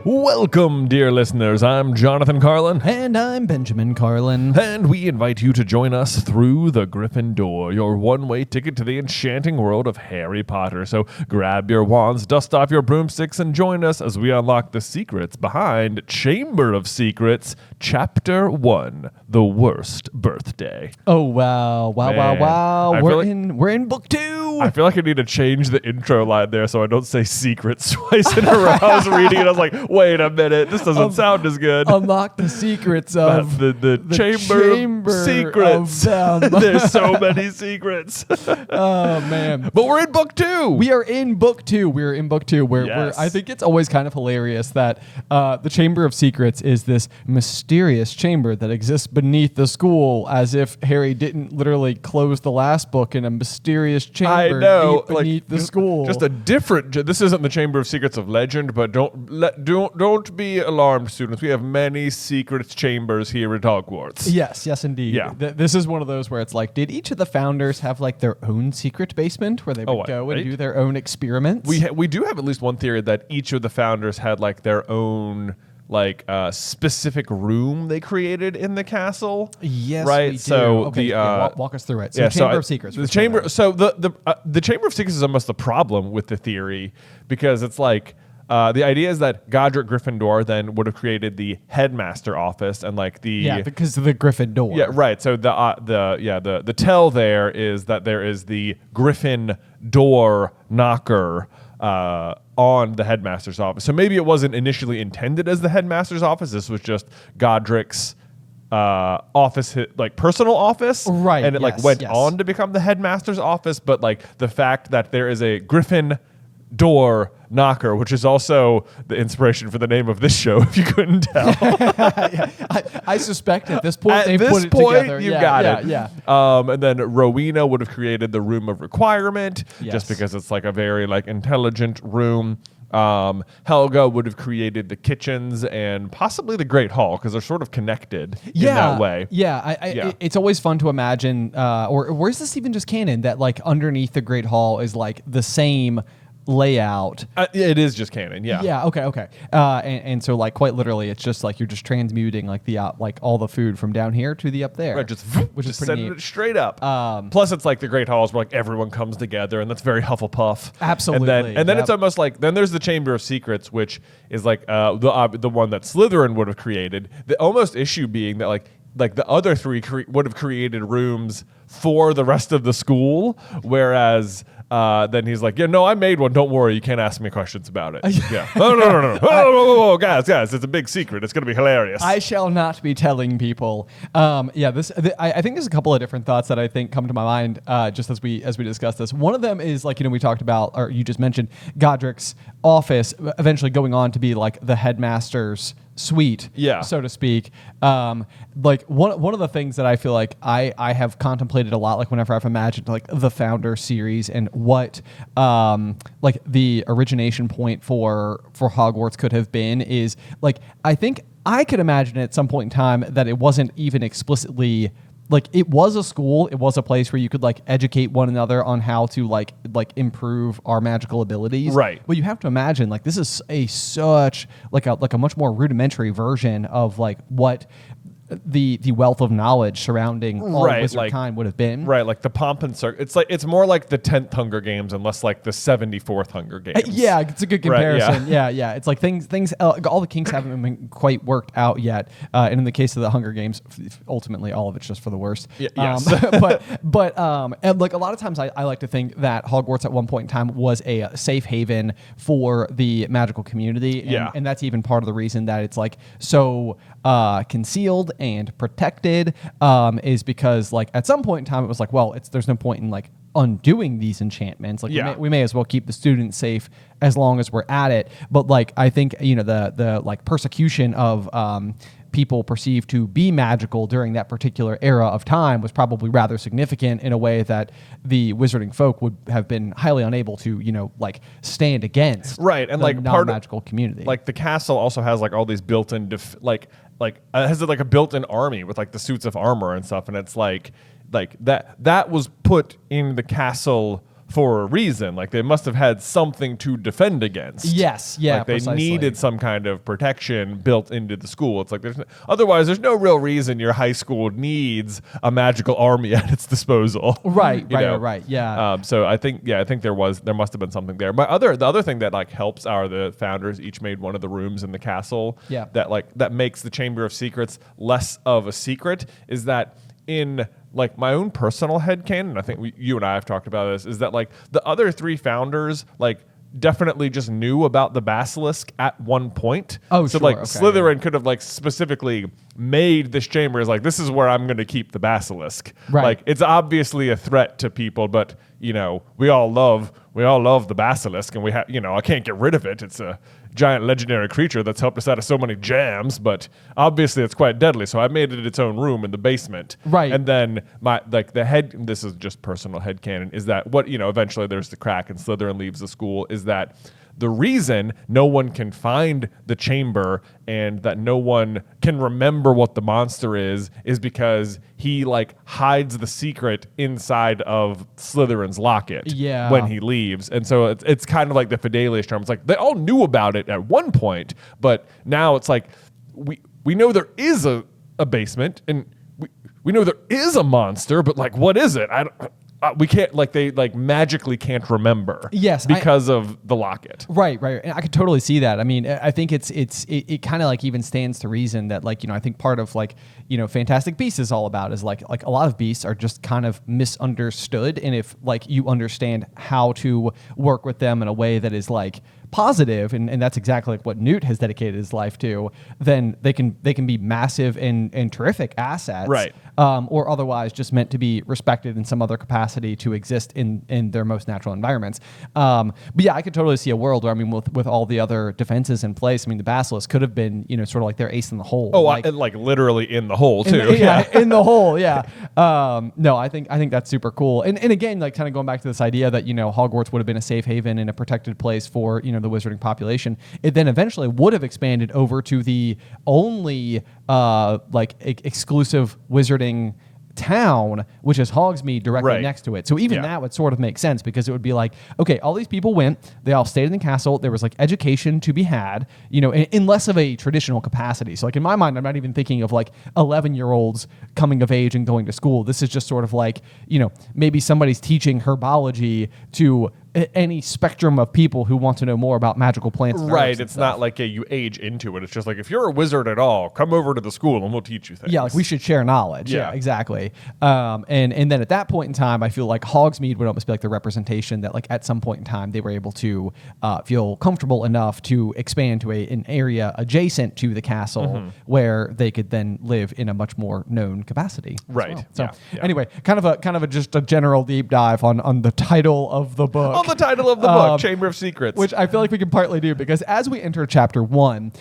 Welcome, dear listeners. I'm Jonathan Carlin. And I'm Benjamin Carlin. And we invite you to join us through the Griffin Door, your one-way ticket to the enchanting world of Harry Potter. So grab your wands, dust off your broomsticks, and join us as we unlock the secrets behind Chamber of Secrets, Chapter 1, The Worst Birthday. Oh, wow. Man, Wow. We're in book 2. I feel like I need to change the intro line there so I don't say secrets twice in a row. I was reading it, I was like, wait a minute, this doesn't sound as good. Unlock the secrets of the chamber of secrets. Of them. There's so many secrets. Oh, man. But we're in book 2. We are in book 2. We're in book 2 where I think it's always kind of hilarious that the Chamber of Secrets is this mysterious chamber that exists beneath the school, as if Harry didn't literally close the last book in a mysterious chamber beneath the school. Just a different. This isn't the Chamber of Secrets of Legend, but don't be alarmed, students. We have many secret chambers here at Hogwarts. Yes, indeed. Yeah. This is one of those where it's like, did each of the founders have like their own secret basement where they would go and do their own experiments? We do have at least one theory that each of the founders had like their own specific room they created in the castle. Yes, right. We do. So okay, walk us through it. So yeah, Chamber of Secrets. The chamber. So the Chamber of Secrets is almost the problem with the theory, because it's like the idea is that Godric Gryffindor then would have created the headmaster office and like because of the Griffin Door. Yeah, right. So the tell there is that there is the Griffin Door knocker on the headmaster's office. So maybe it wasn't initially intended as the headmaster's office. This was just Godric's office, like personal office, right? And it went on to become the headmaster's office. But like the fact that there is a Griffin Door knocker, which is also the inspiration for the name of this show, if you couldn't tell. I suspect at this point they've put it together. You got it. Yeah. And then Rowena would have created the Room of Requirement, just because it's like a very like intelligent room. Helga would have created the kitchens and possibly the Great Hall, because they're sort of connected in that way. Yeah, it's always fun to imagine, or is this even just canon, that like underneath the Great Hall is like the same layout. It is just canon, yeah. Okay. And so like quite literally, it's just like you're just transmuting like the like all the food from down here to the up there, right? Which is sending it straight up. Plus, it's like the Great Halls where like everyone comes together, and that's very Hufflepuff. Absolutely. And then it's almost like then there's the Chamber of Secrets, which is like the one that Slytherin would have created. The almost issue being that like the other three would have created rooms for the rest of the school, whereas then he's like, no, I made one. Don't worry, you can't ask me questions about it. Yeah. No. Oh, guys, it's a big secret. It's going to be hilarious. I shall not be telling people. I think there's a couple of different thoughts that I think come to my mind just as we discuss this. One of them is like, we talked about, or you just mentioned, Godric's office eventually going on to be like the headmaster's suite, so to speak. Like one of the things that I feel like I have contemplated a lot, like whenever I've imagined like the Founder series and what like the origination point for Hogwarts could have been, is like I think I could imagine at some point in time that it wasn't even explicitly like it was a school, it was a place where you could like educate one another on how to like improve our magical abilities. Right. But you have to imagine like this is such a much more rudimentary version of like what the wealth of knowledge surrounding all wizard kind would have been. Right, like the pomp and circumstance. It's more like the 10th Hunger Games and less like the 74th Hunger Games. Yeah, it's a good comparison. Right, yeah. It's like things all the kinks haven't been quite worked out yet. And in the case of the Hunger Games, ultimately all of it's just for the worst. Yes. But and like a lot of times I like to think that Hogwarts at one point in time was a safe haven for the magical community. And that's even part of the reason that it's like so concealed and protected, is because like at some point in time it was like, well, there's no point in like undoing these enchantments. Like we may as well keep the students safe as long as we're at it. But like I think the like persecution of people perceived to be magical during that particular era of time was probably rather significant in a way that the wizarding folk would have been highly unable to, like stand against. Right, and the like non-magical community. Like the castle also has like all these built-in has like a built-in army with like the suits of armor and stuff, and it's like that was put in the castle for a reason. Like they must have had something to defend against. Yes, yeah, like they precisely. needed some kind of protection built into the school. It's like otherwise there's no real reason your high school needs a magical army at its disposal. Right, You know? right. Yeah. So I think there must have been something there. The other thing that like helps are the founders each made one of the rooms in the castle. Yeah. That makes the Chamber of Secrets less of a secret. Is that in like my own personal headcanon, I think you and I have talked about this, is that like the other three founders like definitely just knew about the basilisk at one point. Oh, so sure, like okay, Slytherin could have like specifically made this chamber as like, this is where I'm going to keep the basilisk. Right. Like it's obviously a threat to people, but you know, we all love the basilisk, and we have, I can't get rid of it. It's a giant legendary creature that's helped us out of so many jams, but obviously it's quite deadly. So I made it its own room in the basement. Right. And then this is just personal headcanon, is that eventually there's the crack and Slytherin leaves the school, is that the reason no one can find the chamber and that no one can remember what the monster is because he like hides the secret inside of Slytherin's locket when he leaves. And so it's kind of like the Fidelius charm. It's like they all knew about it at one point, but now it's like we know there is a basement and we know there is a monster, but like what is it? We can't, like, they like magically can't remember. Yes, because of the locket. Right. And I could totally see that. I mean, I think it kind of like even stands to reason that like, I think part of like, Fantastic Beasts is all about is like a lot of beasts are just kind of misunderstood. And if like you understand how to work with them in a way that is like positive, and that's exactly like what Newt has dedicated his life to, then they can be massive and terrific assets. Right. Or otherwise just meant to be respected in some other capacity to exist in their most natural environments. But yeah, I could totally see a world where, I mean, with all the other defenses in place, I mean, the basilisk could have been, sort of like their ace in the hole. Oh, like literally in the hole too. In the hole. Yeah. No, I think that's super cool. And again, like kind of going back to this idea that, Hogwarts would have been a safe haven and a protected place for, the wizarding population. It then eventually would have expanded over to the only exclusive wizarding town, which is Hogsmeade, directly next to it. So even that would sort of make sense, because it would be like, okay, all these people went, they all stayed in the castle, there was like education to be had, in less of a traditional capacity. So like in my mind, I'm not even thinking of like 11-year-olds coming of age and going to school. This is just sort of like, maybe somebody's teaching herbology to any spectrum of people who want to know more about magical plants. Right. It's not like you age into it. It's just like, if you're a wizard at all, come over to the school and we'll teach you things. Yeah, like we should share knowledge. Yeah, exactly. And then at that point in time, I feel like Hogsmeade would almost be like the representation that like at some point in time they were able to feel comfortable enough to expand to an area adjacent to the castle where they could then live in a much more known capacity. Right. Well. So anyway, kind of just a general deep dive on the title of the book. On the title of the book, Chamber of Secrets, which I feel like we can partly do, because as we enter chapter 1,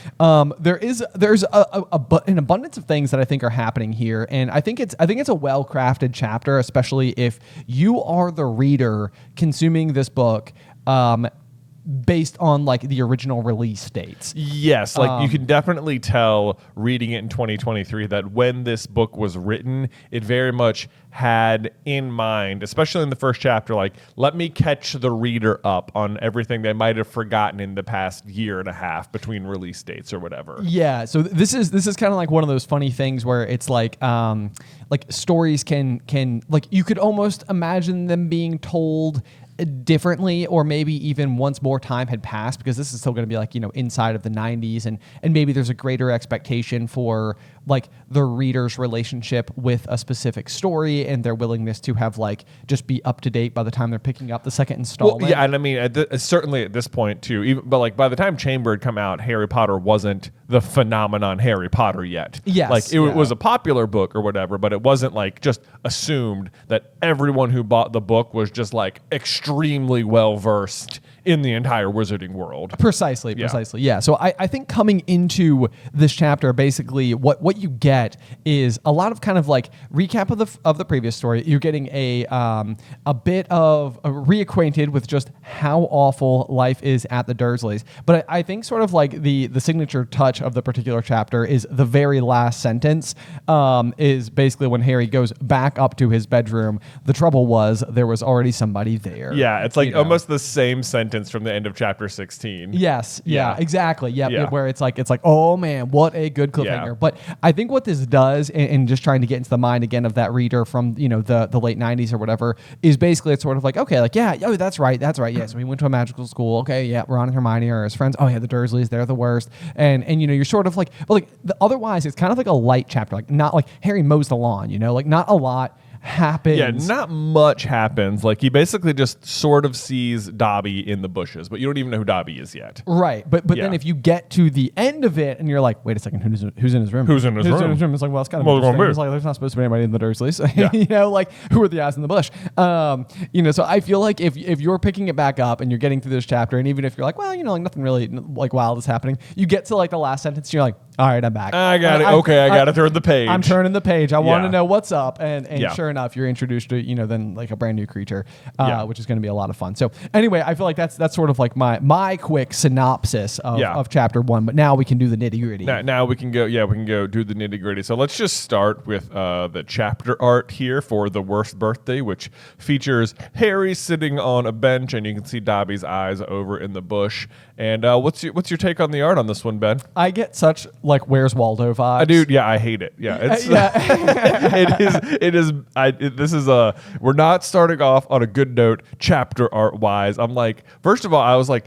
there's an abundance of things that I think are happening here, and I think it's a well-crafted chapter, especially if you are the reader consuming this book based on like the original release dates. Yes, like you can definitely tell reading it in 2023 that when this book was written, it very much had in mind, especially in the first chapter, like, let me catch the reader up on everything they might have forgotten in the past year and a half between release dates or whatever. Yeah, so this is kind of like one of those funny things where it's like stories can like, you could almost imagine them being told differently, or maybe even once more time had passed, because this is still going to be like, inside of the 90s, and maybe there's a greater expectation for like the reader's relationship with a specific story and their willingness to have like just be up to date by the time they're picking up the second installment. Well, yeah, and I mean, certainly at this point too, but like by the time Chamber had come out, Harry Potter wasn't the phenomenon Harry Potter yet. Yes, like it was a popular book or whatever, but it wasn't like just assumed that everyone who bought the book was just like extremely well versed in the entire wizarding world. Precisely. Yeah. So I think coming into this chapter, basically what you get is a lot of kind of like recap of the previous story. You're getting a bit of reacquainted with just how awful life is at the Dursleys. But I think sort of like the signature touch of the particular chapter is the very last sentence, is basically when Harry goes back up to his bedroom. The trouble was there was already somebody there. Yeah, it's like almost the same sentence from the end of chapter 16. Yes. Yeah. Exactly. Yep. Yeah. Where it's like, oh man, what a good cliffhanger. Yeah. But I think what this does, and just trying to get into the mind again of that reader from the late 90s or whatever, is basically it's sort of like, okay, like that's right. Yeah. So we went to a magical school. Okay. Yeah. Ron and Hermione are his friends. Oh yeah, the Dursleys, they're the worst. And you're sort of like, well, like otherwise it's kind of like a light chapter, like not like Harry mows the lawn. Like not a lot happens. Yeah, not much happens. Like he basically just sort of sees Dobby in the bushes, but you don't even know who Dobby is yet. Right, but then if you get to the end of it and you're like, wait a second, who's in his room? Who's in his room? It's like, well, it's kind of interesting. It's like there's not supposed to be anybody in the Dursleys. Yeah. Like who are the eyes in the bush? So I feel like if you're picking it back up and you're getting through this chapter, and even if you're like, well, like nothing really like wild is happening, you get to like the last sentence, and you're like, all right, I'm back. I got it. I got to turn the page. I'm turning the page. I want to Yeah. know what's up, and sure enough, you're introduced to then like a brand new creature, which is going to be a lot of fun. So anyway, I feel like that's sort of like my quick synopsis of chapter 1. But now we can do the nitty gritty. Now we can go. Yeah, we can go do the nitty gritty. So let's just start with the chapter art here for The Worst Birthday, which features Harry sitting on a bench, and you can see Dobby's eyes over in the bush. And what's your take on the art on this one, Ben? I get such like Where's Waldo vibes. Dude, yeah, I hate it. Yeah, it's this is we're not starting off on a good note chapter art wise. I'm like, first of all, I was like,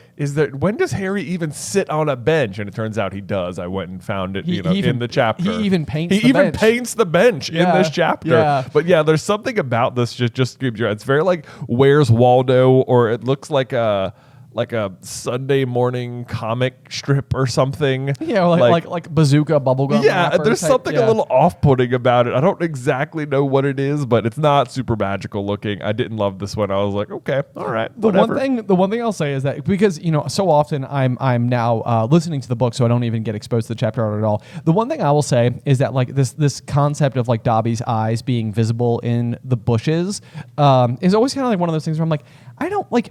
when does Harry even sit on a bench? And it turns out he does. I went and found it, in the chapter. He even paints the bench in this chapter. Yeah. But yeah, there's something about this just it's very like Where's Waldo, or it looks like a Sunday morning comic strip or something. Yeah, like bazooka bubblegum. Yeah, there's something a little off-putting about it. I don't exactly know what it is, but it's not super magical looking. I didn't love this one. I was like, okay, all right, whatever. The one thing I'll say is that because so often I'm now listening to the book, so I don't even get exposed to the chapter art at all. The one thing I will say is that like this concept of like Dobby's eyes being visible in the bushes is always kind of like one of those things where I'm like, I don't like.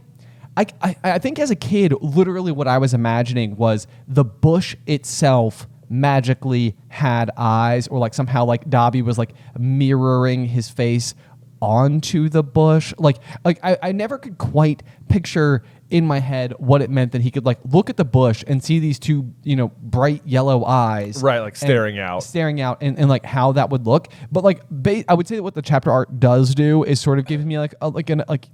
I think as a kid, literally what I was imagining was the bush itself magically had eyes, or like somehow like Dobby was like mirroring his face onto the bush. Like I never could quite picture in my head what it meant that he could like look at the bush and see these two, bright yellow eyes. Right, like staring out and like how that would look. But like I would say that what the chapter art does do is sort of give me like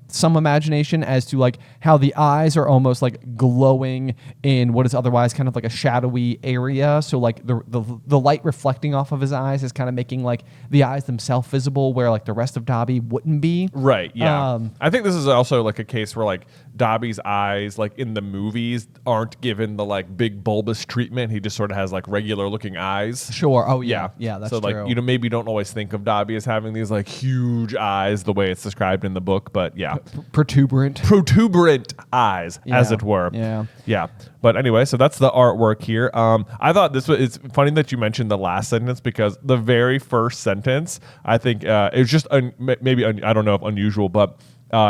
some imagination as to like how the eyes are almost like glowing in what is otherwise kind of like a shadowy area. So like the light reflecting off of his eyes is kind of making like the eyes themselves visible where like the rest of Dobby wouldn't be. Right, yeah. I think this is also like a case where like Dobby's eyes, like in the movies, aren't given the like big bulbous treatment. He just sort of has like regular looking eyes. Sure. Oh yeah. Yeah, that's so like true. maybe you don't always think of Dobby as having these like huge eyes the way it's described in the book, but yeah, protuberant eyes, as it were. Yeah. But anyway, so that's the artwork here. I thought it's funny that you mentioned the last sentence, because the very first sentence, I think it was just I don't know if unusual, but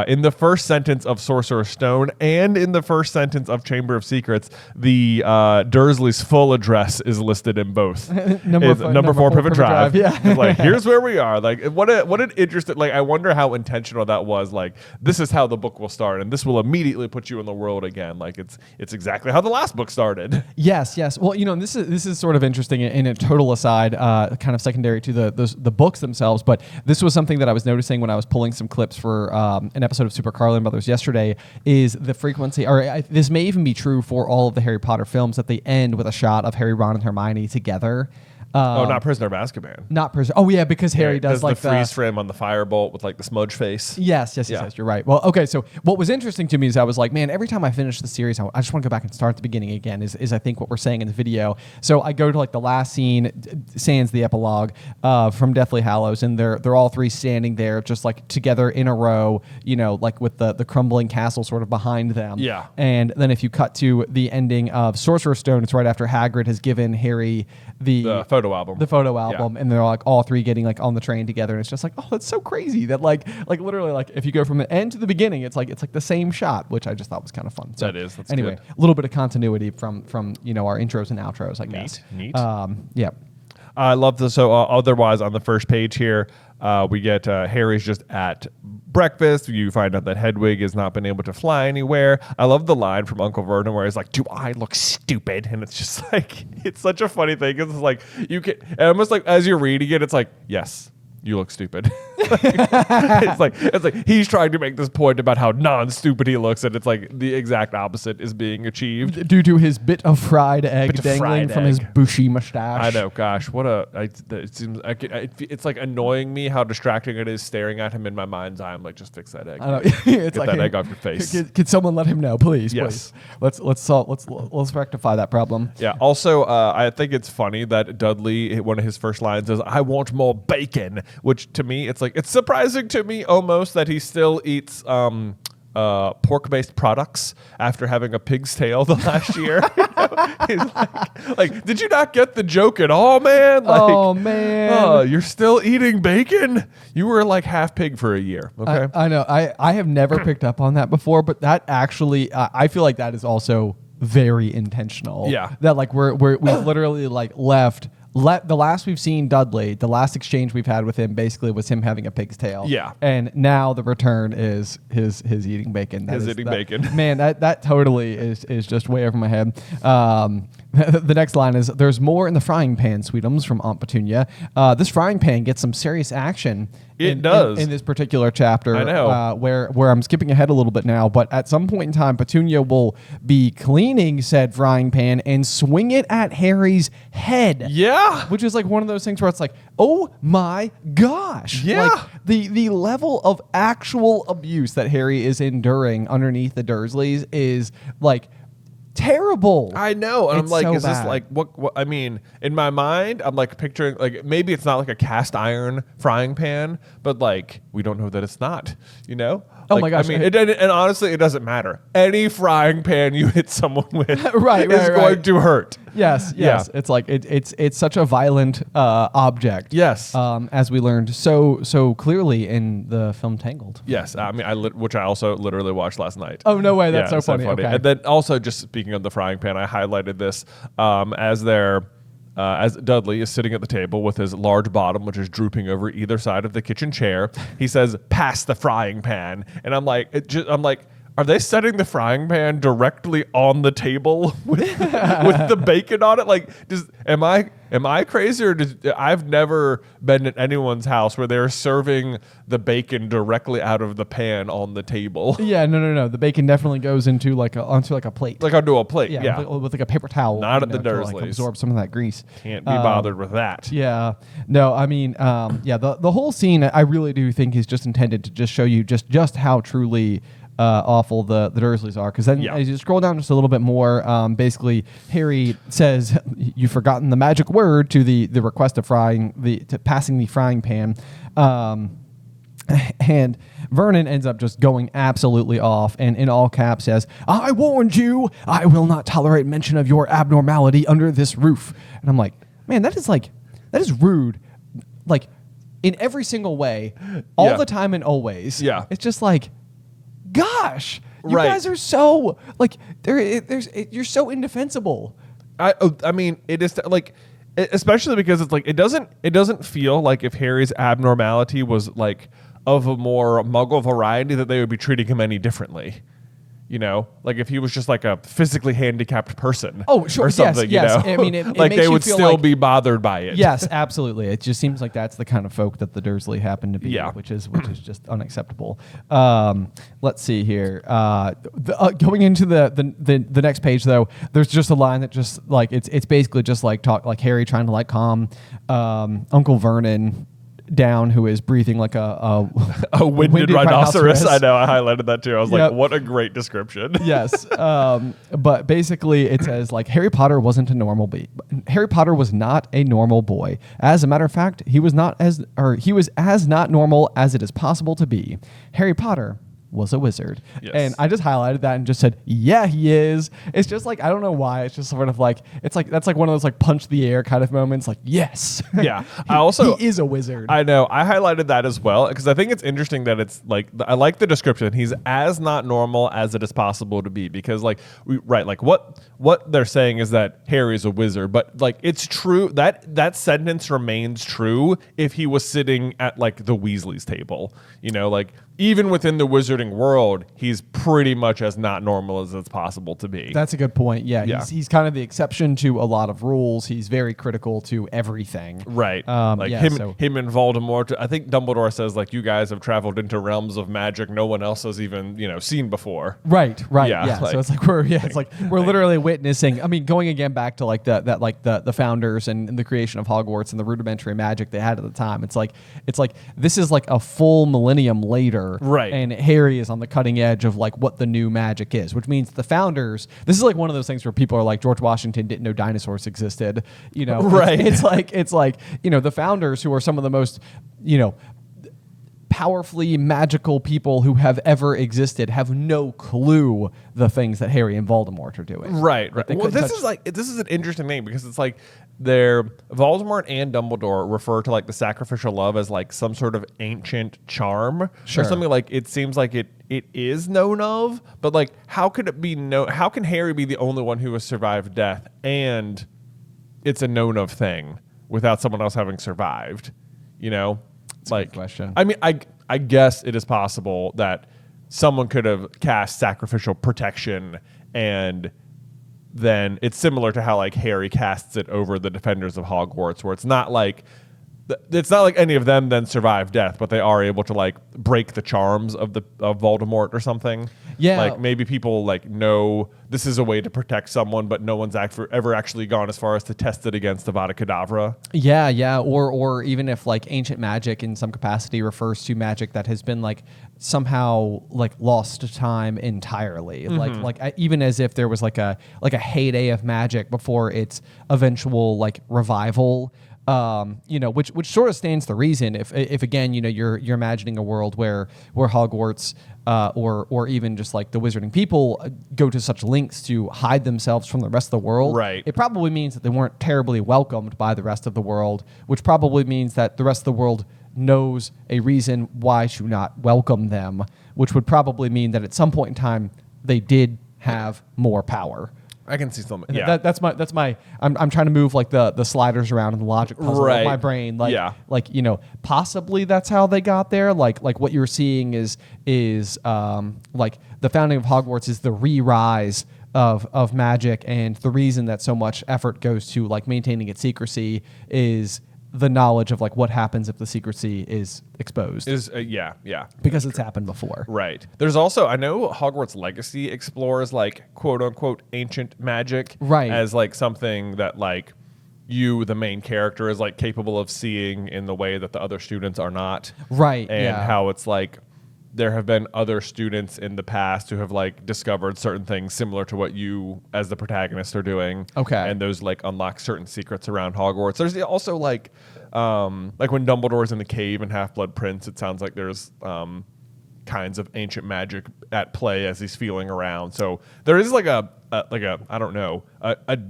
in the first sentence of Sorcerer's Stone and in the first sentence of Chamber of Secrets, the Dursley's full address is listed in both. number 4 Privet Drive. Yeah. It's like, here's where we are. Like, what an interesting. Like, I wonder how intentional that was. Like, this is how the book will start, and this will immediately put you in the world again. Like, it's exactly how the last book started. Yes. Well, this is sort of interesting in a total aside, kind of secondary to the books themselves. But this was something that I was noticing when I was pulling some clips for an episode of SuperCarlinBrothers yesterday, is the frequency, or this may even be true for all of the Harry Potter films, that they end with a shot of Harry, Ron, and Hermione together. Not Prisoner of Azkaban. Not Prisoner. Oh yeah, because Harry does like the freeze frame on the firebolt with like the smudge face. Yes. You're right. Well, okay. So what was interesting to me is I was like, man, every time I finish the series, I just want to go back and start at the beginning again. Is I think what we're saying in the video. So I go to like the last scene, sans the epilogue from Deathly Hallows, and they're all three standing there, just like together in a row, like with the crumbling castle sort of behind them. Yeah. And then if you cut to the ending of Sorcerer's Stone, it's right after Hagrid has given Harry the photo album. The photo album, and they're like all three getting like on the train together, and it's just like, oh, that's so crazy that like literally like if you go from the end to the beginning, it's like the same shot, which I just thought was kind of fun. So That's anyway, good. A little bit of continuity from our intros and outros, I guess. Neat. Yeah. I love this. So otherwise, on the first page here, we get Harry's just at breakfast. You find out that Hedwig has not been able to fly anywhere. I love the line from Uncle Vernon where he's like, "Do I look stupid?" And it's just like, it's such a funny thing. It's like you can, and almost like as you're reading it, it's like, yes, you look stupid. it's like he's trying to make this point about how non-stupid he looks, and it's like the exact opposite is being achieved due to his bit of fried egg dangling from his bushy mustache. I know, gosh, it seems it's like annoying me how distracting it is staring at him in my mind's eye. I'm like, just fix that egg. I know. It's Get that egg off your face. Can someone let him know, please? Yes. Please. Let's rectify that problem. Yeah. Also, I think it's funny that Dudley, one of his first lines is, "I want more bacon," which to me, it's like, it's surprising to me almost that he still eats pork-based products after having a pig's tail the last year. He's like, did you not get the joke at all, man? Like, oh man, you're still eating bacon? You were like half pig for a year. Okay. I know. I have never picked up on that before, but that actually, I feel like that is also very intentional. Yeah. That like we've literally like left. The last we've seen Dudley, the last exchange we've had with him basically was him having a pig's tail. Yeah. And now the return is his eating bacon. Bacon. Man, that totally is just way over my head. The next line is, "There's more in the frying pan, sweetums," from Aunt Petunia. This frying pan gets some serious action. It does. In this particular chapter. I know. Where I'm skipping ahead a little bit now, but at some point in time, Petunia will be cleaning said frying pan and swing it at Harry's head. Yeah. Which is like one of those things where it's like, oh my gosh. Yeah. Like the level of actual abuse that Harry is enduring underneath the Dursleys is like terrible. I know. And It's I'm like, so is this bad. like what I mean, in my mind, I'm like picturing like maybe it's not like a cast iron frying pan, but like we don't know that it's not, Oh Like, my gosh. I mean, and honestly, it doesn't matter. Any frying pan you hit someone with Right, is going to hurt. Yes. Yeah. It's like it's such a violent object. Yes. As we learned so clearly in the film Tangled. Yes. I mean, which I also literally watched last night. Oh no way! That's Yeah, so funny. Okay. And then also, just speaking of the frying pan, I highlighted this as Dudley is sitting at the table with his large bottom, which is drooping over either side of the kitchen chair. He says, "Pass the frying pan," and I'm like, are they setting the frying pan directly on the table with the bacon on it? Like, am I crazy, or I've never been at anyone's house where they're serving the bacon directly out of the pan on the table? Yeah, no. The bacon definitely goes onto onto a plate. Like onto a plate. Yeah. With like a paper towel. Not at the to like Dursleys. absorb some of that grease. Can't be bothered with that. Yeah. No, I mean, the whole scene I really do think is just intended to just show you just how truly awful the Dursleys are. Because then as you scroll down just a little bit more, basically Harry says, "You've forgotten the magic word," to the request of passing the frying pan. And Vernon ends up just going absolutely off and in all caps says, "I warned you, I will not tolerate mention of your abnormality under this roof." And I'm like, man, that is rude. Like in every single way, all the time and always. Yeah. It's just like, gosh, you Right. guys are so like you're so indefensible. I mean, it is like, especially because it's like it doesn't feel like if Harry's abnormality was like of a more Muggle variety that they would be treating him any differently. You know, like if he was just like a physically handicapped person, Oh, sure. or something. Yes. You know, I mean, it like makes they you would feel still like- be bothered by it. Yes, absolutely. It just seems like that's the kind of folk that the Dursley happen to be, Yeah. which is just unacceptable. Let's see here. Going into the next page though, there's just a line that just like it's basically just like Harry trying to like calm Uncle Vernon down, who is breathing like a winded rhinoceros. I know. I highlighted that too. I was Yep. like, what a great description. Yes, but basically it says like Harry Potter wasn't a normal Harry Potter was not a normal boy. As a matter of fact, he was as not normal as it is possible to be. Harry Potter was a wizard. Yes. And I just highlighted that and just said, yeah, he is. It's just like, I don't know why. It's just sort of like, it's like, that's like one of those like punch the air kind of moments. Like, yes. Yeah. He is a wizard. I know. I highlighted that as well because I think it's interesting that it's like, I like the description. He's as not normal as it is possible to be because like, like what they're saying is that Harry's a wizard, but like it's true that sentence remains true if he was sitting at like the Weasley's table, you know, like even within the wizarding world, he's pretty much as not normal as it's possible to be. That's a good point. Yeah. Yeah. He's kind of the exception to a lot of rules. He's very critical to everything. Right. Like him and Voldemort. I think Dumbledore says like you guys have traveled into realms of magic no one else has even, seen before. Right. Yeah, Yeah. like- So it's like we're literally witnessing. I mean, going again back to like the founders and the creation of Hogwarts and the rudimentary magic they had at the time. It's like this is like a full millennium later. Right. And Harry is on the cutting edge of like what the new magic is, which means the founders. This is like one of those things where people are like George Washington didn't know dinosaurs existed. Right. It's like the founders who are some of the most powerfully magical people who have ever existed have no clue the things that Harry and Voldemort are doing. Right. They Well, couldn't this is an interesting thing because it's like Voldemort and Dumbledore refer to like the sacrificial love as like some sort of ancient charm Sure. or something. Like it seems like it is known of, but like how could it be how can Harry be the only one who has survived death and it's a known of thing without someone else having survived? That's a good question. I mean, I guess it is possible that someone could have cast sacrificial protection, and then it's similar to how like Harry casts it over the defenders of Hogwarts, where it's not like any of them then survive death, but they are able to like break the charms of Voldemort or something. Yeah. Like maybe people like know this is a way to protect someone, but no one's ever actually gone as far as to test it against Avada Kedavra. Yeah, or even if like ancient magic in some capacity refers to magic that has been like somehow like lost to time entirely, like even as if there was like a heyday of magic before its eventual like revival. Which sort of stands to reason if again you're imagining a world where Hogwarts or even just like the wizarding people go to such lengths to hide themselves from the rest of the world. Right. It probably means that they weren't terribly welcomed by the rest of the world, which probably means that the rest of the world knows a reason why to not welcome them, which would probably mean that at some point in time they did have more power. I can see something. Yeah. That's my. I'm trying to move like the sliders around in the logic puzzle Right. of my brain. Like, Yeah. Possibly that's how they got there. Like what you're seeing is like the founding of Hogwarts is the re-rise of magic, and the reason that so much effort goes to like maintaining its secrecy is the knowledge of like what happens if the secrecy is exposed. Yeah. Because it's happened before. Right. There's also, I know Hogwarts Legacy explores like quote unquote ancient magic. Right. As like something that like you, the main character, is like capable of seeing in the way that the other students are not. Right. And yeah. how it's like there have been other students in the past who have like discovered certain things similar to what you as the protagonist are doing. Okay. And those like unlock certain secrets around Hogwarts. There's also like when Dumbledore's in the cave in Half-Blood Prince, it sounds like there's kinds of ancient magic at play as he's feeling around. So there is like a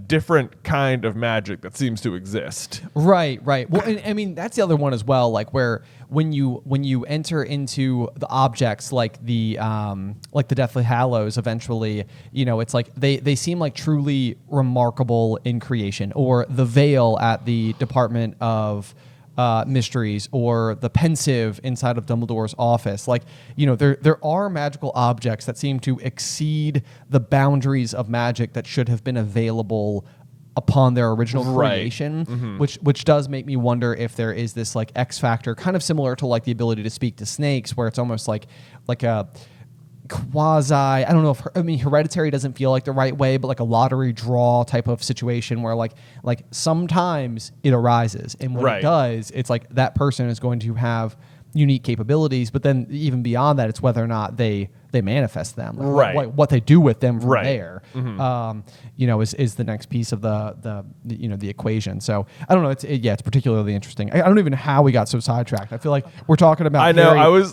different kind of magic that seems to exist. Right. Well, and I mean that's the other one as well. Like where when you enter into the objects like the Deathly Hallows, eventually, it's like they seem like truly remarkable in creation. Or the veil at the Department of mysteries or the pensive inside of Dumbledore's office. Like, there are magical objects that seem to exceed the boundaries of magic that should have been available upon their original creation, which does make me wonder if there is this like X factor, kind of similar to like the ability to speak to snakes, where it's almost like a quasi, I don't know if hereditary doesn't feel like the right way, but like a lottery draw type of situation where like sometimes it arises, and when it does, it's like that person is going to have unique capabilities, but then even beyond that, it's whether or not they manifest them, like what they do with them from there, is the next piece of the equation. So I don't know. It's particularly interesting. I don't even know how we got so sidetracked. I feel like we're talking about. I know.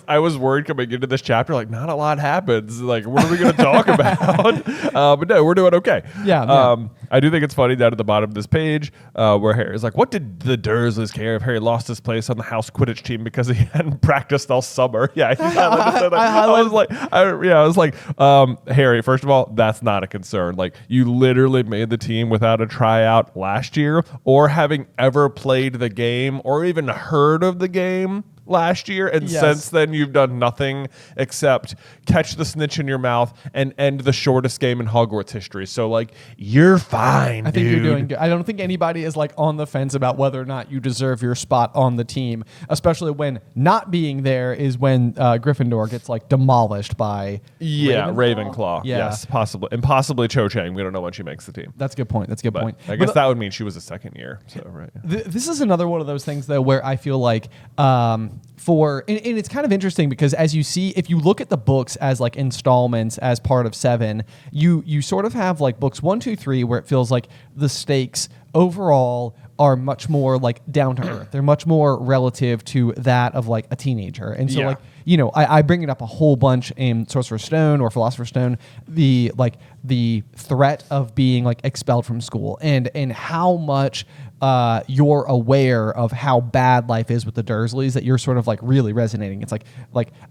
I was worried coming into this chapter. Like, not a lot happens. Like, what are we going to talk about? But no, we're doing okay. Yeah. I do think it's funny down at the bottom of this page where Harry's like, "What did the Dursleys care if Harry lost his place on the house Quidditch team because he hadn't practiced all summer?" Yeah, I was like, Harry, first of all, that's not a concern. Like, you literally made the team without a tryout last year or having ever played the game or even heard of the game last year, and since then you've done nothing except catch the snitch in your mouth and end the shortest game in Hogwarts history. So like, you're fine. I think you're doing good. I don't think anybody is like on the fence about whether or not you deserve your spot on the team, especially when not being there is when Gryffindor gets like demolished by Ravenclaw. Yes, possibly, and possibly Cho Chang. We don't know when she makes the team. That's a good point. I guess that would mean she was a second year. So right. This is another one of those things though where I feel like and it's kind of interesting because as you see, if you look at the books as like installments as part of 7, you sort of have like books 1, 2, 3 where it feels like the stakes overall are much more like down to earth. They're much more relative to that of like a teenager. And so I bring it up a whole bunch in Sorcerer's Stone or Philosopher's Stone, the threat of being like expelled from school and how much you're aware of how bad life is with the Dursleys that you're sort of like really resonating. It's like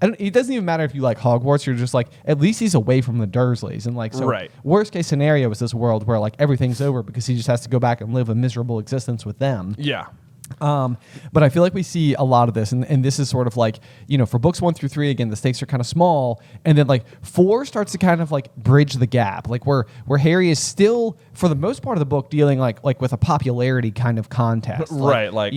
it doesn't even matter if you like Hogwarts. You're just like, at least he's away from the Dursleys. And like, so worst case scenario is this world where like everything's over because he just has to go back and live a miserable existence with them. Yeah. But I feel like we see a lot of this, and this is sort of like, for books 1 through 3, again, the stakes are kind of small, and then like 4 starts to kind of like bridge the gap, like where Harry is still, for the most part of the book, dealing like with a popularity kind of contest, like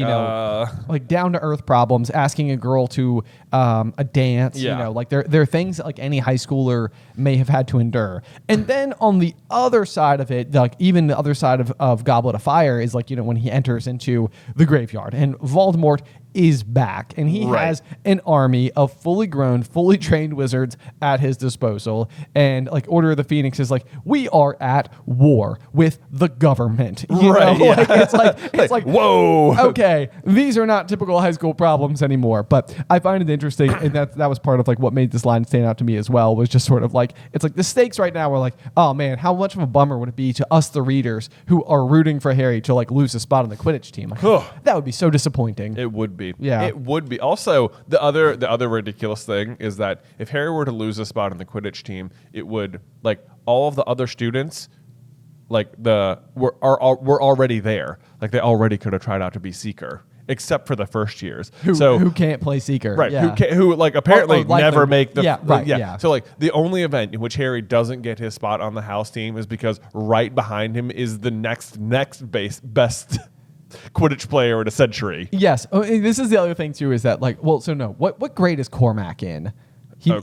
down to earth problems, asking a girl to a dance, like there are things that like any high schooler may have had to endure, and then on the other side of it, like even the other side of Goblet of Fire is like when he enters into the graveyard and Voldemort is back, and he has an army of fully grown, fully trained wizards at his disposal. And like Order of the Phoenix is like, we are at war with the government. It's like, whoa, okay, these are not typical high school problems anymore. But I find it interesting, and that was part of like what made this line stand out to me as well, was just sort of like, it's like the stakes right now are like, oh man, how much of a bummer would it be to us, the readers, who are rooting for Harry to like lose a spot on the Quidditch team? Like, that would be so disappointing. It would be. Yeah, it would be. Also, the other ridiculous thing is that if Harry were to lose a spot on the Quidditch team, it would, like, all of the other students, like were already there. Like, they already could have tried out to be Seeker, except for the first years. Who can't play Seeker, right? Yeah. Who like apparently never make the yeah. So like the only event in which Harry doesn't get his spot on the house team is because right behind him is the next best Quidditch player in a century. Yes. Oh, this is the other thing too, is that like, what grade is Cormac in?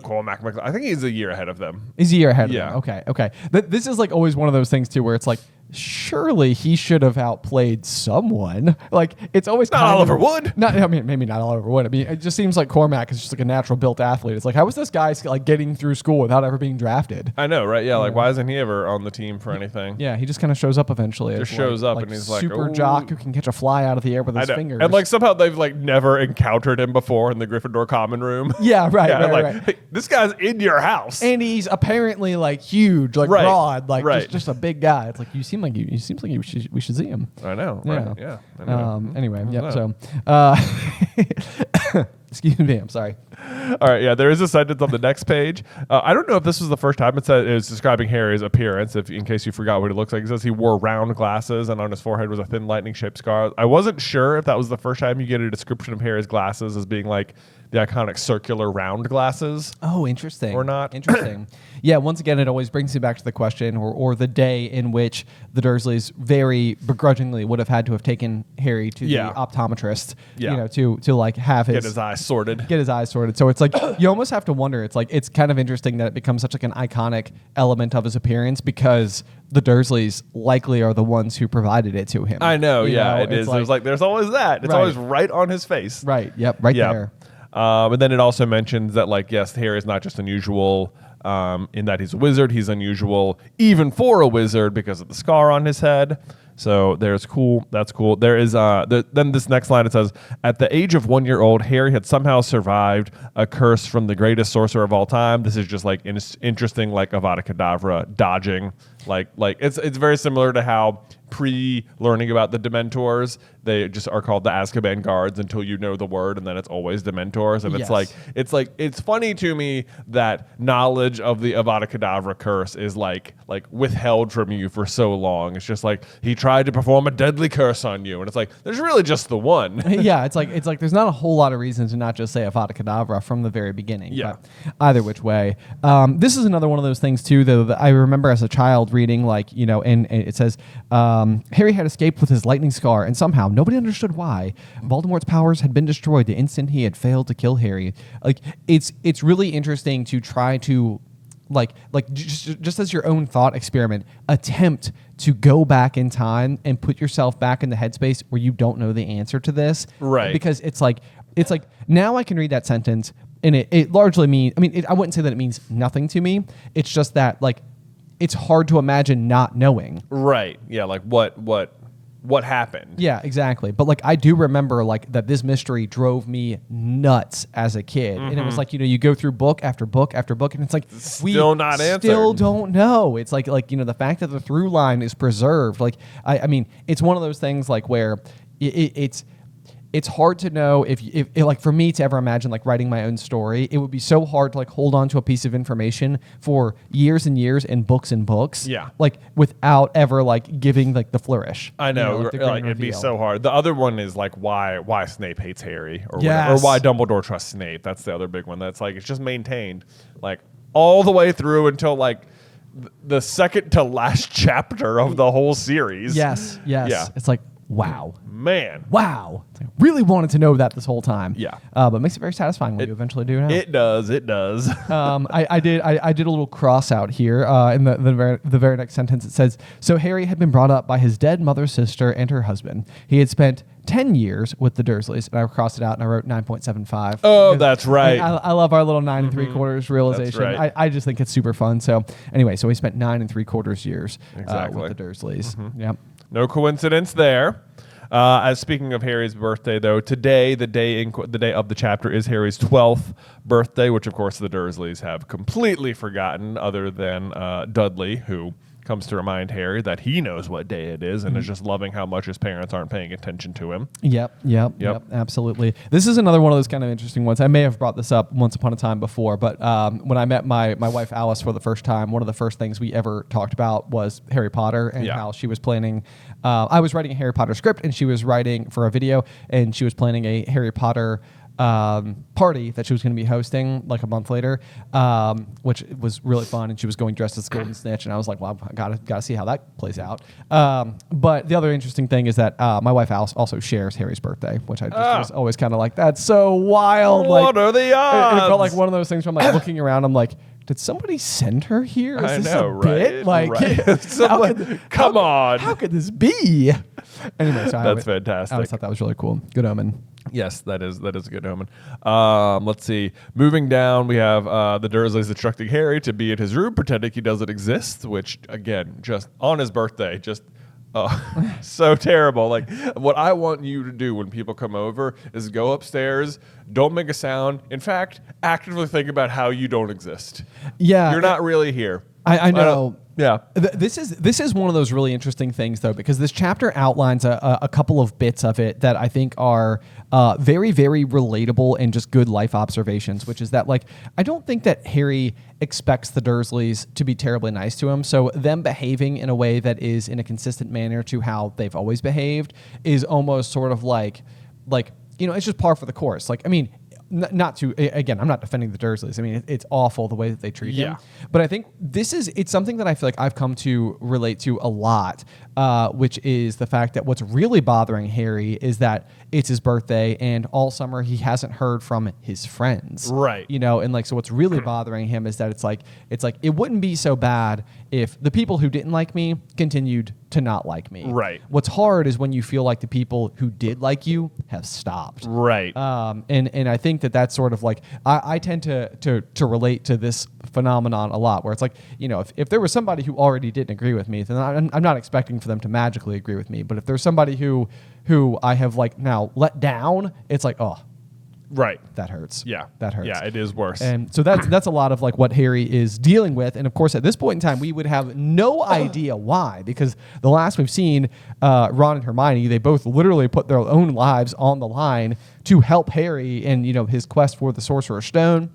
Cormac, I think he's a year ahead of them. He's a year ahead of them. Okay. This is like always one of those things too, where it's like, surely he should have outplayed someone. Like, it's always not Oliver Wood. Maybe not Oliver Wood. I mean, it just seems like Cormac is just like a natural built athlete. It's like, how is this guy like getting through school without ever being drafted? I know, right? Yeah, like why isn't he ever on the team for anything? Yeah, he just kind of shows up eventually. Just shows up and he's like super jock who can catch a fly out of the air with his fingers. And like somehow they've like never encountered him before in the Gryffindor common room. Yeah, right. Right. Hey, this guy's in your house, and he's apparently like huge, like broad, like just a big guy. It's like he seems like we should see him. I know. Yeah. Right? Yeah. I know. Anyway, yeah. So, Excuse me. I'm sorry. All right, yeah, there is a sentence on the next page. I don't know if this was the first time it said it was describing Harry's appearance. If in case you forgot what it looks like, it says he wore round glasses and on his forehead was a thin lightning-shaped scar. I wasn't sure if that was the first time you get a description of Harry's glasses as being like the iconic circular round glasses. Oh, interesting. Or not. Interesting. Yeah, once again, it always brings me back to the question or the day in which the Dursleys very begrudgingly would have had to have taken Harry to the optometrist, to like have get his eyes sorted. Get his eyes sorted. So it's like, you almost have to wonder, it's like, it's kind of interesting that it becomes such like an iconic element of his appearance because the Dursleys likely are the ones who provided it to him. I know, it is. There's always that. It's always right on his face. Right, yep, there. And then it also mentions that, like, yes, Harry is not just unusual in that he's a wizard. He's unusual even for a wizard because of the scar on his head. So there's cool. That's cool. There is then this next line, it says, at the age of 1 year old, Harry had somehow survived a curse from the greatest sorcerer of all time. This is just like interesting, like Avada Kedavra dodging. Like it's very similar to how pre-learning about the Dementors, they just are called the Azkaban guards until you know the word, and then it's always Dementors. And it's funny to me that knowledge of the Avada Kedavra curse is like withheld from you for so long. It's just like he tried to perform a deadly curse on you, and it's like there's really just the one. Yeah, it's like there's not a whole lot of reason to not just say Avada Kedavra from the very beginning. Yeah. But either which way, this is another one of those things too, though, that I remember as a child reading, and it says Harry had escaped with his lightning scar, and somehow nobody understood why. Voldemort's powers had been destroyed the instant he had failed to kill Harry. Like it's really interesting to try to just as your own thought experiment, attempt to go back in time and put yourself back in the headspace where you don't know the answer to this. Right. Because it's like now I can read that sentence and it largely means, I wouldn't say that it means nothing to me. It's just that it's hard to imagine not knowing. Right. Yeah. Like what happened? Yeah, exactly. But I do remember that this mystery drove me nuts as a kid, and it was you go through book after book after book, and it's like still not answered. Still don't know. It's like the fact that the through line is preserved. It's one of those things where it's hard to know if for me to ever imagine writing my own story. It would be so hard to hold on to a piece of information for years and years and books. Yeah. Without ever giving the flourish. I know. It'd be so hard. The other one is why Snape hates Harry or whatever, or why Dumbledore trusts Snape. That's the other big one. That's it's just maintained all the way through until the second to last chapter of the whole series. Yes. Yeah. It's wow. Man. Wow. I really wanted to know that this whole time. Yeah. But it makes it very satisfying when you eventually do know. It does. I did a little cross out here in the very next sentence. It says, so Harry had been brought up by his dead mother's sister and her husband. He had spent 10 years with the Dursleys, and I crossed it out and I wrote 9.75. Oh, that's right. I love our little 9 3/4 realization. That's right. I just think it's super fun. So anyway, so he spent 9 3/4 years with the Dursleys. Yep. No coincidence there. As speaking of Harry's birthday, though, today, the day of the chapter, is Harry's 12th birthday, which, of course, the Dursleys have completely forgotten, other than Dudley, who comes to remind Harry that he knows what day it is and is just loving how much his parents aren't paying attention to him. Yep, absolutely. This is another one of those kind of interesting ones. I may have brought this up once upon a time before, but when I met my wife Alice for the first time, one of the first things we ever talked about was Harry Potter and how she was planning. I was writing a Harry Potter script and she was writing for a video, and she was planning a Harry Potter party that she was going to be hosting a month later, which was really fun, and she was going dressed as Golden Snitch, and I was like, well, I gotta see how that plays out. But the other interesting thing is that my wife Alice also shares Harry's birthday, which I just was always kind of that's so wild. What are the odds? It felt like one of those things where I'm looking around, I'm like, did somebody send her here? Is this a bit? Right. Come on. How could this be? Anyway, so that's fantastic. I always thought that was really cool. Good omen. Yes, that is a good omen. Let's see. Moving down, we have the Dursleys instructing Harry to be in his room, pretending he doesn't exist, which, again, just on his birthday, just so terrible. What I want you to do when people come over is go upstairs, don't make a sound. In fact, actively think about how you don't exist. Yeah. You're not really here. I know. Yeah. This is one of those really interesting things, though, because this chapter outlines a couple of bits of it that I think are very, very relatable and just good life observations, which is that, like, I don't think that Harry expects the Dursleys to be terribly nice to him. So them behaving in a way that is in a consistent manner to how they've always behaved is almost sort of like, it's just par for the course. Like, I mean, not to, again, I'm not defending the Dursleys. I mean, it's awful the way that they treat him. But I think it's something that I feel like I've come to relate to a lot, which is the fact that what's really bothering Harry is that it's his birthday and all summer he hasn't heard from his friends. Right. And like, so what's really bothering him is that it's like, it wouldn't be so bad if the people who didn't like me continued to not like me. Right. What's hard is when you feel like the people who did like you have stopped. Right. And I think that's sort of like, I tend to relate to this phenomenon a lot, where it's like, if there was somebody who already didn't agree with me, then I'm not expecting for them to magically agree with me. But if there's somebody who I have like now let down, it's like, oh, right, that hurts. Yeah, that hurts. Yeah, it is worse. And so that's a lot of like what Harry is dealing with. And of course, at this point in time, we would have no idea why, because the last we've seen, Ron and Hermione, they both literally put their own lives on the line to help Harry in his quest for the Sorcerer's Stone.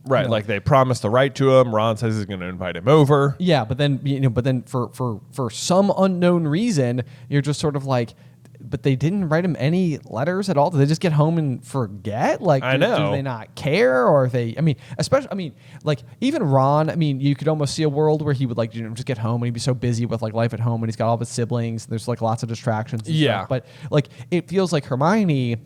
Right, like they promised to write to him. Ron says he's going to invite him over. Yeah, but then for some unknown reason, you're just sort of like, but they didn't write him any letters at all. Did they just get home and forget? Like, I know. Do they not care? Or like even Ron, you could almost see a world where he would like, just get home and he'd be so busy with like life at home and he's got all of his siblings. There's like lots of distractions. And stuff. But like, it feels like Hermione,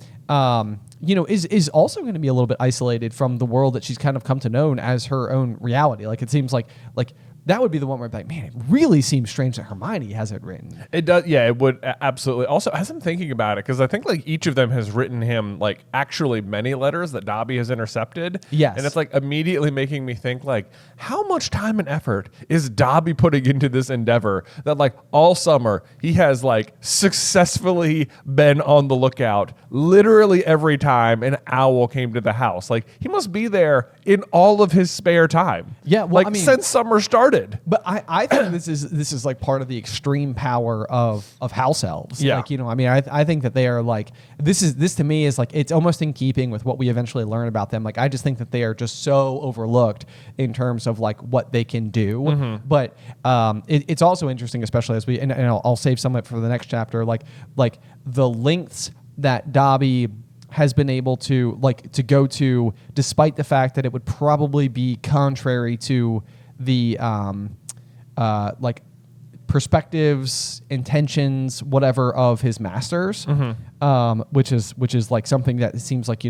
is also going to be a little bit isolated from the world that she's kind of come to know as her own reality. Like, it seems like that would be the one where I'm like, man, it really seems strange that Hermione has it written. It does, yeah, it would absolutely. Also, as I'm thinking about it, because I think like each of them has written him like actually many letters that Dobby has intercepted. Yes. And it's like immediately making me think like, how much time and effort is Dobby putting into this endeavor that like all summer he has like successfully been on the lookout literally every time an owl came to the house. Like, he must be there in all of his spare time. Yeah, well, like since summer started. But I think this is like part of the extreme power of house elves. Yeah. Like, I think that they are like, this to me is like, it's almost in keeping with what we eventually learn about them. Like, I just think that they are just so overlooked in terms of like what they can do. Mm-hmm. But it's also interesting, especially as and I'll save some of it for the next chapter. Like the lengths that Dobby has been able to go to, despite the fact that it would probably be contrary to the like perspectives, intentions, whatever of his masters, which is like something that it seems like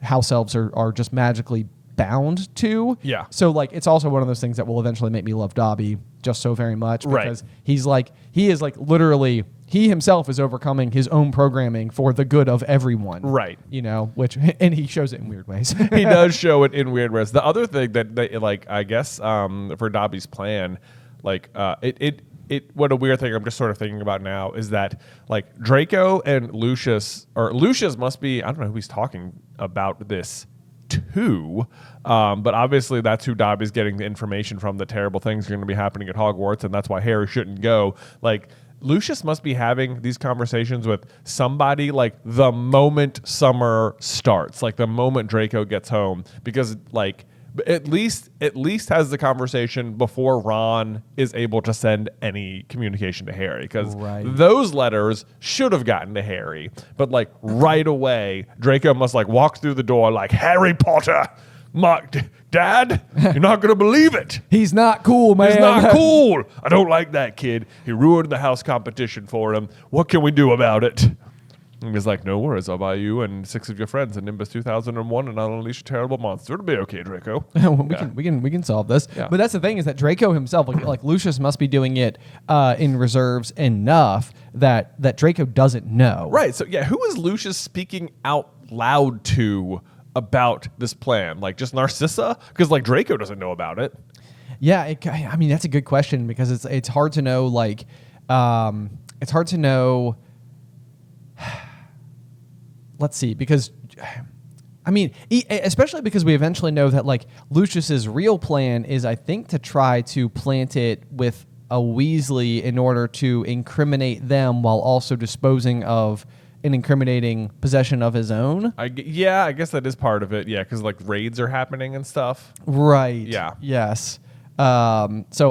house elves are just magically bound to. Yeah. So like, it's also one of those things that will eventually make me love Dobby just so very much, because he is literally, he himself is overcoming his own programming for the good of everyone. Right. And he shows it in weird ways. He does show it in weird ways. The other thing that they, like, I guess for Dobby's plan, like what a weird thing I'm just sort of thinking about now is that like Draco and Lucius must be, I don't know who he's talking about this to, but obviously that's who Dobby's getting the information from. The terrible things are going to be happening at Hogwarts, and that's why Harry shouldn't go. Like, Lucius must be having these conversations with somebody like the moment summer starts, like the moment Draco gets home, because like at least has the conversation before Ron is able to send any communication to Harry, because those letters should have gotten to Harry, but like right away Draco must like walk through the door like, Harry Potter, Dad, you're not going to believe it. He's not cool, man. He's not cool. I don't like that kid. He ruined the house competition for him. What can we do about it? And he's like, no worries. I'll buy you and 6 of your friends a Nimbus 2001, and I'll unleash a terrible monster. It'll be okay, Draco. we can solve this. Yeah. But that's the thing, is that Draco himself, like Lucius must be doing it in reserves enough that Draco doesn't know. Right. So yeah, who is Lucius speaking out loud to about this plan? Like, just Narcissa? Because like Draco doesn't know about it. Yeah, that's a good question, because it's hard to know. Like, it's hard to know. Let's see, because I mean, especially because we eventually know that like Lucius's real plan is, I think, to try to plant it with a Weasley in order to incriminate them while also disposing of an incriminating possession of his own. I guess that is part of it. Yeah, because like raids are happening and stuff. Right. Yeah. Yes. So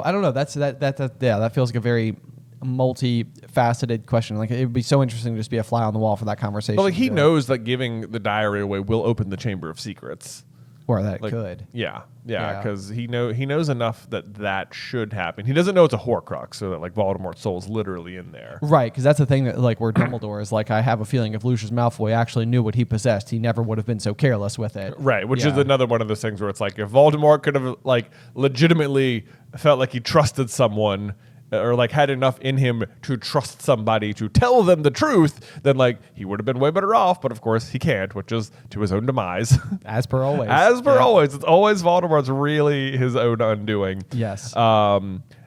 I don't know. That feels like a very multifaceted question. Like it would be so interesting to just be a fly on the wall for that conversation. But like he knows that giving the diary away will open the Chamber of Secrets. Or that Like, could. Yeah, because he knows enough that should happen. He doesn't know it's a Horcrux, so that like Voldemort's soul is literally in there. Right, because that's the thing that like where Dumbledore is like, I have a feeling if Lucius Malfoy actually knew what he possessed, he never would have been so careless with it. Right, which Yeah. is another one of those things where it's like if Voldemort could have like legitimately felt like he trusted someone or like had enough in him to trust somebody to tell them the truth, then like he would have been way better off. But of course he can't, which is to his own demise. As per always. Always, it's always Voldemort's really his own undoing. Yes.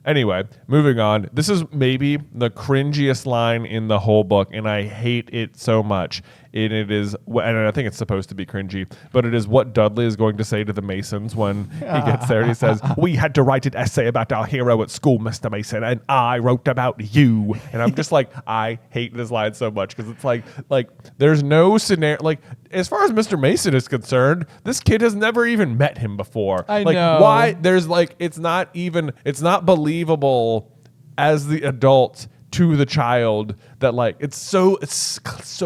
Anyway, moving on. This is maybe the cringiest line in the whole book, and I hate it so much. And it is, and I think it's supposed to be cringy, but it is what Dudley is going to say to the Masons when he gets there. And he says, "We had to write an essay about our hero at school, Mr. Mason, and I wrote about you." And I'm just like, I hate this line so much because it's like there's no scenario. Like as far as Mr. Mason is concerned, this kid has never even met him before. I like, know. why? There's like it's not believable as the adult to the child that like it's so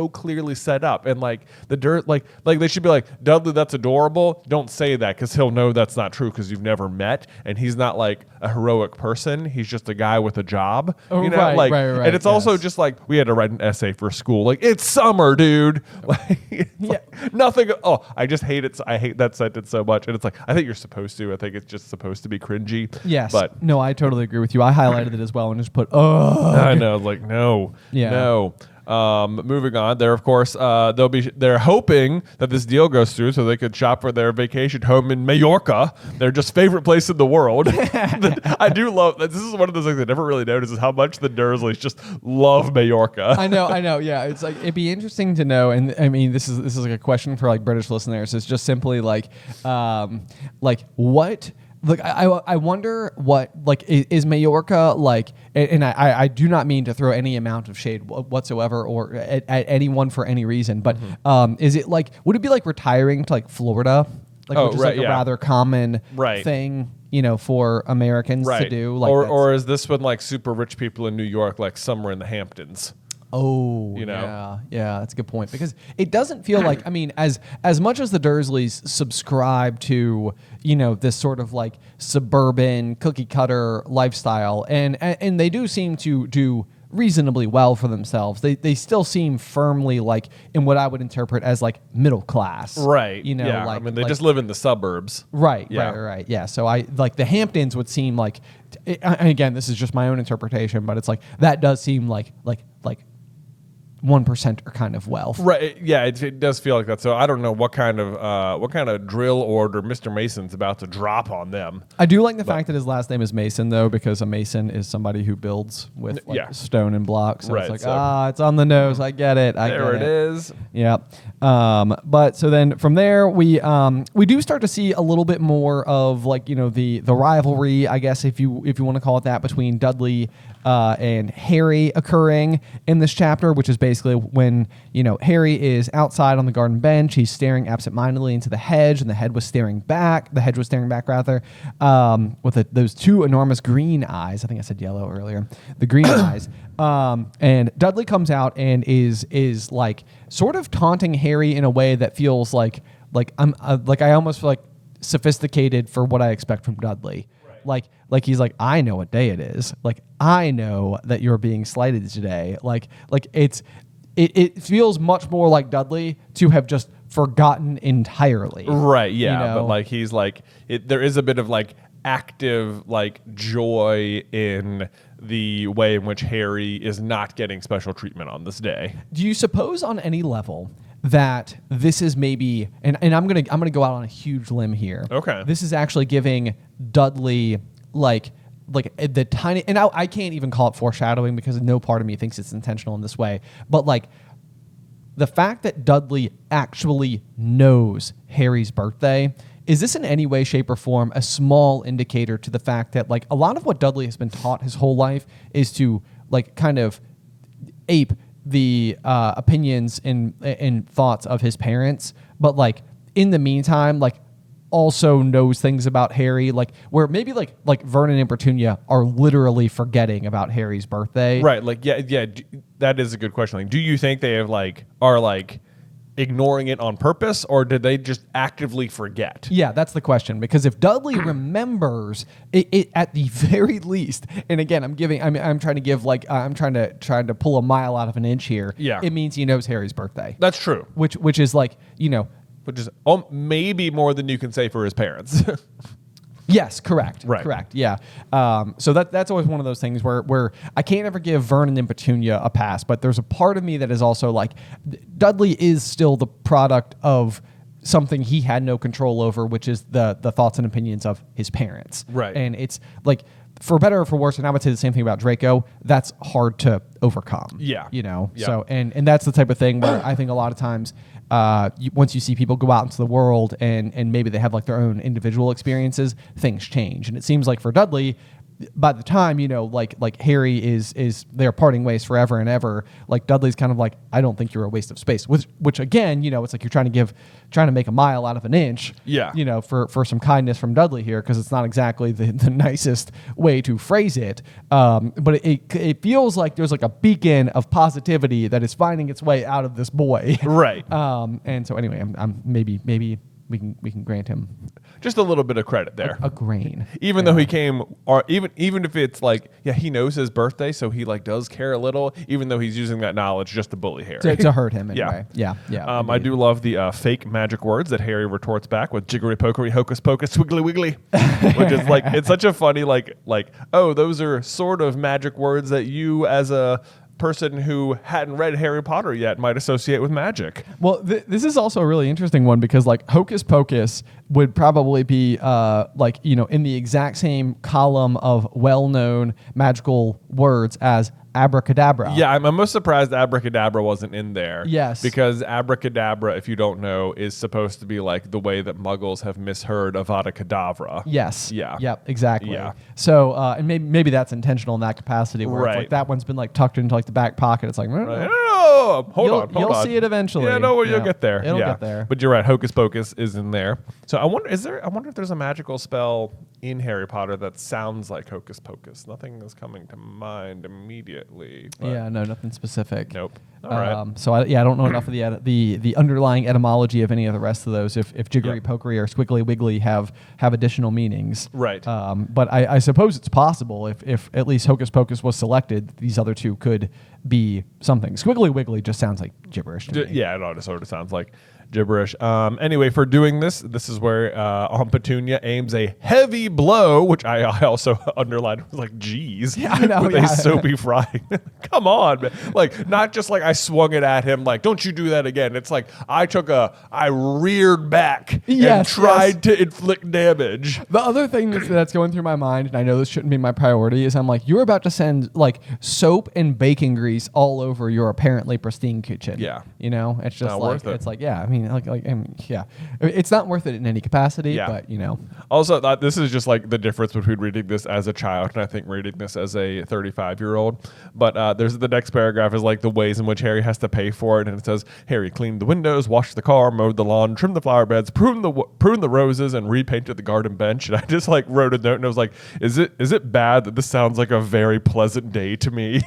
clearly set up, and like the dirt like they should be like, Dudley, that's adorable. Don't say that because he'll know that's not true because you've never met, and he's not like a heroic person. He's just a guy with a job. Oh, you know, right, like, right, and it's also yes. just like we had to write an essay for school. Like it's summer, dude. Like, it's like nothing. Oh, I just hate it. I hate that sentence so much, and it's like I think you're supposed to. I think it's just supposed to be cringy. Yes. but no, I totally agree with you. I highlighted it as well and just put, oh. I know, like no. Yeah. No. Moving on, they're of course they're hoping that this deal goes through so they could shop for their vacation home in Majorca, their just favorite place in the world. I do love that. This is one of those things I never really noticed is how much the Dursleys just love Majorca. I know. Yeah, it's like it'd be interesting to know, and I mean, this is like a question for like British listeners. It's just simply like what. Look, I wonder what, like, is Majorca, like, and I do not mean to throw any amount of shade whatsoever or at anyone for any reason, but is it like, would it be like retiring to like Florida? Like, which is like a rather common thing, you know, for Americans to do. Like or is this when like super rich people in New York, like somewhere in the Hamptons? Oh, you know? Yeah, that's a good point because it doesn't feel like, I mean, as much as the Dursleys subscribe to, you know, this sort of like suburban cookie cutter lifestyle, and they do seem to do reasonably well for themselves. They still seem firmly like in what I would interpret as like middle class, right? You know, yeah. like I mean, they just live in the suburbs, right? Yeah. Right. Yeah. So I like the Hamptons would seem like, and again, this is just my own interpretation, but it's like that does seem like 1% are kind of wealth. Right. Yeah, it does feel like that. So I don't know what kind of drill order Mr. Mason's about to drop on them. I do like the fact that his last name is Mason, though, because a mason is somebody who builds with stone and blocks. So right. It's like, it's on the nose. I get it. There it is. Yeah. But so then from there, we do start to see a little bit more of like, you know, the rivalry, I guess, if you want to call it that, between Dudley and Harry occurring in this chapter, which is basically when, you know, Harry is outside on the garden bench. He's staring absentmindedly into the hedge, and the hedge was staring back, with those two enormous green eyes. I think I said yellow earlier. The green eyes. And Dudley comes out and is like sort of taunting Harry in a way that feels like I almost feel like sophisticated for what I expect from Dudley. Like he's like, I know what day it is. Like, I know that you're being slighted today. Like it feels much more like Dudley to have just forgotten entirely. Right. Yeah. You know? But like he's like there is a bit of like active like joy in the way in which Harry is not getting special treatment on this day. Do you suppose on any level that this is maybe, and I'm gonna go out on a huge limb here. Okay. This is actually giving Dudley like the tiny, and I can't even call it foreshadowing because no part of me thinks it's intentional in this way, but like the fact that Dudley actually knows Harry's birthday, is this in any way, shape, or form a small indicator to the fact that like a lot of what Dudley has been taught his whole life is to like kind of ape the opinions and thoughts of his parents, but like in the meantime, like also knows things about Harry, like where maybe like Vernon and Petunia are literally forgetting about Harry's birthday. Right. Like, yeah. That is a good question. Like, do you think they have are ignoring it on purpose, or did they just actively forget? Yeah, that's the question. Because if Dudley remembers it at the very least, and again, I'm trying to give I'm trying to pull a mile out of an inch here. Yeah. It means he knows Harry's birthday. That's true. Which is like, Which is maybe more than you can say for his parents. Yes, correct. Right. Correct. Yeah. So that's always one of those things where I can't ever give Vernon and Petunia a pass, but there's a part of me that is also like Dudley is still the product of something he had no control over, which is the thoughts and opinions of his parents. Right. And it's like, for better or for worse, and I would say the same thing about Draco, that's hard to overcome. Yeah. Yeah. So, and that's the type of thing where I think a lot of times, once you see people go out into the world and maybe they have like their own individual experiences, things change. And it seems like for Dudley, by the time, like Harry is they're parting ways forever and ever, like Dudley's kind of like, I don't think you're a waste of space, which again, it's like you're trying to make a mile out of an inch, for some kindness from Dudley here, because it's not exactly the nicest way to phrase it. But it feels like there's like a beacon of positivity that is finding its way out of this boy. Right. And so anyway, I'm maybe we can grant him just a little bit of credit there. A grain. Even though he came, or even if it's like, he knows his birthday, so he like does care a little, even though he's using that knowledge just to bully Harry. To hurt him anyway. Yeah. I do love the fake magic words that Harry retorts back with jiggery pokery, hocus pocus, wiggly wiggly, which is like, it's such a funny, like, oh, those are sort of magic words that you as a person who hadn't read Harry Potter yet might associate with magic. Well, this is also a really interesting one because like hocus pocus would probably be in the exact same column of well-known magical words as abracadabra. Yeah, I'm most surprised abracadabra wasn't in there. Yes. Because abracadabra, if you don't know, is supposed to be like the way that muggles have misheard Avada Kedavra. Yes. Yeah. Yep, exactly. Yeah. So, and maybe that's intentional in that capacity where it's like that one's been like tucked into like the back pocket. It's like, right. Oh, hold on. You'll see it eventually. Yeah, no, you'll get there. It'll get there. But you're right, hocus pocus is in there. So I wonder if there's a magical spell in Harry Potter that sounds like hocus pocus. Nothing is coming to mind immediately. Yeah, no, nothing specific. Nope. All right. So I don't know enough of the underlying etymology of any of the rest of those. If jiggery pokery or squiggly wiggly have additional meanings. Right. But I suppose it's possible if at least hocus pocus was selected, these other two could be something. Squiggly wiggly just sounds like gibberish to me. Yeah, it sort of sounds like gibberish. Anyway, for doing this is where Aunt Petunia aims a heavy blow, which I also underlined. I was like, geez. Yeah, I know. With a soapy frying. Come on, man. Like, not just like I swung it at him, like, don't you do that again. It's like I reared back and tried to inflict damage. The other thing that's going through my mind, and I know this shouldn't be my priority, is I'm like, you're about to send like soap and bacon grease all over your apparently pristine kitchen. Yeah. It's just not like, worth it. it's like, yeah, I mean, it's not worth it in any capacity, but Also, this is just like the difference between reading this as a child and I think reading this as a 35-year-old. But there's the next paragraph is like the ways in which Harry has to pay for it, and it says Harry cleaned the windows, washed the car, mowed the lawn, trimmed the flower beds, pruned the roses, and repainted the garden bench. And I just like wrote a note and I was like, is it bad that this sounds like a very pleasant day to me?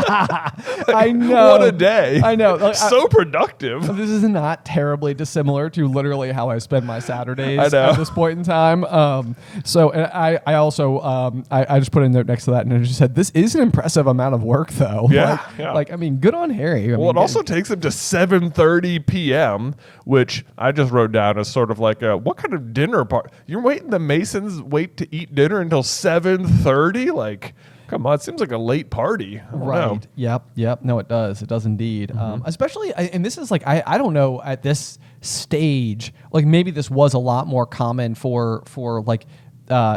I know. What a day! I know. Like, so productive. This is not terribly dissimilar to literally how I spend my Saturdays I know. at this point in time. So and I also I just put a note next to that and I just said, this is an impressive amount of work though. Like, I mean, good on Harry. It also takes him to 7:30 p.m., which I just wrote down as sort of like what kind of dinner part? You're waiting the Masons wait to eat dinner until 7:30? Like, come on, it seems like a late party. Right. Yep. No, it does. It does indeed. Especially, and this is like, I don't know at this stage, like maybe this was a lot more common for like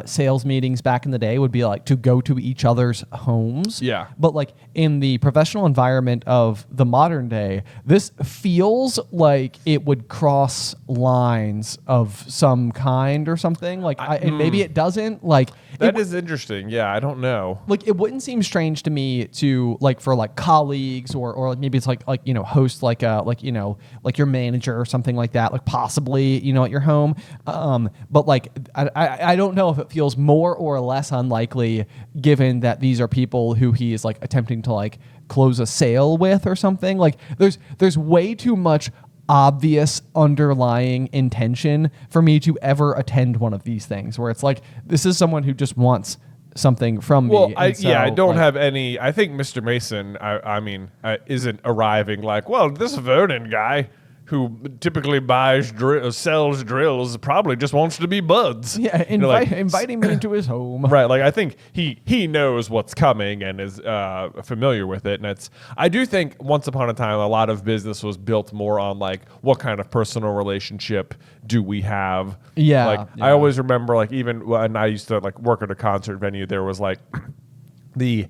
sales meetings back in the day would be like to go to each other's homes. Yeah. But like in the professional environment of the modern day, this feels like it would cross lines of some kind or something. Like, and maybe it doesn't. Like that is interesting. Yeah, I don't know. Like it wouldn't seem strange to me to like for like colleagues or like maybe it's like host like like your manager or something like that, like possibly at your home. But like I don't know if it feels more or less unlikely given that these are people who he is like attempting to like close a sale with or something. Like there's way too much obvious underlying intention for me to ever attend one of these things where it's like this is someone who just wants something from me. Well, I don't have any. I think Mr. Mason, isn't arriving like, well, this Vernon guy who typically sells drills probably just wants to be buds. Yeah, inviting me into his home. Right, like I think he knows what's coming and is familiar with it. And I do think once upon a time a lot of business was built more on like what kind of personal relationship do we have. Yeah. I always remember like even when I used to like work at a concert venue, there was like the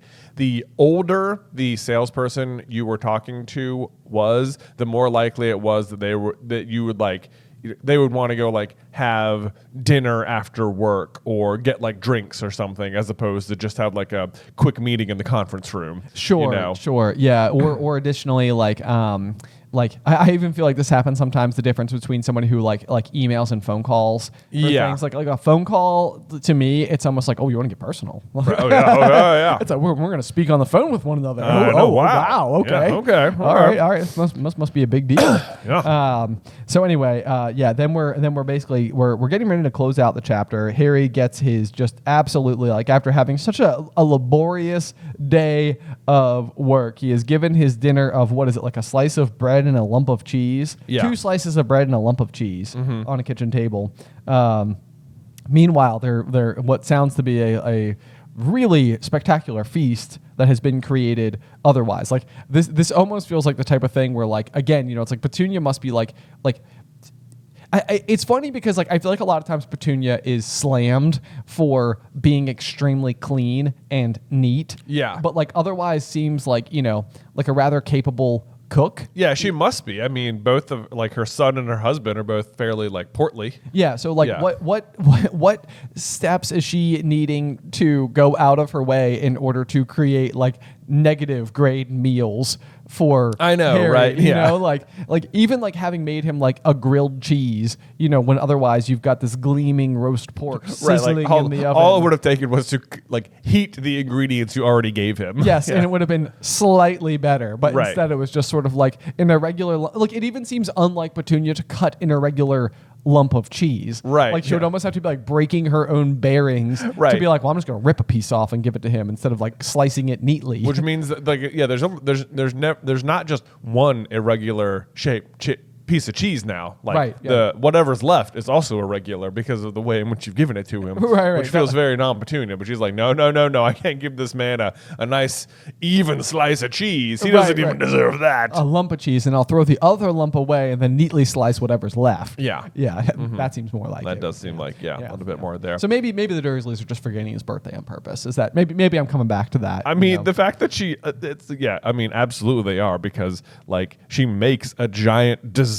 older the salesperson you were talking to was, the more likely it was that they would want to go like have dinner after work or get like drinks or something, as opposed to just have like a quick meeting in the conference room. Sure. Yeah. Or additionally, like I even feel like this happens sometimes. The difference between someone who like emails and phone calls. Things like a phone call to me, it's almost like, oh, you want to get personal. Yeah. It's like we're going to speak on the phone with one another. Wow. Okay. Yeah, okay. All right. Must be a big deal. Yeah. So anyway, then we're basically we're getting ready to close out the chapter. Harry gets his just absolutely like after having such a laborious day of work, he is given his dinner of what is it, like a slice of bread and a lump of cheese. Yeah. 2 slices of bread and a lump of cheese on a kitchen table. Meanwhile, they're what sounds to be a really spectacular feast that has been created otherwise. Like this almost feels like the type of thing where like, again, it's like Petunia must be like it's funny because like I feel like a lot of times Petunia is slammed for being extremely clean and neat. Yeah. But like otherwise seems like, like a rather capable cook. Yeah, she must be. I mean, both of like her son and her husband are both fairly like portly. Yeah. So like, what steps is she needing to go out of her way in order to create like negative grade meals for Harry, right? Yeah. Like even like having made him like a grilled cheese, when otherwise you've got this gleaming roast pork sizzling in the oven. All it would have taken was to like heat the ingredients you already gave him. Yes, and it would have been slightly better, but instead it was just sort of like an irregular. Like it even seems unlike Petunia to cut an irregular lump of cheese. Right. Like she would almost have to be like breaking her own bearings to be like, well, I'm just going to rip a piece off and give it to him instead of like slicing it neatly. Which means that, like, yeah, there's not just one irregular shaped piece of cheese now. Like whatever's left is also irregular because of the way in which you've given it to him. Which feels very non-Petunia. But she's like, no, I can't give this man a nice even slice of cheese. He doesn't even deserve that. A lump of cheese, and I'll throw the other lump away and then neatly slice whatever's left. Yeah. That seems more like that it. does seem like a little bit more there. So maybe the Dursleys are just forgetting his birthday on purpose. Is that maybe I'm coming back to that? I mean, the fact that she, absolutely they are, because like she makes a giant dessert,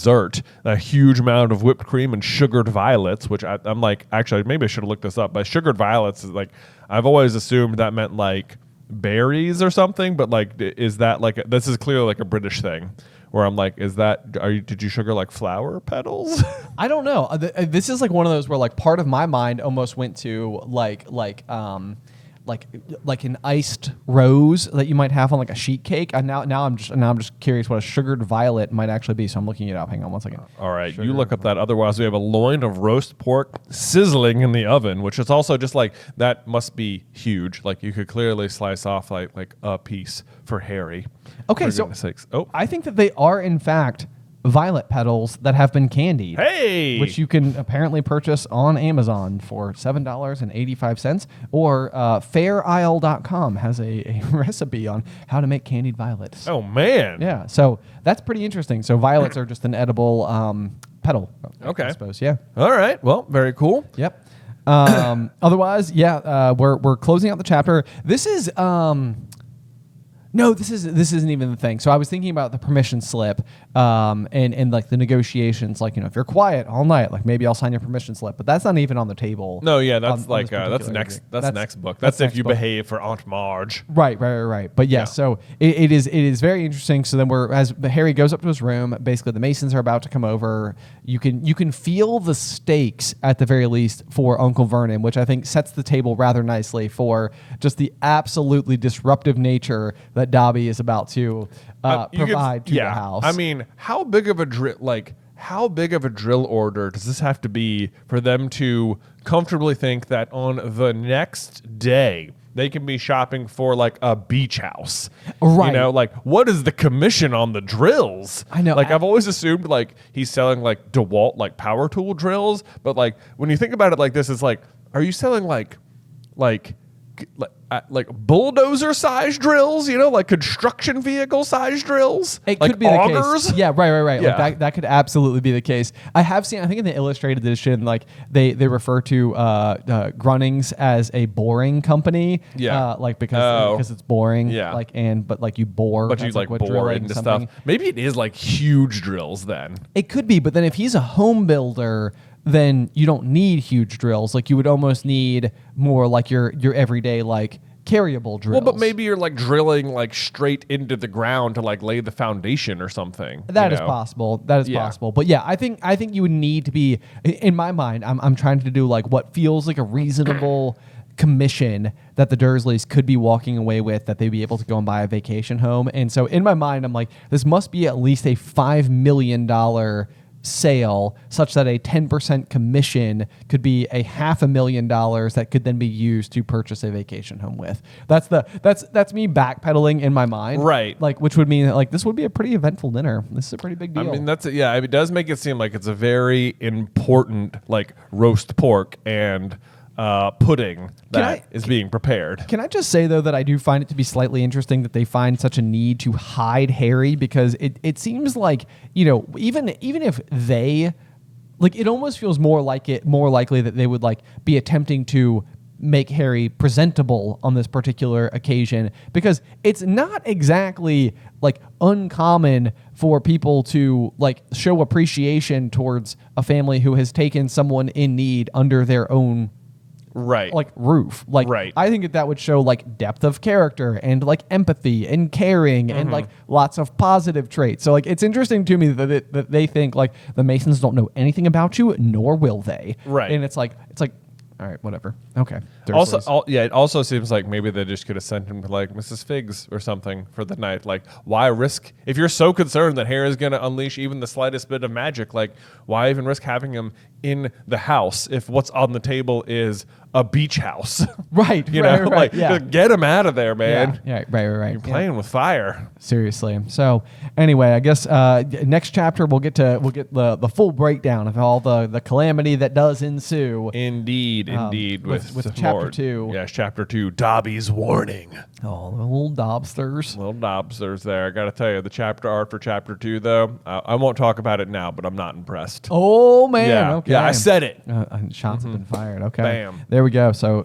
a huge amount of whipped cream and sugared violets, which I'm like, actually, maybe I should have looked this up. But sugared violets is like, I've always assumed that meant like berries or something. But like, is that like, this is clearly like a British thing where I'm like, did you sugar like flower petals? I don't know. This is like one of those where like part of my mind almost went to like an iced rose that you might have on like a sheet cake. And now I'm just curious what a sugared violet might actually be. So I'm looking it up. Hang on one second. All right, you look up that. Otherwise, we have a loin of roast pork sizzling in the oven, which is also just like, that must be huge. Like you could clearly slice off like a piece for Harry. Okay, so I think that they are in fact violet petals that have been candied. Hey! Which you can apparently purchase on Amazon for $7.85. Or fairisle.com has a recipe on how to make candied violets. Oh, man. Yeah, so that's pretty interesting. So violets are just an edible petal, okay. I suppose, yeah. All right. Well, very cool. Yep. Otherwise, we're closing out the chapter. This is no, this isn't even the thing. So I was thinking about the permission slip, and like the negotiations. Like, if you're quiet all night, like maybe I'll sign your permission slip. But that's not even on the table. No, yeah, that's that's next book. That's if you behave for Aunt Marge. Right. But yeah. So it is very interesting. So then as Harry goes up to his room, basically the Masons are about to come over. You can feel the stakes at the very least for Uncle Vernon, which I think sets the table rather nicely for just the absolutely disruptive nature that Dobby is about to provide to the house. I mean, how big of a drill order does this have to be for them to comfortably think that on the next day they can be shopping for like a beach house? Right. Like, what is the commission on the drills? I know. Like, I've always assumed like he's selling like DeWalt like power tool drills, but like when you think about it like this, it's like, are you selling like bulldozer size drills, like construction vehicle size drills? It like could be augers? the case. Yeah, right. Yeah. Like that could absolutely be the case. I have seen, I think in the illustrated edition, like they refer to Grunnings as a boring company. Yeah. Like because it's boring. Yeah. But you bore. But you like what bore drilling into something. stuff. Maybe it is like huge drills then. It could be, but then if he's a home builder, then you don't need huge drills. Like you would almost need more like your everyday like carryable drills. Well, but maybe you're like drilling like straight into the ground to like lay the foundation or something. That is possible. That is possible. But yeah, I think you would need to be, in my mind, I'm trying to do like what feels like a reasonable commission that the Dursleys could be walking away with, that they'd be able to go and buy a vacation home. And so in my mind, I'm like, this must be at least a $5 million sale, such that a 10% commission could be a $500,000 that could then be used to purchase a vacation home with. That's me backpedaling in my mind, right? Like, which would mean that like this would be a pretty eventful dinner. This is a pretty big deal. I mean, it does make it seem like it's a very important like roast pork and pudding that is being prepared. Can I just say, though, that I do find it to be slightly interesting that they find such a need to hide Harry, because it seems like, even if they, like, it almost feels more likely that they would like be attempting to make Harry presentable on this particular occasion, because it's not exactly like uncommon for people to like show appreciation towards a family who has taken someone in need under their own roof. Like, right. I think that would show like depth of character and like empathy and caring and like lots of positive traits. So like, it's interesting to me that they think like the Masons don't know anything about you, nor will they. Right. And it's like, all right, whatever. Okay. It also seems like maybe they just could have sent him to like Mrs. Figs or something for the night. Like, why risk, if you're so concerned that Harry is going to unleash even the slightest bit of magic, like why even risk having him in the house if what's on the table is a beach house? Right. Just get him out of there, man. Yeah. Right. You're playing with fire. Seriously. So anyway, I guess next chapter we'll get the full breakdown of all the calamity that does ensue. Indeed. With chapter 2. Yes, chapter 2, Dobby's warning. Oh, the little Dobsters there. I got to tell you, the chapter art for chapter 2, though, I won't talk about it now, but I'm not impressed. Oh, man. Yeah. Okay. Yeah, I said it. Shots have been fired. Okay. Bam. There we go. So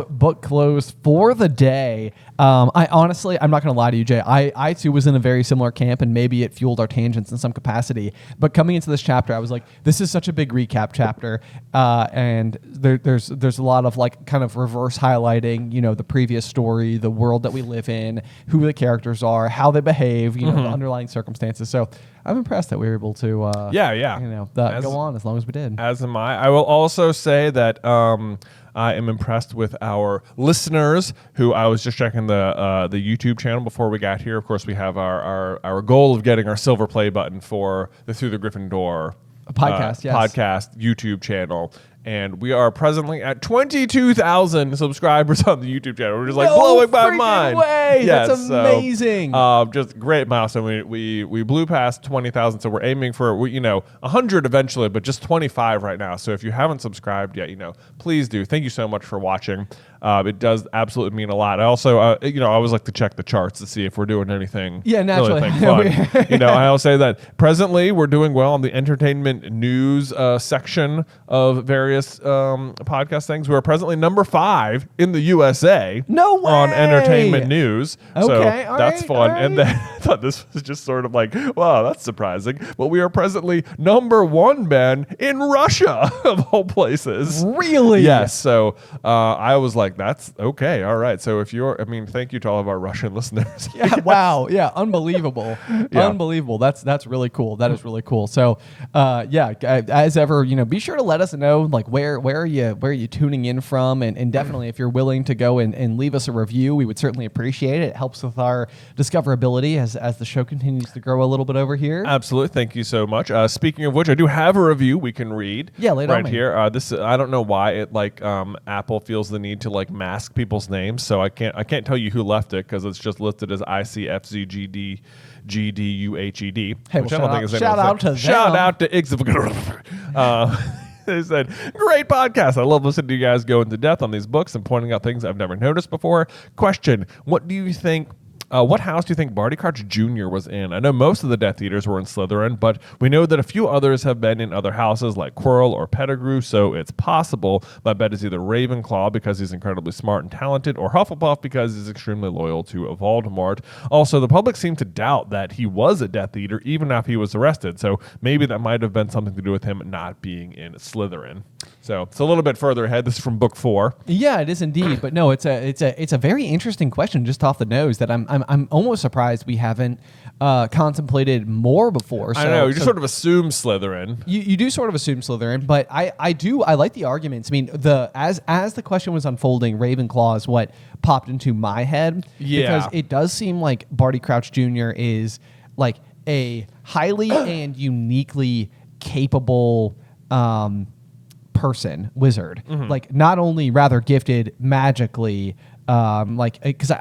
book closed for the day. I'm not going to lie to you, Jay. I too was in a very similar camp, and maybe it fueled our tangents in some capacity. But coming into this chapter, I was like, this is such a big recap chapter. And there's a lot of like kind of reverse highlighting, the previous story, the world that we live in, who the characters are, how they behave, the underlying circumstances. So I'm impressed that we were able to, go on as long as we did. As am I. I will also say that I am impressed with our listeners, who I was just checking the YouTube channel before we got here. Of course, we have our goal of getting our silver play button for the Through the Griffin Door podcast YouTube channel. And we are presently at 22,000 subscribers on the YouTube channel. We're just like blowing my mind. Way. Yes, that's amazing. Just great milestone. We blew past 20,000, so we're aiming for 100 eventually, but just 25 right now. So if you haven't subscribed yet, please do. Thank you so much for watching. it does absolutely mean a lot. I also, I always like to check the charts to see if we're doing anything. Yeah, naturally. Really fun. I'll say that presently we're doing well on the entertainment news section of various podcast things. We're presently number 5 in the USA. No way! On entertainment news. Okay, so all that's right, fun. all right. And then I thought this was just sort of like, wow, that's surprising. But we are presently number 1, Ben, in Russia, of all places. Really? Yes. So I was like, that's okay. All right. So thank you to all of our Russian listeners. Yeah. Wow. Yeah. Unbelievable. Yeah. Unbelievable. That's really cool. That is really cool. So, as ever, be sure to let us know, like, where are you tuning in from, and definitely if you're willing to go and leave us a review, we would certainly appreciate it. It helps with our discoverability as the show continues to grow a little bit over here. Absolutely. Thank you so much. Speaking of which, I do have a review we can read. Yeah, lay it on right me. here. This I don't know why it Apple feels the need to mask people's names, so I can't tell you who left it because it's just listed as ICFZGD. GDUHED, Hey, which well, I don't think is shout out to them. Shout out to They said, great podcast. I love listening to you guys go into depth on these books and pointing out things I've never noticed before. Question, what do you think? What house do you think Barty Crouch Jr. was in? I know most of the Death Eaters were in Slytherin, but we know that a few others have been in other houses like Quirrell or Pettigrew, so it's possible. My bet is either Ravenclaw because he's incredibly smart and talented, or Hufflepuff because he's extremely loyal to Voldemort. Also, the public seemed to doubt that he was a Death Eater even after he was arrested, so maybe that might have been something to do with him not being in Slytherin. So it's a little bit further ahead. This is from book 4. Yeah, it is indeed. But no, it's a very interesting question just off the nose that I'm almost surprised we haven't contemplated more before. So, I know, you just sort of assume Slytherin. You do sort of assume Slytherin, but I like the arguments. I mean, as the question was unfolding, Ravenclaw is what popped into my head. Yeah. Because it does seem like Barty Crouch Jr. is like a highly and uniquely capable wizard, like not only rather gifted magically, because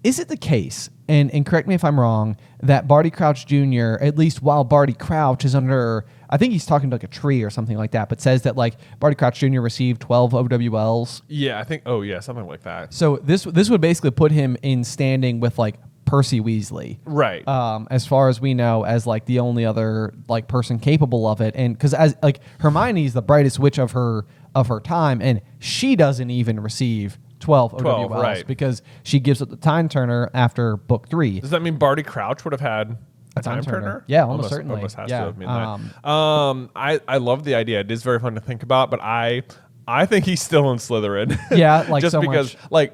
is it the case, and correct me if I'm wrong, that Barty Crouch Jr., at least while Barty Crouch is under, I think he's talking to like a tree or something like that, but says that like Barty Crouch Jr. received 12 OWLs. Yeah, I think, something like that. So this would basically put him in standing with like Percy Weasley, right? As far as we know, as like the only other like person capable of it, and because as like Hermione's the brightest witch of her time, and she doesn't even receive 12 OWLs, right? Because she gives up the Time Turner after book 3. Does that mean Barty Crouch would have had a Time Turner? Yeah, almost certainly. Almost has yeah. to have mean that. I love the idea. It is very fun to think about, but I think he's still in Slytherin. Yeah, like just so because, much.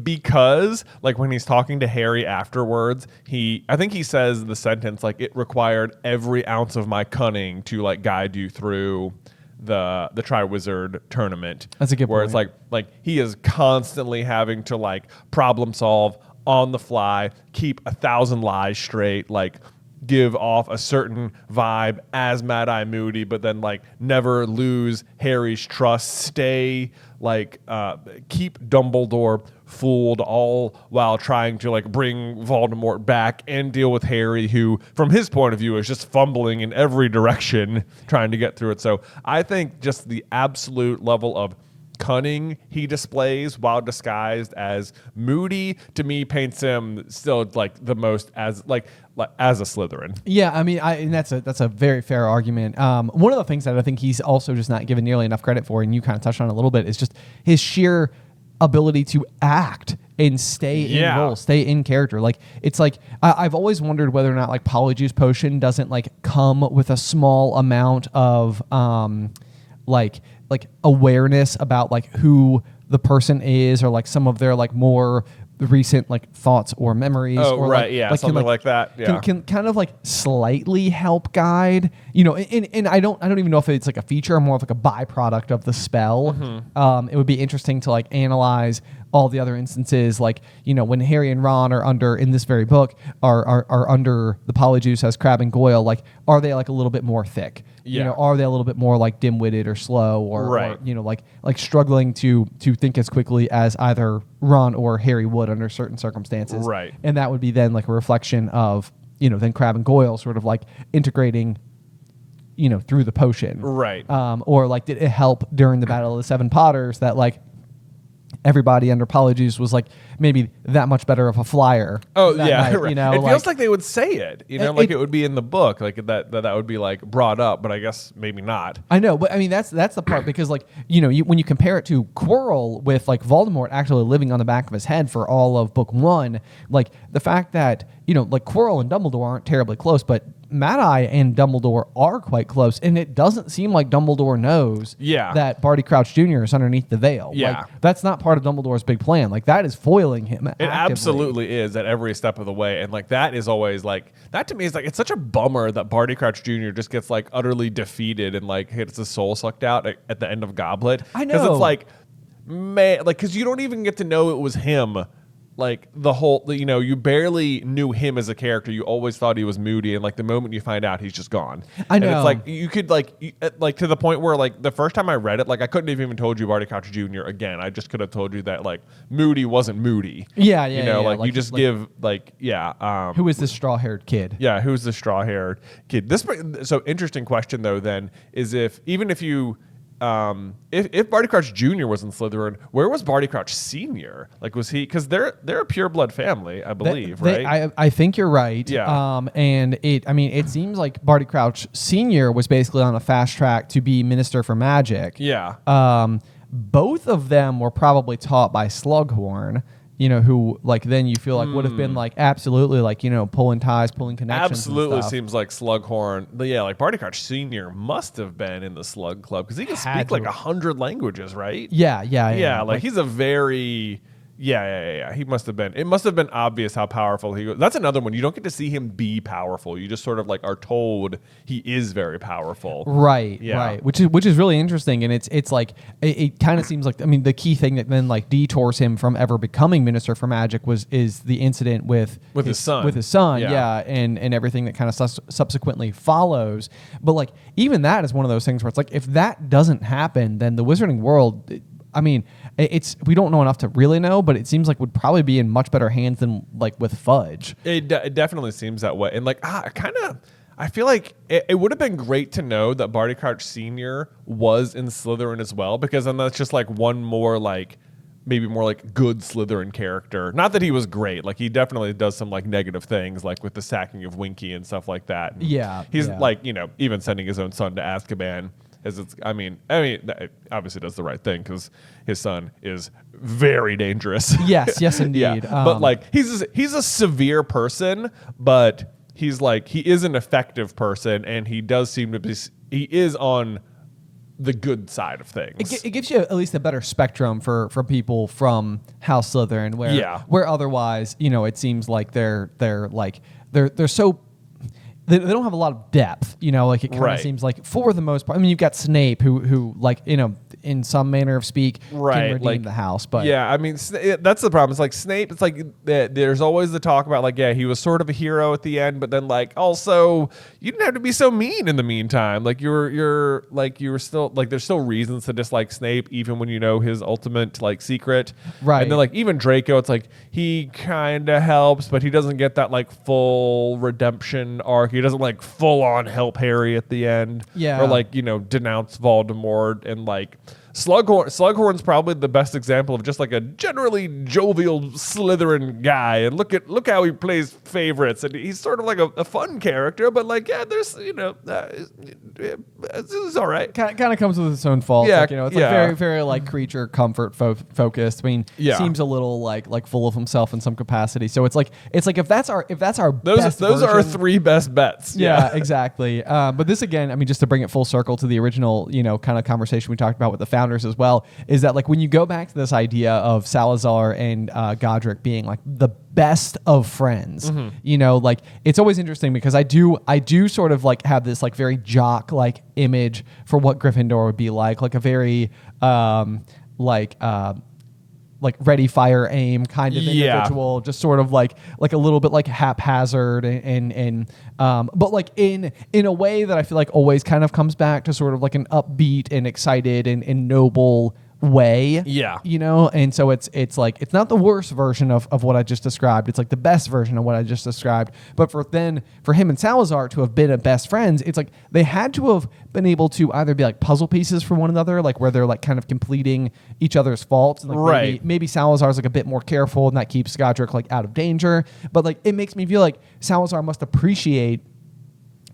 Because when he's talking to Harry afterwards, I think he says the sentence like, "It required every ounce of my cunning to like guide you through the Triwizard tournament." That's a good where point. it's like he is constantly having to like problem solve on the fly, keep 1,000 lies straight, like give off a certain vibe as Mad-Eye Moody, but then like never lose Harry's trust, stay like keep Dumbledore fooled, all while trying to like bring Voldemort back and deal with Harry, who from his point of view is just fumbling in every direction trying to get through it. So I think just the absolute level of cunning he displays while disguised as Moody, to me, paints him still like the most as a Slytherin. Yeah, I mean, and that's a very fair argument. One of the things that I think he's also just not given nearly enough credit for, and you kind of touched on it a little bit, is just his sheer ability to act and stay in role, stay in character. Like it's like I've always wondered whether or not like Polyjuice Potion doesn't like come with a small amount of like awareness about like who the person is, or like some of their like more recent like thoughts or memories. Or right, like, yeah, like, something like that. Yeah, can kind of like slightly help guide, and I don't even know if it's like a feature or more of like a byproduct of the spell. It would be interesting to like analyze all the other instances, like when Harry and Ron are under, in this very book, are under the Polyjuice as Crabbe and Goyle. Like, are they like a little bit more thick? Yeah. Are they a little bit more like dim-witted or slow, or like struggling to think as quickly as either Ron or Harry would under certain circumstances? Right. And that would be then like a reflection of then Crabbe and Goyle sort of like integrating through the potion. Right. Or like, did it help during the Battle of the Seven Potters that like everybody under Polyjuice was like maybe that much better of a flyer. Oh that yeah, night, right. you know, It feels like they would say it, you know, like it would be in the book, like that would be like brought up, but I guess maybe not. I know, but I mean that's the part because like you know when you compare it to Quirrell with like Voldemort actually living on the back of his head for all of book 1, like the fact that you know like Quirrell and Dumbledore aren't terribly close, but Mad-Eye and Dumbledore are quite close, and it doesn't seem like Dumbledore knows that Barty Crouch Jr. is underneath the veil. Yeah. Like, that's not part of Dumbledore's big plan. Like, that is foiling him It actively. absolutely is at every step of the way, and like that is always like that to me is like it's such a bummer that Barty Crouch Jr. just gets like utterly defeated and like gets his soul sucked out at the end of Goblet. I know. Because it's like, man, like because you don't even get to know it was him. Like the whole, you know, you barely knew him as a character. You always thought he was moody, and like the moment you find out, he's just gone. I know. And it's like you could like to the point where like the first time I read it, like I couldn't have even told you Barty Crouch Jr. again. I just could have told you that like Moody wasn't Moody. Yeah, You know, like you just like, give like who is this straw-haired kid? Yeah, who's the straw-haired kid? So interesting question though. Then is if you. If Barty Crouch Jr. was in Slytherin, where was Barty Crouch Sr.? Like, was he? Because they're a pure blood family, I believe, right? I think you're right. Yeah. And it seems like Barty Crouch Sr. was basically on a fast track to be Minister for Magic. Yeah. Both of them were probably taught by Slughorn. You know, who like then you feel like would have been like absolutely like, you know, pulling ties, pulling connections. Absolutely and stuff. seems like Slughorn. But yeah, like Barty Crouch Sr. must have been in the Slug Club because he can speak like 100 languages, right? Yeah. Like he's a very. Yeah. He must have been. It must have been obvious how powerful he was. That's another one. You don't get to see him be powerful. You just sort of like are told he is very powerful. Right. Which is really interesting, and it's like it kind of seems like the key thing that then like detours him from ever becoming Minister for Magic is the incident with his son. And everything that kind of subsequently follows. But like even that is one of those things where it's like if that doesn't happen, then the Wizarding world. We don't know enough to really know, but it seems like would probably be in much better hands than like with Fudge. It definitely seems that way, and like I feel like it would have been great to know that Barty Crouch Sr. was in Slytherin as well, because then that's just like one more like maybe more like good Slytherin character. Not that he was great, like he definitely does some like negative things, like with the sacking of Winky and stuff like that. And he's like even sending his own son to Azkaban. That obviously does the right thing because his son is very dangerous. Yes, indeed. But like he's a severe person, but he is an effective person, and he does seem to be. He is on the good side of things. It gives you at least a better spectrum for people from House Slytherin, where otherwise it seems like they're so. They don't have a lot of depth, like it kind of seems like for the most part. I mean, you've got Snape who like, in some manner of speak, can redeem the house. But yeah, I mean, that's the problem. It's like Snape, it's like there's always the talk about like, yeah, he was sort of a hero at the end, but then like also you didn't have to be so mean in the meantime. Like you were still like there's still reasons to dislike Snape even when you know his ultimate like secret. Right. And then like even Draco, it's like he kind of helps, but he doesn't get that like full redemption arc. He doesn't like full on help Harry at the end. Yeah. Or like, denounce Voldemort, and like Slughorn's probably the best example of just like a generally jovial Slytherin guy, and look how he plays favorites, and he's sort of like a fun character, but like there's it's all right. Kind of comes with its own faults. Yeah, like, it's like very very like creature comfort focused. I mean, seems a little like full of himself in some capacity. So it's like if that's our best those are our three best bets. Yeah, exactly. But this again, just to bring it full circle to the original kind of conversation we talked about with the founders as well, is that like when you go back to this idea of Salazar and Godric being like the best of friends, like it's always interesting because I do sort of like have this like very jock like image for what Gryffindor would be like a very like ready, fire, aim kind of individual, just sort of like a little bit like haphazard and but like in a way that I feel like always kind of comes back to sort of like an upbeat and excited and noble way. Yeah. You know, and so it's like it's not the worst version of what I just described. It's like the best version of what I just described. But for him and Salazar to have been best friends, it's like they had to have been able to either be like puzzle pieces for one another, like where they're like kind of completing each other's faults. And like maybe Salazar's like a bit more careful and that keeps Godric like out of danger. But like it makes me feel like Salazar must appreciate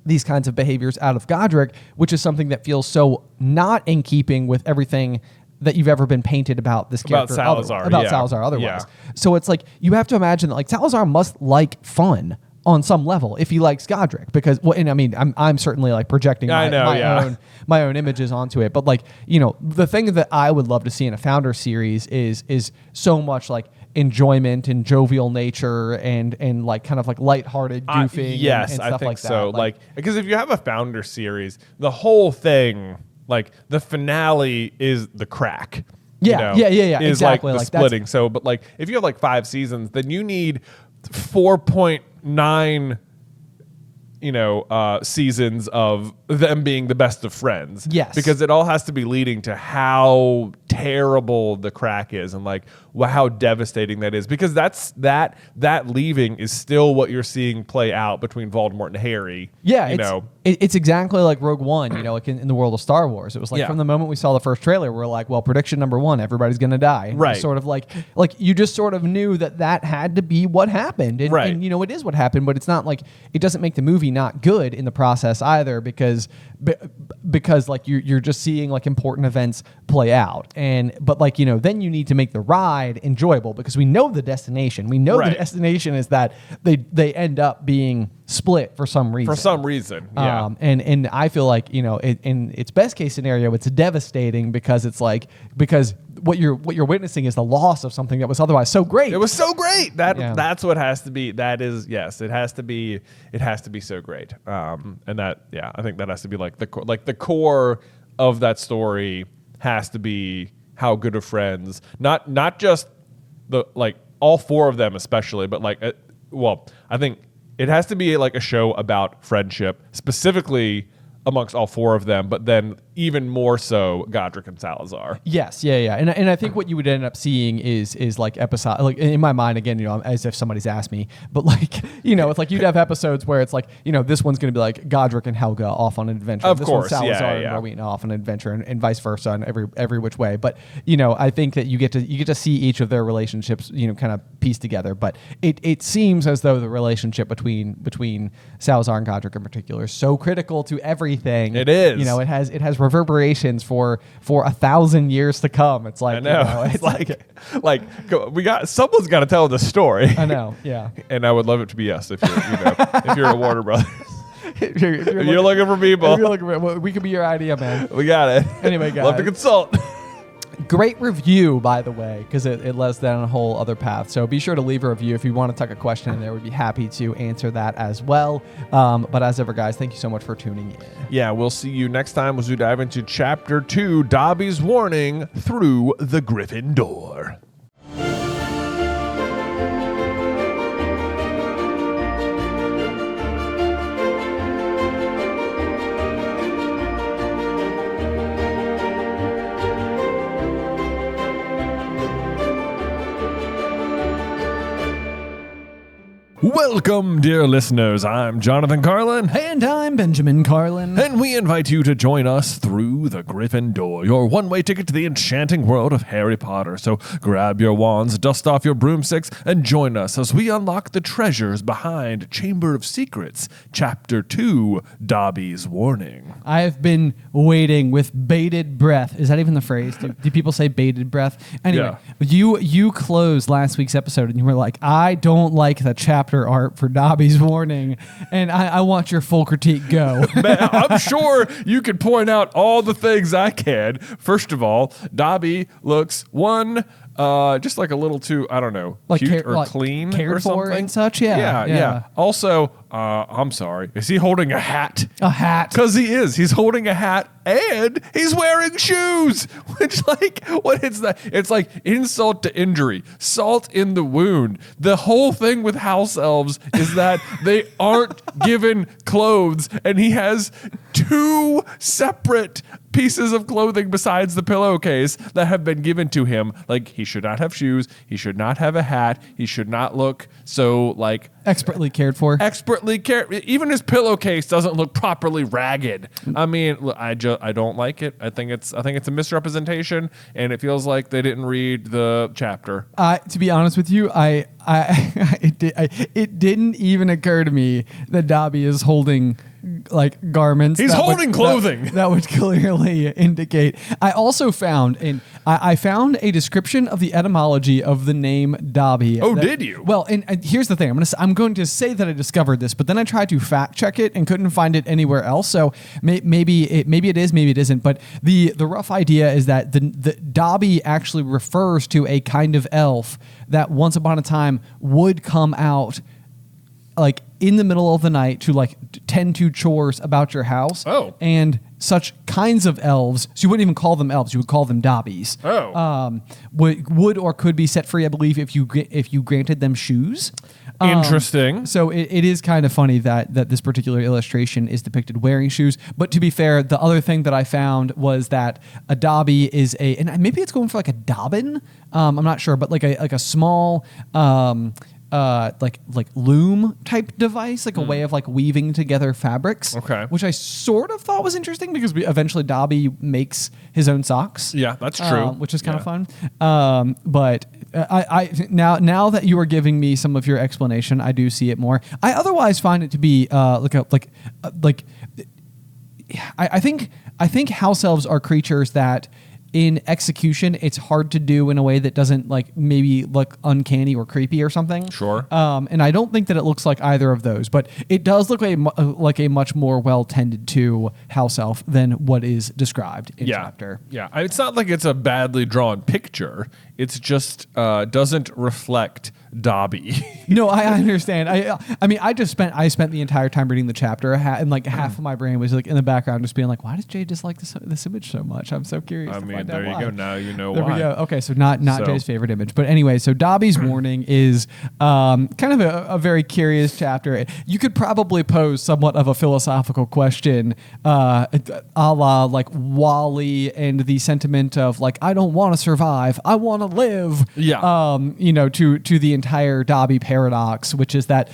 these kinds of behaviors out of Godric, which is something that feels so not in keeping with everything that you've ever been painted about this character. About Salazar otherwise. Yeah. So it's like you have to imagine that like Salazar must like fun on some level if he likes Godric, because and I mean I'm certainly like projecting my own images onto it, but like, you know, the thing that I would love to see in a Founder series is so much like enjoyment and jovial nature and like kind of like lighthearted goofing and stuff I think like so. that. Like because if you have a Founder series, the whole thing, like the finale is the crack. Yeah, you know, yeah. Is exactly. like the splitting. So, but like if you have like 5 seasons, then you need 4.9 seasons of them being the best of friends. Yes. Because it all has to be leading to how terrible the crack is and like how devastating that is. Because that leaving is still what you're seeing play out between Voldemort and Harry. Yeah, it's exactly like Rogue One, you know, like in the world of Star Wars. It was like from the moment we saw the first trailer, we're like, well, prediction number 1, everybody's going to die. And right. It was sort of like you just sort of knew that had to be what happened. And, right. And, you know, it is what happened, but it's not like, it doesn't make the movie not good in the process either, because like you're just seeing like important events play out. But like, you know, then you need to make the ride enjoyable, because we know the destination. We know the destination is that they end up being split for some reason. Yeah. And I feel like, you know, in its best case scenario, it's devastating because what you're witnessing is the loss of something that was otherwise so great. It was so great. That's what has to be. That is, yes, it has to be so great. And that, yeah, I think that has to be like the core of that story has to be how good of friends, not just the like all 4 of them especially, but like I think it has to be like a show about friendship, specifically amongst all 4 of them, but then even more so Godric and Salazar. Yes, yeah. And I think what you would end up seeing is like episode, like in my mind again, you know, as if somebody's asked me, but like, you know, it's like you'd have episodes where it's like, you know, this one's going to be like Godric and Helga off on an adventure. Of this course, one's Salazar yeah. and Rowena off on an adventure, and vice versa, and every which way. But you know, I think that you get to see each of their relationships, you know, kind of pieced together. But it seems as though the relationship between Salazar and Godric in particular is so critical to everything. It is. You know, it has reverberations for 1,000 years to come. It's like, I know. You know, it's like someone's got to tell the story. I know. Yeah. And I would love it to be us if you're a Warner Brothers. if you're looking for people, we could be your idea, man. We got it. Anyway, guys, love to consult. Great review, by the way, because it led us down a whole other path. So be sure to leave a review if you want to tuck a question in there. We'd be happy to answer that as well. But as ever, guys, thank you so much for tuning in. Yeah, we'll see you next time as we dive into Chapter 2, Dobby's Warning, Through the Griffin Door. Welcome, dear listeners. I'm Jonathan Carlin. And I'm Benjamin Carlin. And we invite you to join us through the Griffin Door, your one-way ticket to the enchanting world of Harry Potter. So grab your wands, dust off your broomsticks, and join us as we unlock the treasures behind Chamber of Secrets, Chapter 2, Dobby's Warning. I have been waiting with bated breath. Is that even the phrase? Do people say bated breath? Anyway, you closed last week's episode and you were like, I don't like the chapter art for Dobby's Warning, and I want your full critique. Go. Man, I'm sure you could point out all the things I can. First of all, Dobby looks just like a little too, I don't know, like cute or clean cared or something. For and such. Yeah. Also, I'm sorry. Is he holding a hat? A hat. Because he is. He's holding a hat and he's wearing shoes. Which, like, what is that? It's like insult to injury. Salt in the wound. The whole thing with house elves is that they aren't given clothes, and he has 2 separate pieces of clothing besides the pillowcase that have been given to him. Like, he should not have shoes. He should not have a hat. He should not look so, like... Expertly cared for. Even his pillowcase doesn't look properly ragged. I mean, I don't like it. I think it's a misrepresentation, and it feels like they didn't read the chapter. To be honest with you, it didn't even occur to me that Dobby is holding like garments. He's holding clothing that would clearly indicate. I also found I found a description of the etymology of the name Dobby. Oh, did you? Well, and here's the thing. I'm going to say that I discovered this, but then I tried to fact check it and couldn't find it anywhere else. So maybe it is, maybe it isn't. But the rough idea is that the Dobby actually refers to a kind of elf that once upon a time would come out like in the middle of the night to like tend to chores about your house. Oh. And such kinds of elves, so you wouldn't even call them elves, you would call them Dobbies. Oh. Would or could be set free, I believe, if you granted them shoes. Interesting. So it is kind of funny that this particular illustration is depicted wearing shoes. But to be fair, the other thing that I found was that a Dobby is and maybe it's going for like a dobbin. I'm not sure, but like a small like loom type device, like a way of like weaving together fabrics. Okay. Which I sort of thought was interesting because eventually Dobby makes his own socks. Yeah, that's true. Which is kind of fun. But I now that you are giving me some of your explanation, I do see it more. I otherwise find it to be I think house elves are creatures that in execution, it's hard to do in a way that doesn't like maybe look uncanny or creepy or something. Sure. And I don't think that it looks like either of those, but it does look like a much more well tended to house elf than what is described in chapter. Yeah, it's not like it's a badly drawn picture. It's just doesn't reflect Dobby. No, I understand. I mean, I spent the entire time reading the chapter, and like half of my brain was like in the background, just being like, "Why does Jay dislike this image so much?" I'm so curious. I mean, there you go. Now you know there why. There we go. Okay, so not Jay's favorite image, but anyway, so Dobby's warning is kind of a very curious chapter. You could probably pose somewhat of a philosophical question, a la like Wall-E and the sentiment of like, I don't want to survive, I want to live. Yeah. To the entire Dobby paradox, which is that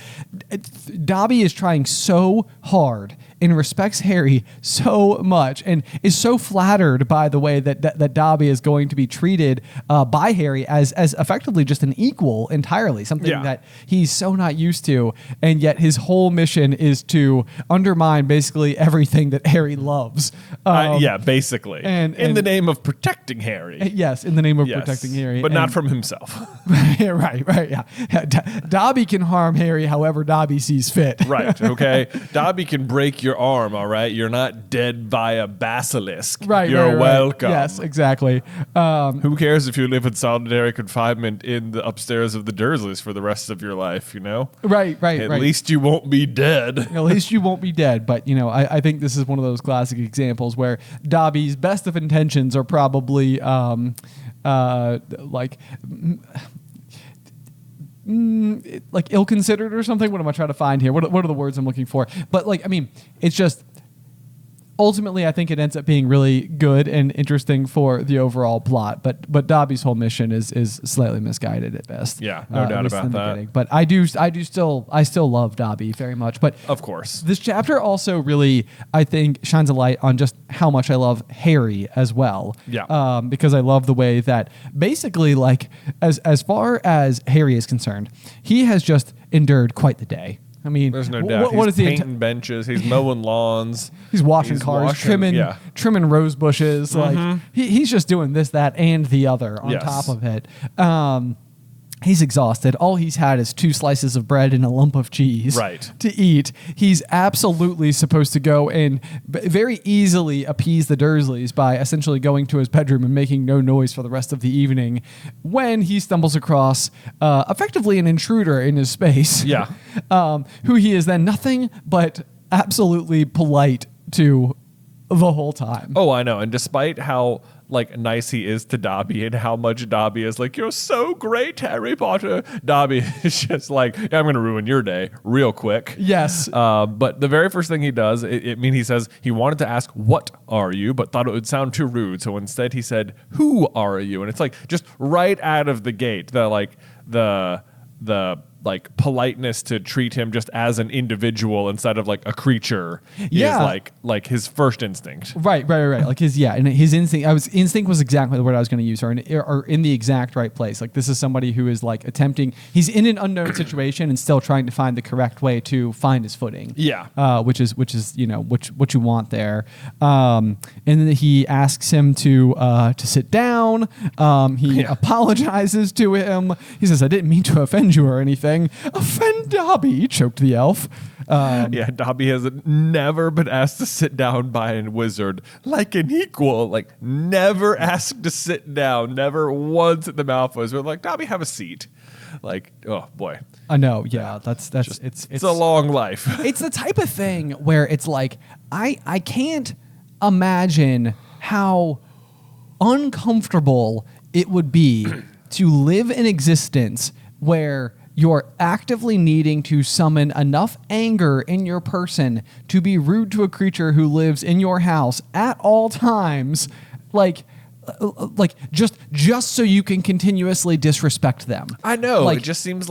Dobby is trying so hard and respects Harry so much and is so flattered by the way that Dobby is going to be treated by Harry as effectively just an equal entirely, something that he's so not used to, and yet his whole mission is to undermine basically everything that Harry loves. Basically. And in the name of protecting Harry. Yes, in the name of protecting Harry. But not from himself. right, yeah. Dobby can harm Harry however Dobby sees fit. Right, okay? Dobby can break your arm, all right? You're not dead by a basilisk. Right, You're welcome. Yes, exactly. Who cares if you live in solitary confinement in the upstairs of the Dursleys for the rest of your life, you know? Right. At least you won't be dead. At least you won't be dead. But, I think this is one of those classic examples where Dobby's best of intentions are probably like ill-considered or something. What am I trying to find here? What are the words I'm looking for? But it's just ultimately I think it ends up being really good and interesting for the overall plot. But Dobby's whole mission is slightly misguided at best. Yeah, no doubt about that. Beginning. But I still love Dobby very much. But of course, this chapter also really, I think, shines a light on just how much I love Harry as well. Yeah. Because I love the way that basically, like, as far as Harry is concerned, he has just endured quite the day. I mean, there's no doubt. He's painting benches. He's mowing lawns. He's washing cars, trimming rose bushes. Mm-hmm. Like he's just doing this, that, and the other on top of it. He's exhausted. All he's had is 2 slices of bread and a lump of cheese to eat. He's absolutely supposed to go and very easily appease the Dursleys by essentially going to his bedroom and making no noise for the rest of the evening when he stumbles across effectively an intruder in his space. Yeah. Who he is then nothing but absolutely polite to the whole time. Oh, I know. And despite how like nice he is to Dobby and how much Dobby is like, you're so great, Harry Potter. Dobby is just like, yeah, I'm going to ruin your day real quick. Yes. But the very first thing he does, he says he wanted to ask, what are you? But thought it would sound too rude. So instead he said, who are you? And it's like just right out of the gate, the politeness to treat him just as an individual instead of like a creature is like his first instinct. Right. Like his instinct. Instinct was exactly the word I was going to use, or in the exact right place. Like this is somebody who is like attempting. He's in an unknown situation and still trying to find the correct way to find his footing. Yeah. Which is what you want there. And then he asks him to sit down. He apologizes to him. He says, "I didn't mean to offend you or anything." Offend Dobby, choked the elf. Dobby has never been asked to sit down by a wizard like an equal. Like never asked to sit down. Never once at the Malfoys. We're like, Dobby, have a seat. Like, oh boy. I know. Yeah, that's it's a long life. It's the type of thing where it's like I can't imagine how uncomfortable it would be to live an existence where you're actively needing to summon enough anger in your person to be rude to a creature who lives in your house at all times, like just so you can continuously disrespect them. I know. Like, it just seems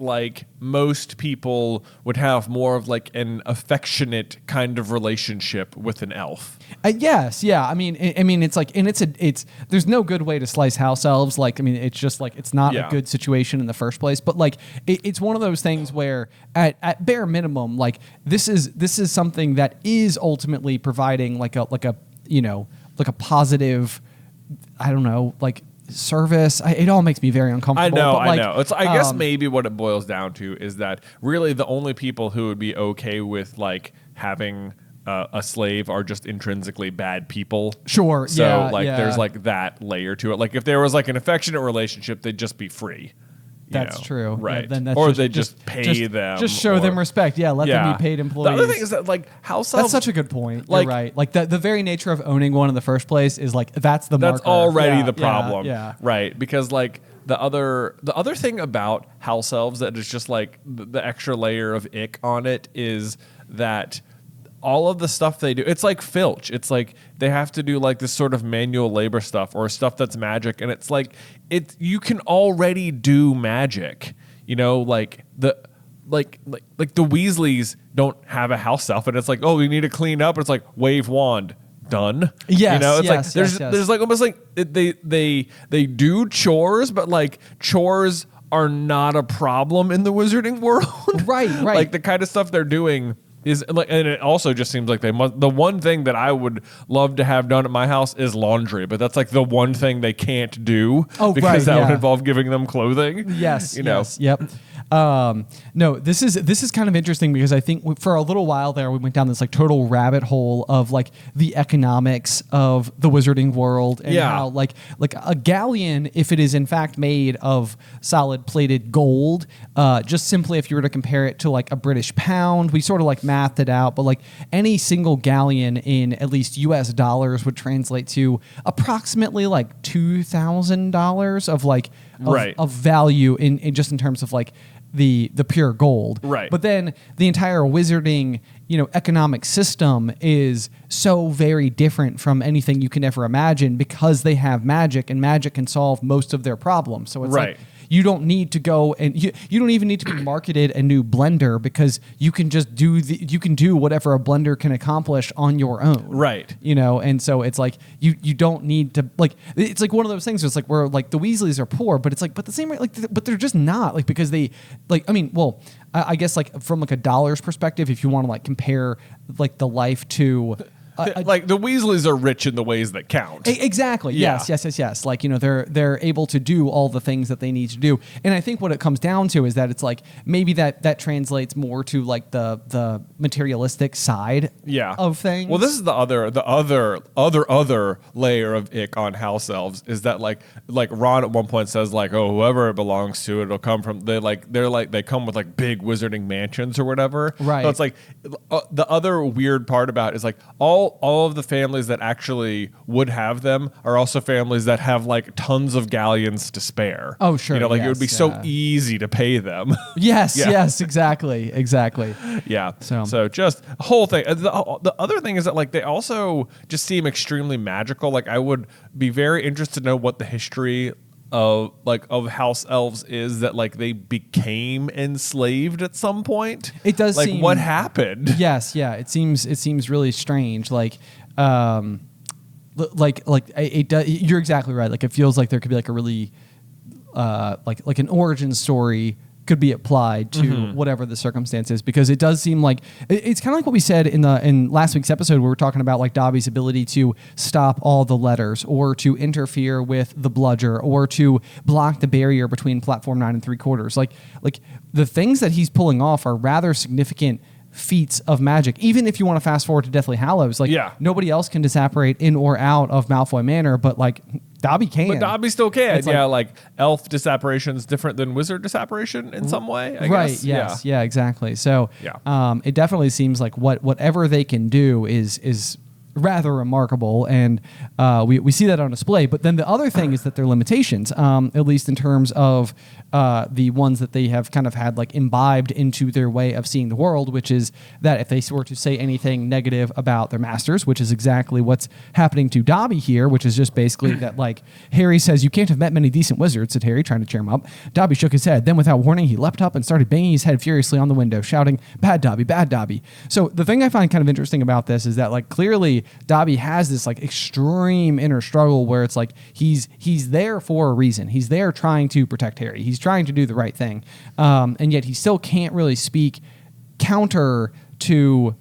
like most people would have more of like an affectionate kind of relationship with an elf. Yes, yeah. I mean, it's like, and it's there's no good way to slice house elves. Like, I mean, it's just like it's not a good situation in the first place. But like, it's one of those things where, at bare minimum, like this is something that is ultimately providing like a positive, I don't know, like service. It all makes me very uncomfortable. I know. It's I guess maybe what it boils down to is that really the only people who would be okay with like having a slave are just intrinsically bad people. Sure. So there's like that layer to it. Like if there was like an affectionate relationship, they'd just be free. That's true. Right. Yeah, then that's or they just pay them. Just show them respect. Yeah, let them be paid employees. The other thing is that like house elves. That's such a good point. You're right. Like the very nature of owning one in the first place is like that's the marker. That's already the problem. Yeah. Right. Because like the other thing about house elves that is just like the extra layer of ick on it is that all of the stuff they do, it's like Filch. It's like they have to do like this sort of manual labor stuff or stuff that's magic, and it's like you can already do magic. You know, like the Weasleys don't have a house elf, and it's like, oh, we need to clean up. And it's like wave wand, done. Yes, you know, it's yes, like there's like almost like they do chores, but like chores are not a problem in the wizarding world. Right. Like the kind of stuff they're doing is like, and it also just seems like they must. The one thing that I would love to have done at my house is laundry, but that's like the one thing they can't do because that would involve giving them clothing. Yes, you know. Yes, yep. No, this is kind of interesting because I think for a little while there we went down this like total rabbit hole of like the economics of the wizarding world and how like a galleon, if it is in fact made of solid plated gold, just simply if you were to compare it to like a British pound, we sort of like mathed it out, but like any single galleon in at least US dollars would translate to approximately like $2,000 of like of value in just in terms of like the pure gold. Right. But then the entire wizarding, economic system is so very different from anything you can ever imagine because they have magic and magic can solve most of their problems. So it's like you don't need to go and you don't even need to be marketed a new blender because you can just do whatever a blender can accomplish on your own. Right. And so it's like you don't need to like it's like one of those things where it's like where like the Weasleys are poor, but it's like but the same way but they're just not like because they like I guess like from like a dollars perspective, if you want to like compare like the life to like the Weasleys are rich in the ways that count. Exactly. Yeah. Yes. Like, they're able to do all the things that they need to do. And I think what it comes down to is that it's like maybe that translates more to like the materialistic side of things. Well, this is the other layer of ick on house elves is that like Ron at one point says like, oh, whoever it belongs to, it'll come from they come with like big wizarding mansions or whatever. Right. So it's like the other weird part about it is like all all of the families that actually would have them are also families that have like tons of galleons to spare. Oh, sure. You know, like it yes, would be so easy to pay them. Yes, Yeah. yes, exactly. Yeah. So- So just a whole thing. The other thing is that like they also just seem extremely magical. Like I would be very interested to know what the history of house elves is, that like they became enslaved at some point. It does like seem- what happened. Yes, yeah. It seems really strange. Like it does. You're exactly right. Like it feels like there could be like a really like an origin story could be applied to whatever the circumstances, because it does seem like it's kind of like what we said in last week's episode where we were talking about like Dobby's ability to stop all the letters, or to interfere with the bludger, or to block the barrier between platform 9 3/4. Like the things that he's pulling off are rather significant feats of magic. Even if you want to fast forward to Deathly Hallows, like nobody else can disapparate in or out of Malfoy Manor, but like Dobby can. But Dobby still can. It's like elf disapparation is different than wizard disapparation in some way, I guess. Yes. Yeah, exactly. So Yeah. It definitely seems like whatever they can do is rather remarkable, and we see that on display. But then the other thing is that their limitations, at least in terms of the ones that they have kind of had like imbibed into their way of seeing the world, which is that if they were to say anything negative about their masters, which is exactly what's happening to Dobby here, which is just basically that like Harry says, "You can't have met many decent wizards," said Harry, trying to cheer him up. Dobby shook his head. Then without warning, he leapt up and started banging his head furiously on the window, shouting, "Bad Dobby, bad Dobby." So the thing I find kind of interesting about this is that like clearly Dobby has this like extreme inner struggle where it's like he's there for a reason. He's there trying to protect Harry. He's trying to do the right thing, and yet he still can't really speak counter to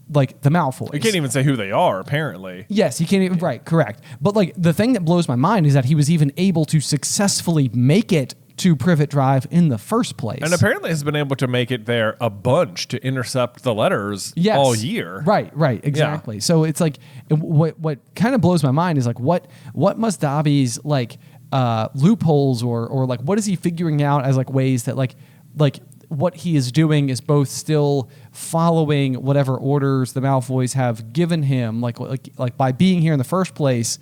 like the Malfoys. You can't even say who they are, apparently. Yes, he can't even. Right, correct. But like the thing that blows my mind is that he was even able to successfully make it to Privet Drive in the first place. And apparently has been able to make it there a bunch to intercept the letters all year. Right, exactly. So it's like what kind of blows my mind is like what must Dobby's like loopholes or like what is he figuring out as like ways that like what he is doing is both still following whatever orders the Malfoys have given him, like by being here in the first place.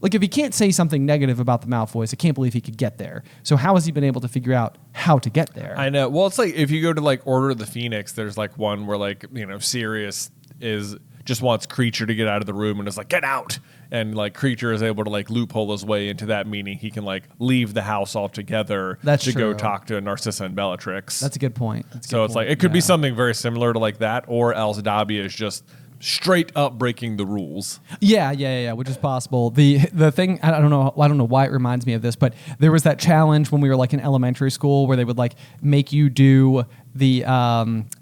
Like, if he can't say something negative about the Malfoys, I can't believe he could get there. So how has he been able to figure out how to get there? I know. Well, it's like if you go to like Order of the Phoenix, there's like one where like, you know, Sirius just wants Creature to get out of the room and is like, "Get out!" And like Creature is able to like loophole his way into that, meaning he can like leave the house altogether to go talk to Narcissa and Bellatrix. That's a good point. So it's like it could be something very similar to like that, or else Dobby is just straight up breaking the rules. Yeah, which is possible. The thing, I don't know why it reminds me of this, but there was that challenge when we were like in elementary school where they would like make you do the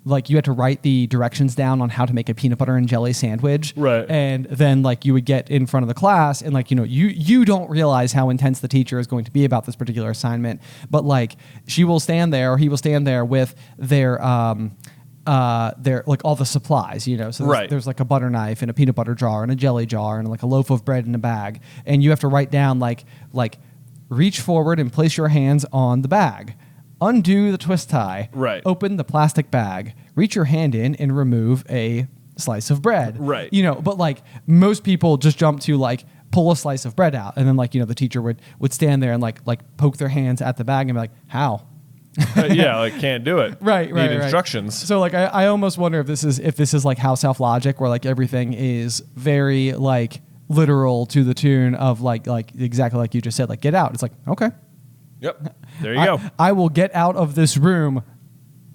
like you had to write the directions down on how to make a peanut butter and jelly sandwich. Right. And then like you would get in front of the class and like, you know, you don't realize how intense the teacher is going to be about this particular assignment, but like she will stand there or he will stand there with their like all the supplies, you know, so there's like a butter knife and a peanut butter jar and a jelly jar and like a loaf of bread in a bag, and you have to write down like reach forward and place your hands on the bag, undo the twist tie, open the plastic bag, reach your hand in and remove a slice of bread, you know, but like most people just jump to like pull a slice of bread out, and then like, you know, the teacher would stand there and like poke their hands at the bag and be like, how? Like can't do it. Right. Need instructions. So like I almost wonder if this is like House Elf logic, where like everything is very like literal to the tune of like exactly like you just said, like get out. It's like, okay. Yep. There you go. I will get out of this room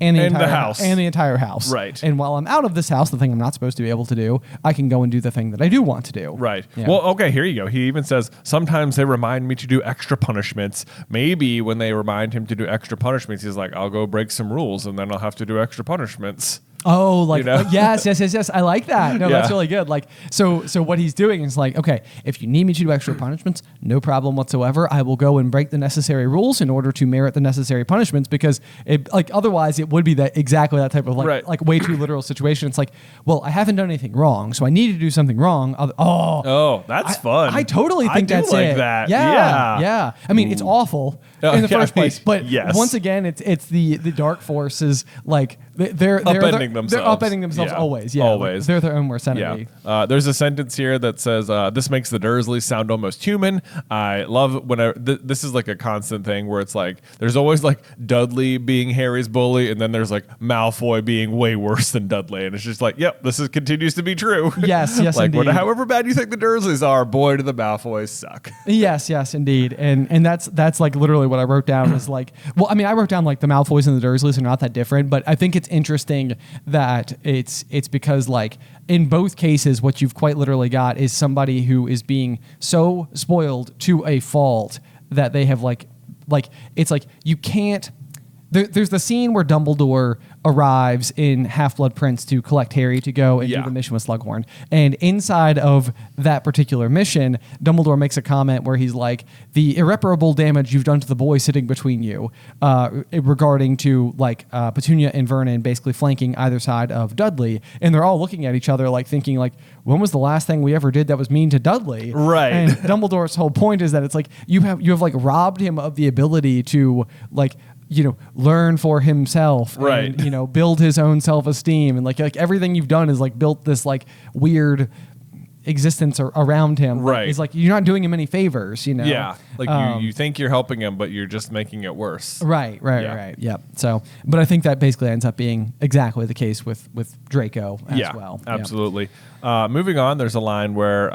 and the entire house. Right. And while I'm out of this house, the thing I'm not supposed to be able to do, I can go and do the thing that I do want to do. Right. Yeah. Well, okay, here you go. He even says, sometimes they remind me to do extra punishments. Maybe when they remind him to do extra punishments, he's like, I'll go break some rules and then I'll have to do extra punishments. Oh, like, you know? yes. I like that. No, that's really good. Like, so what he's doing is like, okay, if you need me to do extra punishments, no problem whatsoever. I will go and break the necessary rules in order to merit the necessary punishments, because it, like, otherwise it would be that exactly that type of like way too literal situation. It's like, well, I haven't done anything wrong, so I need to do something wrong. That's fun. I totally think that's like it. that. Yeah. I mean, it's awful in the first place, but yes. once again, it's the dark forces like they're upending themselves. They're upending themselves always. Yeah, always. They're their own worst enemy. Yeah. There's a sentence here that says, "This makes the Dursleys sound almost human." I love whenever this is like a constant thing where it's like there's always like Dudley being Harry's bully, and then there's like Malfoy being way worse than Dudley, and it's just like, yep, this continues to be true. Yes, like indeed. however bad you think the Dursleys are, boy, do the Malfoys suck. Yes, indeed. And that's like literally what I wrote down is like, well, I mean, I wrote down like the Malfoys and the Dursleys are not that different, but I think it's interesting that it's because like in both cases, what you've quite literally got is somebody who is being so spoiled to a fault that they have like it's like you can't. There's the scene where Dumbledore arrives in Half-Blood Prince to collect Harry to go and do the mission with Slughorn. And inside of that particular mission, Dumbledore makes a comment where he's like, the irreparable damage you've done to the boy sitting between you, regarding to like Petunia and Vernon basically flanking either side of Dudley. And they're all looking at each other like thinking like, when was the last thing we ever did that was mean to Dudley? Right. And Dumbledore's whole point is that it's like you have like robbed him of the ability to like, learn for himself, right? And, build his own self-esteem, and like everything you've done is like built this like weird existence around him. Right. It's like you're not doing him any favors, Yeah. Like you think you're helping him, but you're just making it worse. Right. Yep. So, but I think that basically ends up being exactly the case with Draco as well. Absolutely. Moving on, there's a line where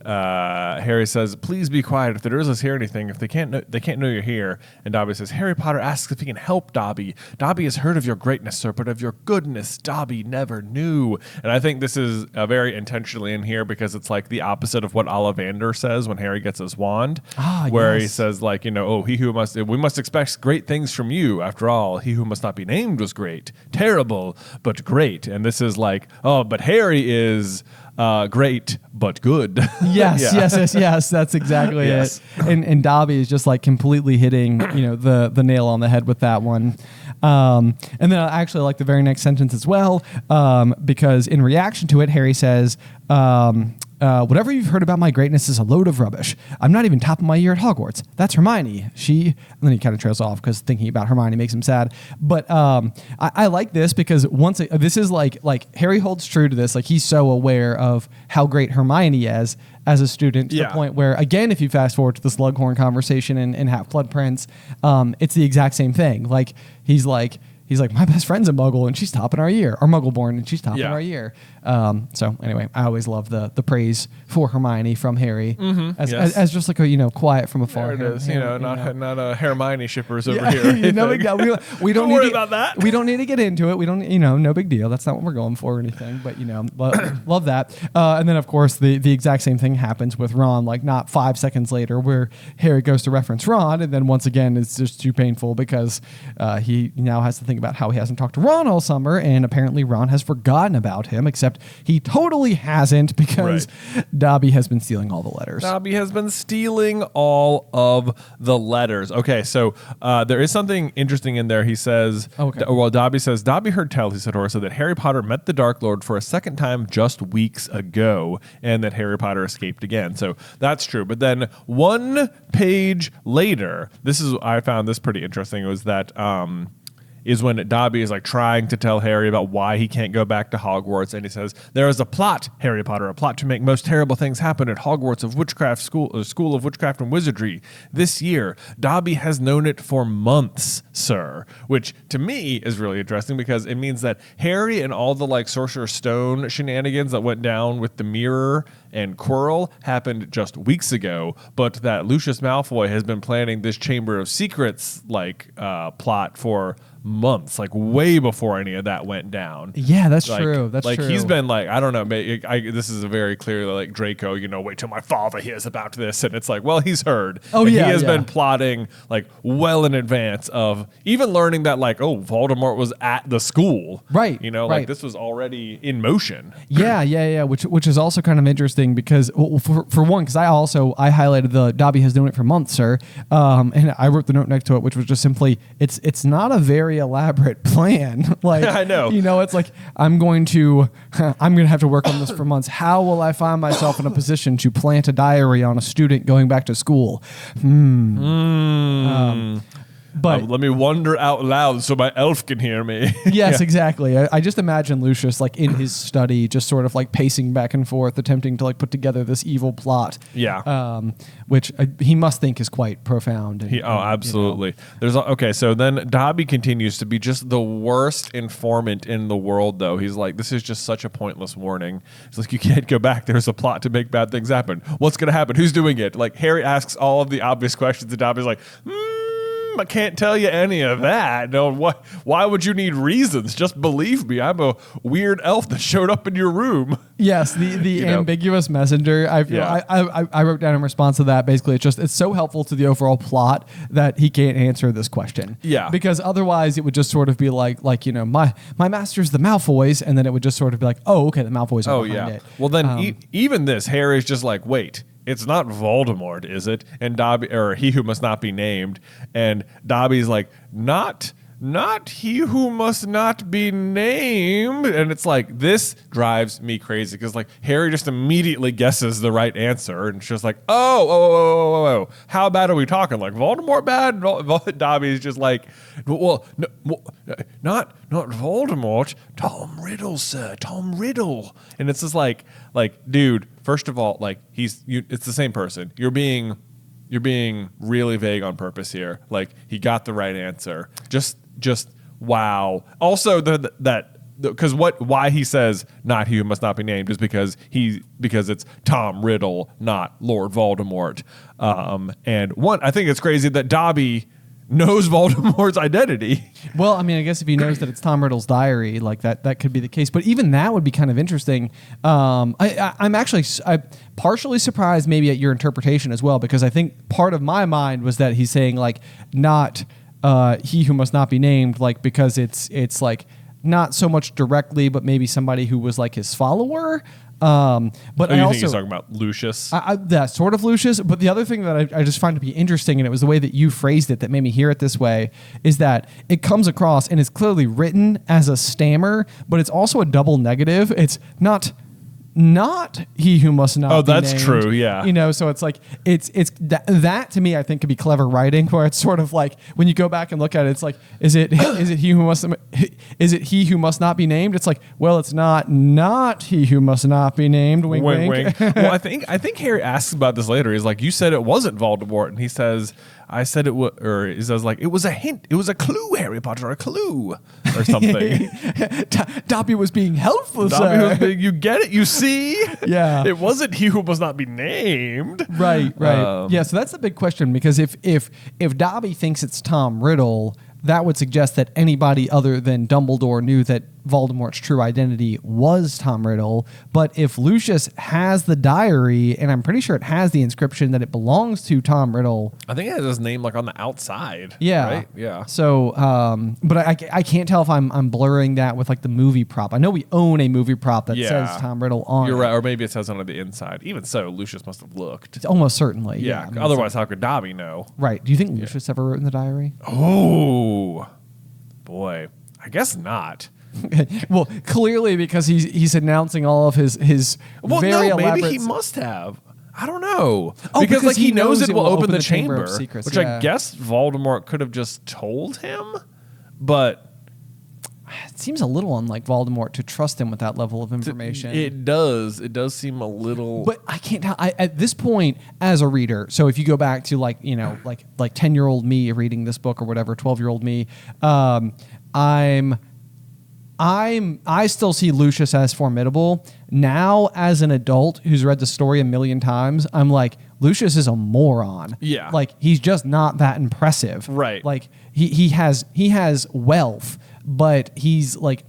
Harry says, "Please be quiet. If the Dursleys hear anything, if they can't know you're here." And Dobby says, "Harry Potter asks if he can help Dobby. Dobby has heard of your greatness, sir, but of your goodness, Dobby never knew." And I think this is very intentionally in here because it's like the opposite of what Ollivander says when Harry gets his wand, where he says like, we must expect great things from you. After all, he who must not be named was great, terrible, but great. And this is like, but Harry is great but good. Yes. That's exactly it. And Dobby is just like completely hitting, the nail on the head with that one. And then I actually like the very next sentence as well, because in reaction to it, Harry says, whatever you've heard about my greatness is a load of rubbish. I'm not even top of my year at Hogwarts. That's Hermione. And then he kind of trails off because thinking about Hermione makes him sad. But I like this because this is like Harry holds true to this. Like he's so aware of how great Hermione is as a student to the point where, again, if you fast forward to the Slughorn conversation in Half-Blood Prince, it's the exact same thing. Like he's like, my best friend's a Muggle and she's topping our year, or Muggle-born and she's topping our year. So anyway, I always love the praise for Hermione from Harry as just like a quiet from afar. There it is. Not a Hermione shippers over here. No big deal. We don't worry about that. We don't need to get into it. We don't. No big deal. That's not what we're going for or anything. But love that. And then of course the exact same thing happens with Ron. Like not 5 seconds later, where Harry goes to reference Ron, and then once again it's just too painful because he now has to think about how he hasn't talked to Ron all summer, and apparently Ron has forgotten about him, except he totally hasn't because Dobby has been stealing all the letters. Dobby has been stealing all of the letters. Okay, so there is something interesting in there. He says, Dobby says, Dobby heard tell, he said, Horace, that Harry Potter met the Dark Lord for a second time just weeks ago, and that Harry Potter escaped again. So that's true. But then 1 page later, I found this pretty interesting, was that is when Dobby is like trying to tell Harry about why he can't go back to Hogwarts, and he says, "There is a plot, Harry Potter, a plot to make most terrible things happen at Hogwarts of Witchcraft School of Witchcraft and Wizardry. This year, Dobby has known it for months, sir." Which to me is really interesting because it means that Harry and all the like Sorcerer's Stone shenanigans that went down with the mirror and Quirrell happened just weeks ago, but that Lucius Malfoy has been planning this Chamber of Secrets plot for months, like way before any of that went down. Yeah, that's true. That's like true. He's been like, I don't know, this is a very clearly like Draco, wait till my father hears about this, and it's like, well, he's heard. He has been plotting like well in advance of even learning that like, Voldemort was at the school, right? Like this was already in motion. Yeah. Which is also kind of interesting because for one, because I highlighted the Dobby has known it for months, sir, and I wrote the note next to it, which was just simply it's not a very elaborate plan. Like I know. It's like I'm going to have to work on this for months. How will I find myself in a position to plant a diary on a student going back to school? But let me wonder out loud so my elf can hear me. yes, exactly. I just imagine Lucius like in his study, just sort of like pacing back and forth, attempting to like put together this evil plot. Yeah. Which he must think is quite profound. And, absolutely. Okay. So then Dobby continues to be just the worst informant in the world, though. He's like, this is just such a pointless warning. It's like, you can't go back. There's a plot to make bad things happen. What's going to happen? Who's doing it? Like, Harry asks all of the obvious questions, and Dobby's like, I can't tell you any of that. No, why would you need reasons? Just believe me. I'm a weird elf that showed up in your room. Yes, the ambiguous messenger. I wrote down in response to that. Basically, it's so helpful to the overall plot that he can't answer this question. Yeah, because otherwise it would just sort of be like my master's the Malfoys, and then it would just sort of be like, oh, okay, the Malfoys are behind it. Well, then even this, Harry's just like, wait. It's not Voldemort, is it? And Dobby, or he who must not be named. And Dobby's like, not he who must not be named. And it's like, this drives me crazy because like Harry just immediately guesses the right answer, and it's just like, oh, how bad are we talking? Like Voldemort bad? Dobby's just like, well, no, not Voldemort. Tom Riddle, sir. Tom Riddle. And it's just like, dude. First of all, like it's the same person. You're being really vague on purpose here. Like he got the right answer. Just wow. Also, why he says not he who must not be named is because it's Tom Riddle, not Lord Voldemort. And I think it's crazy that Dobby knows Voldemort's identity. Well, I mean, I guess if he knows that it's Tom Riddle's diary, like that could be the case. But even that would be kind of interesting. I'm partially surprised maybe at your interpretation as well, because I think part of my mind was that he's saying like not he who must not be named, like because it's like not so much directly, but maybe somebody who was like his follower. But I also think he's talking about Lucius. That sort of Lucius. But the other thing that I just find to be interesting, and it was the way that you phrased it that made me hear it this way, is that it comes across and it's clearly written as a stammer, but it's also a double negative. It's not he who must not. Oh, be that's named. true. Yeah. So it's like it's that to me I think could be clever writing, where it's sort of like when you go back and look at it, it's like is it he who must not be named? It's like, well, it's not he who must not be named. Wink, wink. Well, I think Harry asks about this later. He's like, you said it wasn't Voldemort, and he says, I said it was, or he says like, it was a hint, it was a clue, Harry Potter, a clue, or something. Dobby was being helpful. You get it, you see? Yeah. It wasn't he who must not be named. Right. Yeah, so that's the big question, because if Dobby thinks it's Tom Riddle, that would suggest that anybody other than Dumbledore knew that Voldemort's true identity was Tom Riddle. But if Lucius has the diary, and I'm pretty sure it has the inscription that it belongs to Tom Riddle. I think it has his name like on the outside. Yeah. Right? Yeah. So, but I can't tell if I'm blurring that with like the movie prop. I know we own a movie prop that says Tom Riddle on You're it. right. Or maybe it says on the inside. Even so, Lucius must have looked. Almost certainly. Yeah. I mean, otherwise, how could Dobby know? Right. Do you think Lucius ever wrote in the diary? Oh, boy. I guess not. Well, clearly because he's announcing all of his very elaborate. Maybe he must have. I don't know. Oh, because like he knows it it will open the Chamber chamber, of Secrets, which I guess Voldemort could have just told him, but it seems a little unlike Voldemort to trust him with that level of information. It does seem a little. But I can't tell. At this point, as a reader, so if you go back to like 10-year-old me reading this book or whatever, 12-year-old me, I still see Lucius as formidable. Now, as an adult who's read the story a million times, I'm like, Lucius is a moron. Yeah. Like, he's just not that impressive. Right. Like, he has wealth, but he's like,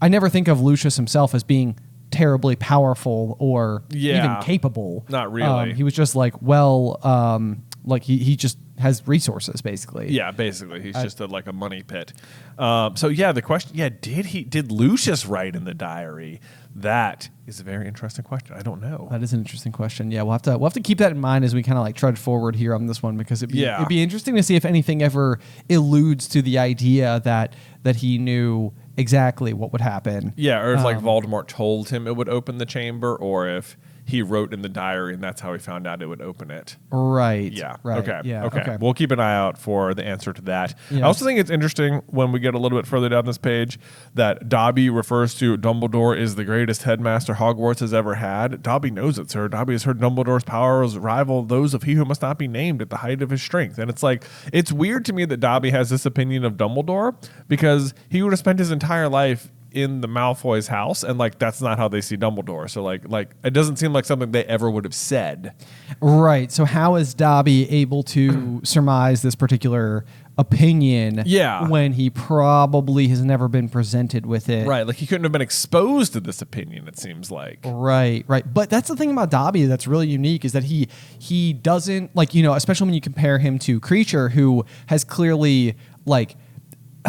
I never think of Lucius himself as being terribly powerful or even capable. Not really. He was just like, like he just has resources, basically. Yeah, basically. He's just like a money pit. So yeah, the question, did Lucius write in the diary? That is a very interesting question. I don't know. That is an interesting question. Yeah, we'll have to keep that in mind as we kind of like trudge forward here on this one, because it'd be interesting to see if anything ever alludes to the idea that he knew exactly what would happen. Yeah, or if like Voldemort told him it would open the chamber, or if he wrote in the diary, and that's how he found out it would open it. Right. Yeah. Right. Okay. Yeah. Okay. We'll keep an eye out for the answer to that. Yes. I also think it's interesting when we get a little bit further down this page that Dobby refers to Dumbledore is the greatest headmaster Hogwarts has ever had. Dobby knows it, sir. Dobby has heard Dumbledore's powers rival those of he who must not be named at the height of his strength. And it's like, it's weird to me that Dobby has this opinion of Dumbledore because he would have spent his entire life in the Malfoy's house, and like that's not how they see Dumbledore. So like it doesn't seem like something they ever would have said. Right. So how is Dobby able to surmise this particular opinion when he probably has never been presented with it? Right. Like he couldn't have been exposed to this opinion, it seems like. Right. But that's the thing about Dobby that's really unique is that he doesn't, like, you know, especially when you compare him to Creature, who has clearly like,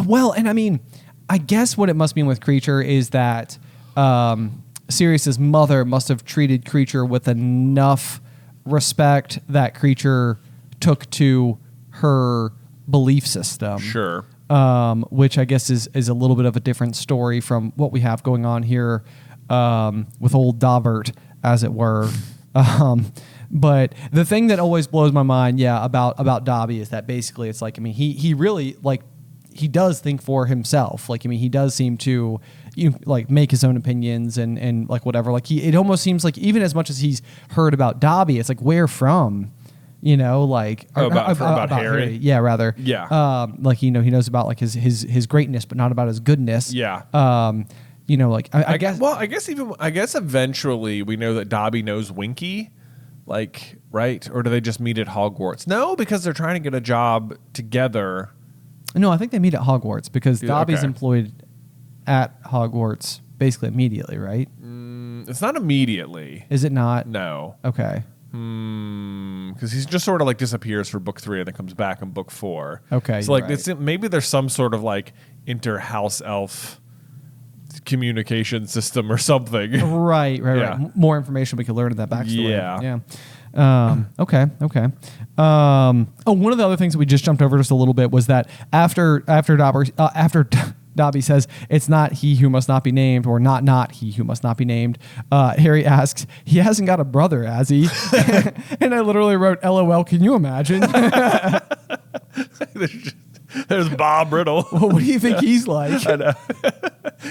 well, and I mean, I guess what it must mean with Creature is that Sirius's mother must have treated Creature with enough respect that Creature took to her belief system. Sure. Which I guess is a little bit of a different story from what we have going on here with old Dobbert, as it were. But the thing that always blows my mind, about Dobby is that basically it's like, I mean, he really like, he does think for himself. Like, I mean, he does seem to like make his own opinions and like whatever. Like it almost seems like even as much as he's heard about Dobby, it's like where from, you know, like about Harry. Yeah, rather. Yeah. Like, you know, he knows about like his greatness, but not about his goodness. Yeah. You know, like I guess. Well, I guess eventually we know that Dobby knows Winky, like, right? Or do they just meet at Hogwarts? No, because they're trying to get a job together. No, I think they meet at Hogwarts because Dobby's okay. employed at Hogwarts basically immediately, right? It's not immediately. Is it not? No. Okay. Because he's just sort of like disappears for book 3 and then comes back in book 4. Okay. So like right. maybe there's some sort of like inter-house elf communication system or something. Right. Yeah. More information we could learn in that backstory. Yeah. Okay. One of the other things that we just jumped over just a little bit was that after Dobby says it's not he who must not be named, or not he who must not be named, Harry asks, he hasn't got a brother, has he? And I literally wrote, LOL, can you imagine? There's Bob Riddle. What do you think he's like? I know.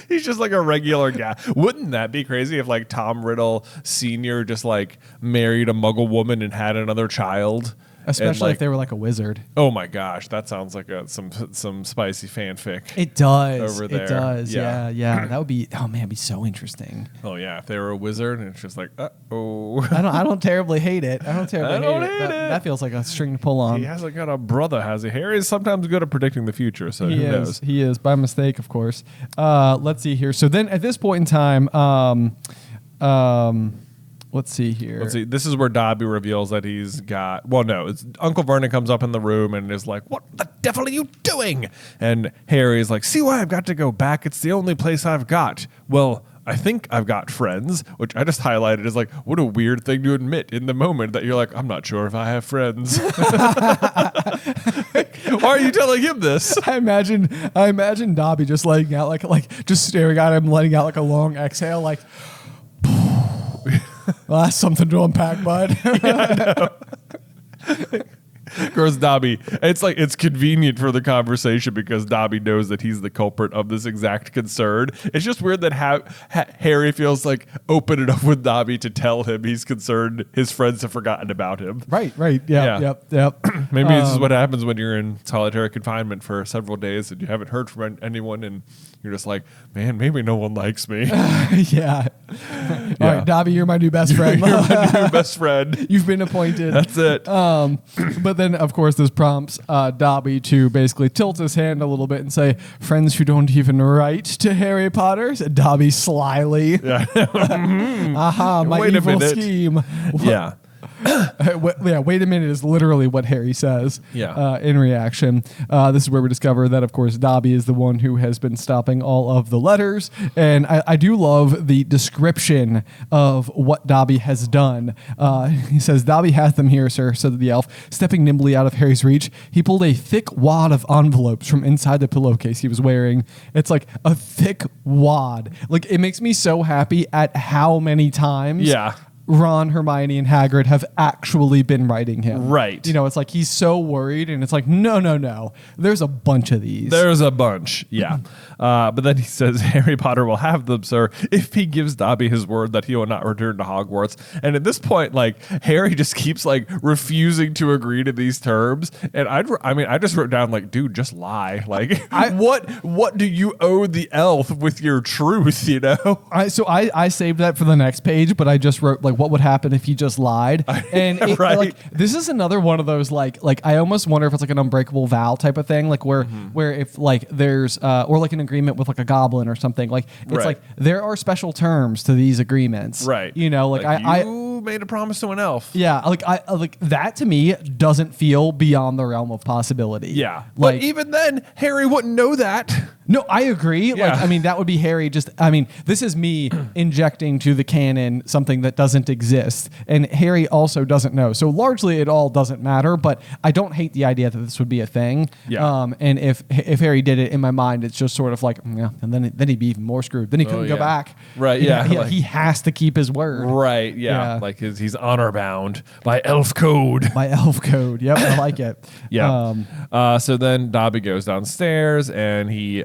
He's just like a regular guy. Wouldn't that be crazy if like Tom Riddle Sr. just like married a Muggle woman and had another child? Especially like, if they were like a wizard. Oh my gosh, that sounds like some spicy fanfic. It does. Over there. It does. Yeah. That would be. Oh man, it'd be so interesting. Oh yeah, if they were a wizard and it's just like, oh. I don't terribly hate it. I don't hate it. it. That feels like a string to pull on. He hasn't got a brother, has he? Harry is sometimes good at predicting the future, so who knows? He is by mistake, of course. Let's see here. So then, at this point in time, let's see here. Let's see. This is where Dobby reveals that he's got. Well, no, it's Uncle Vernon comes up in the room and is like, "What the devil are you doing?" And Harry is like, "See why I've got to go back? It's the only place I've got." Well, I think I've got friends, which I just highlighted as like, what a weird thing to admit in the moment that you're like, I'm not sure if I have friends. Why are you telling him this? I imagine Dobby just letting out like just staring at him, letting out like a long exhale, like. Well, that's something to unpack, bud. Yeah, of course, Dobby. It's convenient for the conversation because Dobby knows that he's the culprit of this exact concern. It's just weird that Harry feels like open enough with Dobby to tell him he's concerned his friends have forgotten about him. Right. Yep. Maybe this is what happens when you're in solitary confinement for several days and you haven't heard from anyone and you're just like, man, maybe no one likes me. Yeah. All right, Dobby, you're my new best friend. You're my new best friend. You've been appointed. That's it. But then, of course, this prompts Dobby to basically tilt his hand a little bit and say, friends who don't even write to Harry Potter. Said Dobby slyly. Yeah. Aha, my Wait evil scheme. Yeah. Wait a minute is literally what Harry says in reaction. This is where we discover that, of course, Dobby is the one who has been stopping all of the letters. And I do love the description of what Dobby has done. He says, Dobby hath them here, sir, said the elf. Stepping nimbly out of Harry's reach, he pulled a thick wad of envelopes from inside the pillowcase he was wearing. It's like a thick wad. Like, it makes me so happy at how many times Ron, Hermione, and Hagrid have actually been writing him. Right. You know, it's like he's so worried, and it's like, no. There's a bunch of these. There's a bunch, yeah. But then he says Harry Potter will have them, sir, if he gives Dobby his word that he will not return to Hogwarts. And at this point, like, Harry just keeps like refusing to agree to these terms. And I just wrote down like, dude, just lie. Like, what do you owe the elf with your truth? You know. So I saved that for the next page, but I just wrote like, what would happen if he just lied? And Right. like, this is another one of those like I almost wonder if it's like an unbreakable vow type of thing, like where if like there's or like an agreement with like a goblin or something, like it's Right. like there are special terms to these agreements, Right. You know, like you made a promise to an elf. yeah, like I like that to me doesn't feel beyond the realm of possibility. Yeah. Like But even then, Harry wouldn't know that. no, I agree. Yeah. Like, I mean, that would be Harry. This is me injecting to the canon something that doesn't exist, and Harry also doesn't know. So largely, it all doesn't matter. But I don't hate the idea that this would be a thing. Yeah. And if Harry did it, in my mind, it's just sort of like, yeah, and then he'd be even more screwed. Then he couldn't go yeah. back. Right, You yeah, know, like- he has to keep his word. Right. Yeah. Yeah. Like he's honor bound by elf code. By elf code. Yep, I like it. Yeah. So then Dobby goes downstairs and he,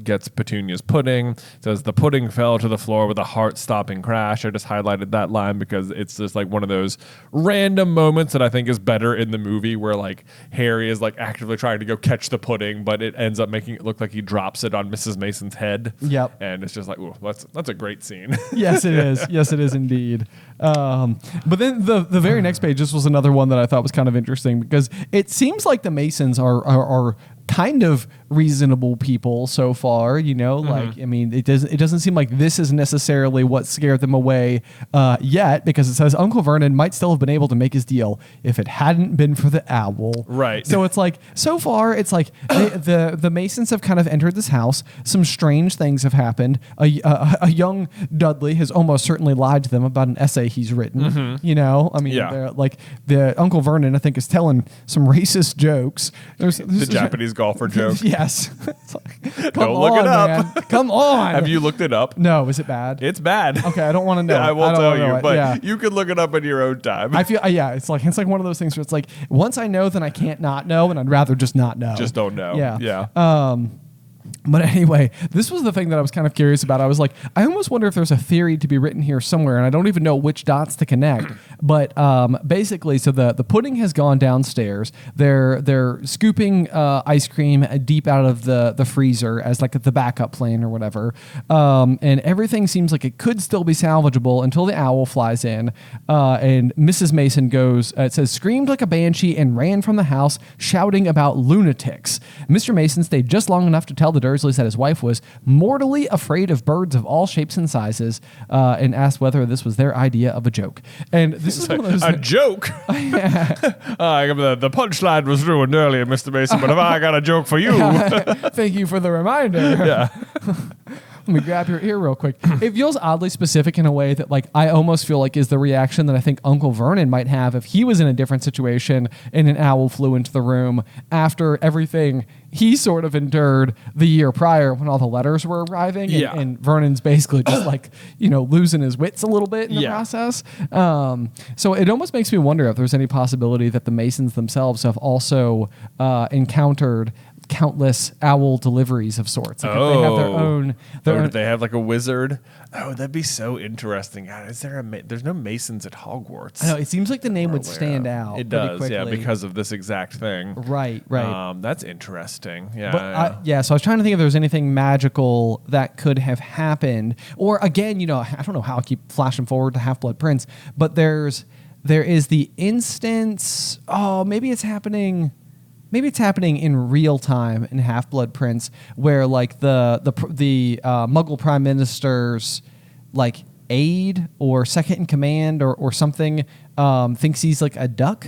gets Petunia's pudding. Says the pudding fell to the floor with a heart-stopping crash. I just highlighted that line because it's just like one of those random moments that I think is better in the movie where like Harry is like actively trying to go catch the pudding, but it ends up making it look like he drops it on Mrs. Mason's head. Yep. And it's just like, ooh, that's a great scene. Yes, it is. Yes, it is indeed. But then the very next page, this was another one that I thought was kind of interesting because it seems like the Masons are kind of reasonable people so far, you know, like, I mean, it doesn't seem like this is necessarily what scared them away yet, because it says Uncle Vernon might still have been able to make his deal if it hadn't been for the owl. Right. So it's like, so far, it's like the Masons have kind of entered this house. Some strange things have happened. A young Dudley has almost certainly lied to them about an essay he's written. You know, I mean, Yeah. like the Uncle Vernon, I think, is telling some racist jokes. The Japanese golfer joke. Yes. It's like, come Go look on, it up. man. Come on. Have you looked it up? No, is it bad? It's bad. Okay, I don't want to know. Yeah, I it. won't don't tell wanna know you, it. but yeah. you can look it up in your own time. I feel it's like one of those things where it's like once I know, then I can't not know, and I'd rather just not know. Just don't know. Yeah. But anyway, this was the thing that I was kind of curious about. I was like, I almost wonder if there's a theory to be written here somewhere, and I don't even know which dots to connect. But basically, so the pudding has gone downstairs. They're scooping ice cream deep out of the freezer as like the backup plan or whatever. And everything seems like it could still be salvageable until the owl flies in. And Mrs. Mason goes, it says, screamed like a banshee and ran from the house, shouting about lunatics. Mr. Mason stayed just long enough to tell the Dursleys that his wife was mortally afraid of birds of all shapes and sizes, and asked whether this was their idea of a joke. And this is one of those a joke. The punchline was ruined earlier, Mr. Mason, but I got a joke for you. Thank you for the reminder. Yeah. Let me grab your ear real quick. It feels oddly specific in a way that, like, I almost feel like is the reaction that I think Uncle Vernon might have if he was in a different situation and an owl flew into the room after everything he sort of endured the year prior when all the letters were arriving. And, Yeah. and Vernon's basically just like, losing his wits a little bit in the process. So it almost makes me wonder if there's any possibility that the Masons themselves have also encountered countless owl deliveries of sorts. Like if they have their own. Do they have like a wizard? Oh, that'd be so interesting. God, there's no Masons at Hogwarts. I know, it seems like the name would aware stand of. out. It pretty does, yeah, quickly. because of this exact thing. Right. That's interesting. Yeah. But so I was trying to think if there was anything magical that could have happened. Or again, I don't know how I keep flashing forward to Half-Blood Prince, but there is the instance. Oh, maybe it's happening. Maybe it's happening in real time in Half-Blood Prince, where like the Muggle Prime Minister's like aide or second in command or something thinks he's like a duck.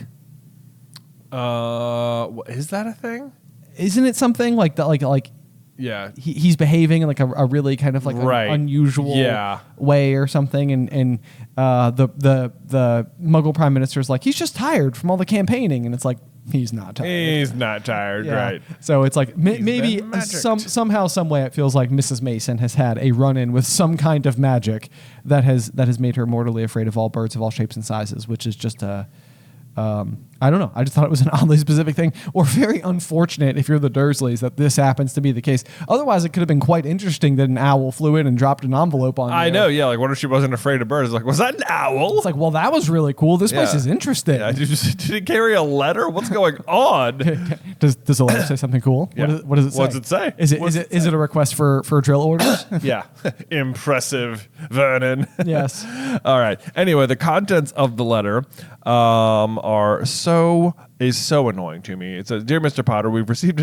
Is that a thing? Isn't it something like that? Like Yeah. he's behaving in like a really kind of like an unusual way or something, and the Muggle Prime Minister's like, he's just tired from all the campaigning, and it's like, He's not tired. He's not tired, Yeah. right? So it's like maybe been magicked. somehow, some way, it feels like Mrs. Mason has had a run-in with some kind of magic that has made her mortally afraid of all birds of all shapes and sizes, which is just a I don't know. I just thought it was an oddly specific thing, or very unfortunate if you're the Dursleys that this happens to be the case. Otherwise, it could have been quite interesting that an owl flew in and dropped an envelope on you. I know, yeah. Like, what if she wasn't afraid of birds? Like, was that an owl? It's like, well, that was really cool. This place Yeah. is interesting. Yeah, did it carry a letter? What's going on? Does the letter say something cool? Yeah. What does it say? What does it say? Is it a request for drill orders? Yeah. Impressive, Vernon. Yes. All right. Anyway, the contents of the letter is so annoying to me. It says, "Dear Mr. Potter, we've received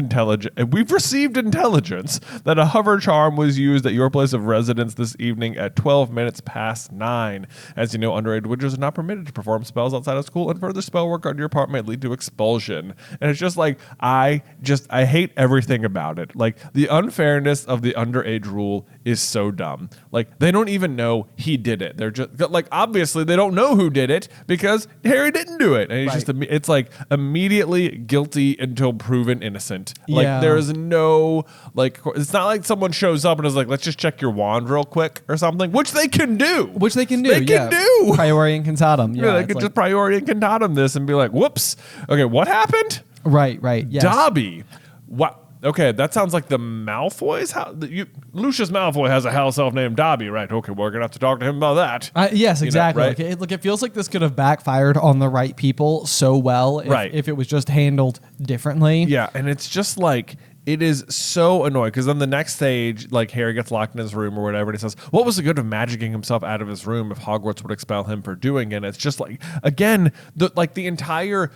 intelligence that a hover charm was used at your place of residence this evening at 12 minutes past 9. As you know, underage witches are not permitted to perform spells outside of school, and further spell work on your part may lead to expulsion." And it's just like, I hate everything about it. Like, the unfairness of the underage rule is so dumb. Like, they don't even know he did it. They're just like, obviously they don't know who did it because Harry didn't do it. And he's just, it's like immediately guilty until proven innocent. Like, Yeah. there is no, like, it's not like someone shows up and is like, let's just check your wand real quick or something, which they can do. They can yeah. do. Priori incantatum. Yeah, they it's could like- just priori incantatum this and be like, whoops. Okay, what happened? Right. Yes. Dobby. What? Okay, that sounds like the Malfoys. Lucius Malfoy has a house elf named Dobby, right? Okay, we're gonna have to talk to him about that. Yes, exactly. right? It feels like this could have backfired on the right people so well if it was just handled differently. Yeah, and it's just like, it is so annoying because then the next stage, like, Harry gets locked in his room or whatever, and he says, "What was the good of magicking himself out of his room if Hogwarts would expel him for doing it?" And it's just like, again, the entire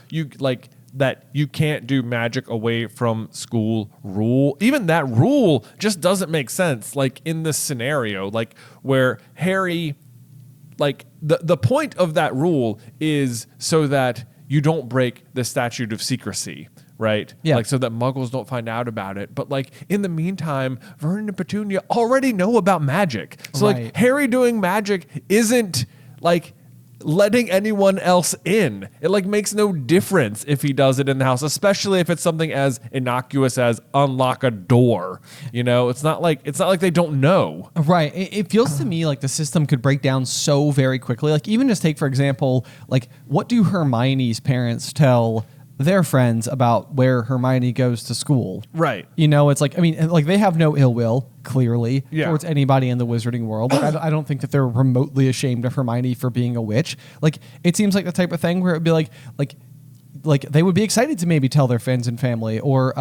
that you can't do magic away from school rule. Even that rule just doesn't make sense. Like, in this scenario, like, where Harry, like, the point of that rule is so that you don't break the statute of secrecy, right? Yeah. Like, so that muggles don't find out about it. But, like, in the meantime, Vernon and Petunia already know about magic. So, Right. like, Harry doing magic isn't, like, letting anyone else in. It, like, makes no difference if he does it in the house, especially if it's something as innocuous as unlock a door. You know, it's not like they don't know. Right. It feels to me like the system could break down so very quickly. Like, even just take, for example, like, what do Hermione's parents tell their friends about where Hermione goes to school? Right. You know, it's like, I mean, like, they have no ill will, clearly, Yeah. towards anybody in the wizarding world. Like, I don't think that they're remotely ashamed of Hermione for being a witch. Like, it seems like the type of thing where it'd be like they would be excited to maybe tell their friends and family, or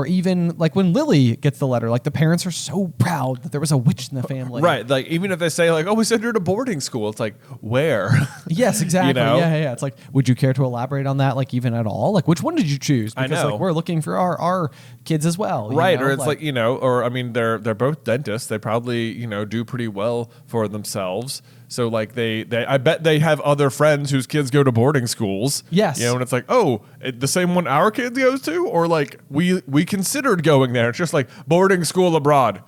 even like when Lily gets the letter, like, the parents are so proud that there was a witch in the family. Right. Like, even if they say, like, "Oh, we sent her to boarding school," it's like, where? Yes, exactly. You know? Yeah. It's like, would you care to elaborate on that, like, even at all? Like, which one did you choose? I Because know. like, we're looking for our kids as well. you Right, know? or it's like, you know, or I mean, they're both dentists. They probably, you know, do pretty well for themselves. So, like, they I bet they have other friends whose kids go to boarding schools. Yes. You know, and it's like, oh, the same one our kid goes to, or like we considered going there. It's just like boarding school abroad.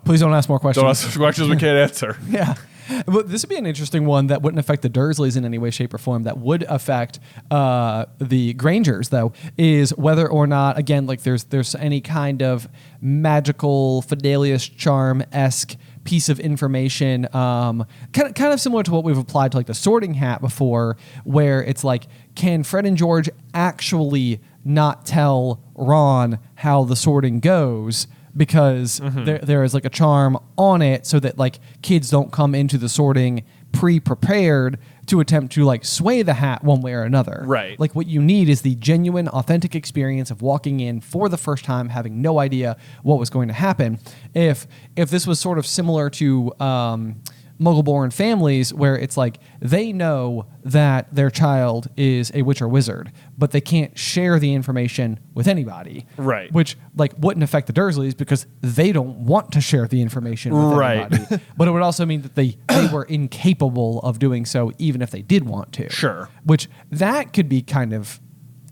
Please don't ask more questions. Don't ask questions we can't answer. Yeah. But this would be an interesting one that wouldn't affect the Dursleys in any way, shape, or form. That would affect the Grangers, though, is whether or not, again, like, there's any kind of magical Fidelius charm-esque piece of information, kind of similar to what we've applied to, like, the Sorting Hat before, where it's like, can Fred and George actually not tell Ron how the sorting goes? Because there is, like, a charm on it so that, like, kids don't come into the sorting pre-prepared to attempt to, like, sway the hat one way or another. Right. Like, what you need is the genuine, authentic experience of walking in for the first time, having no idea what was going to happen. If this was sort of similar to Muggle-born families, where it's like they know that their child is a witch or wizard, but they can't share the information with anybody. Right. Which, like, wouldn't affect the Dursleys because they don't want to share the information with Right. anybody. But it would also mean that they were incapable of doing so even if they did want to. Sure. Which, that could be kind of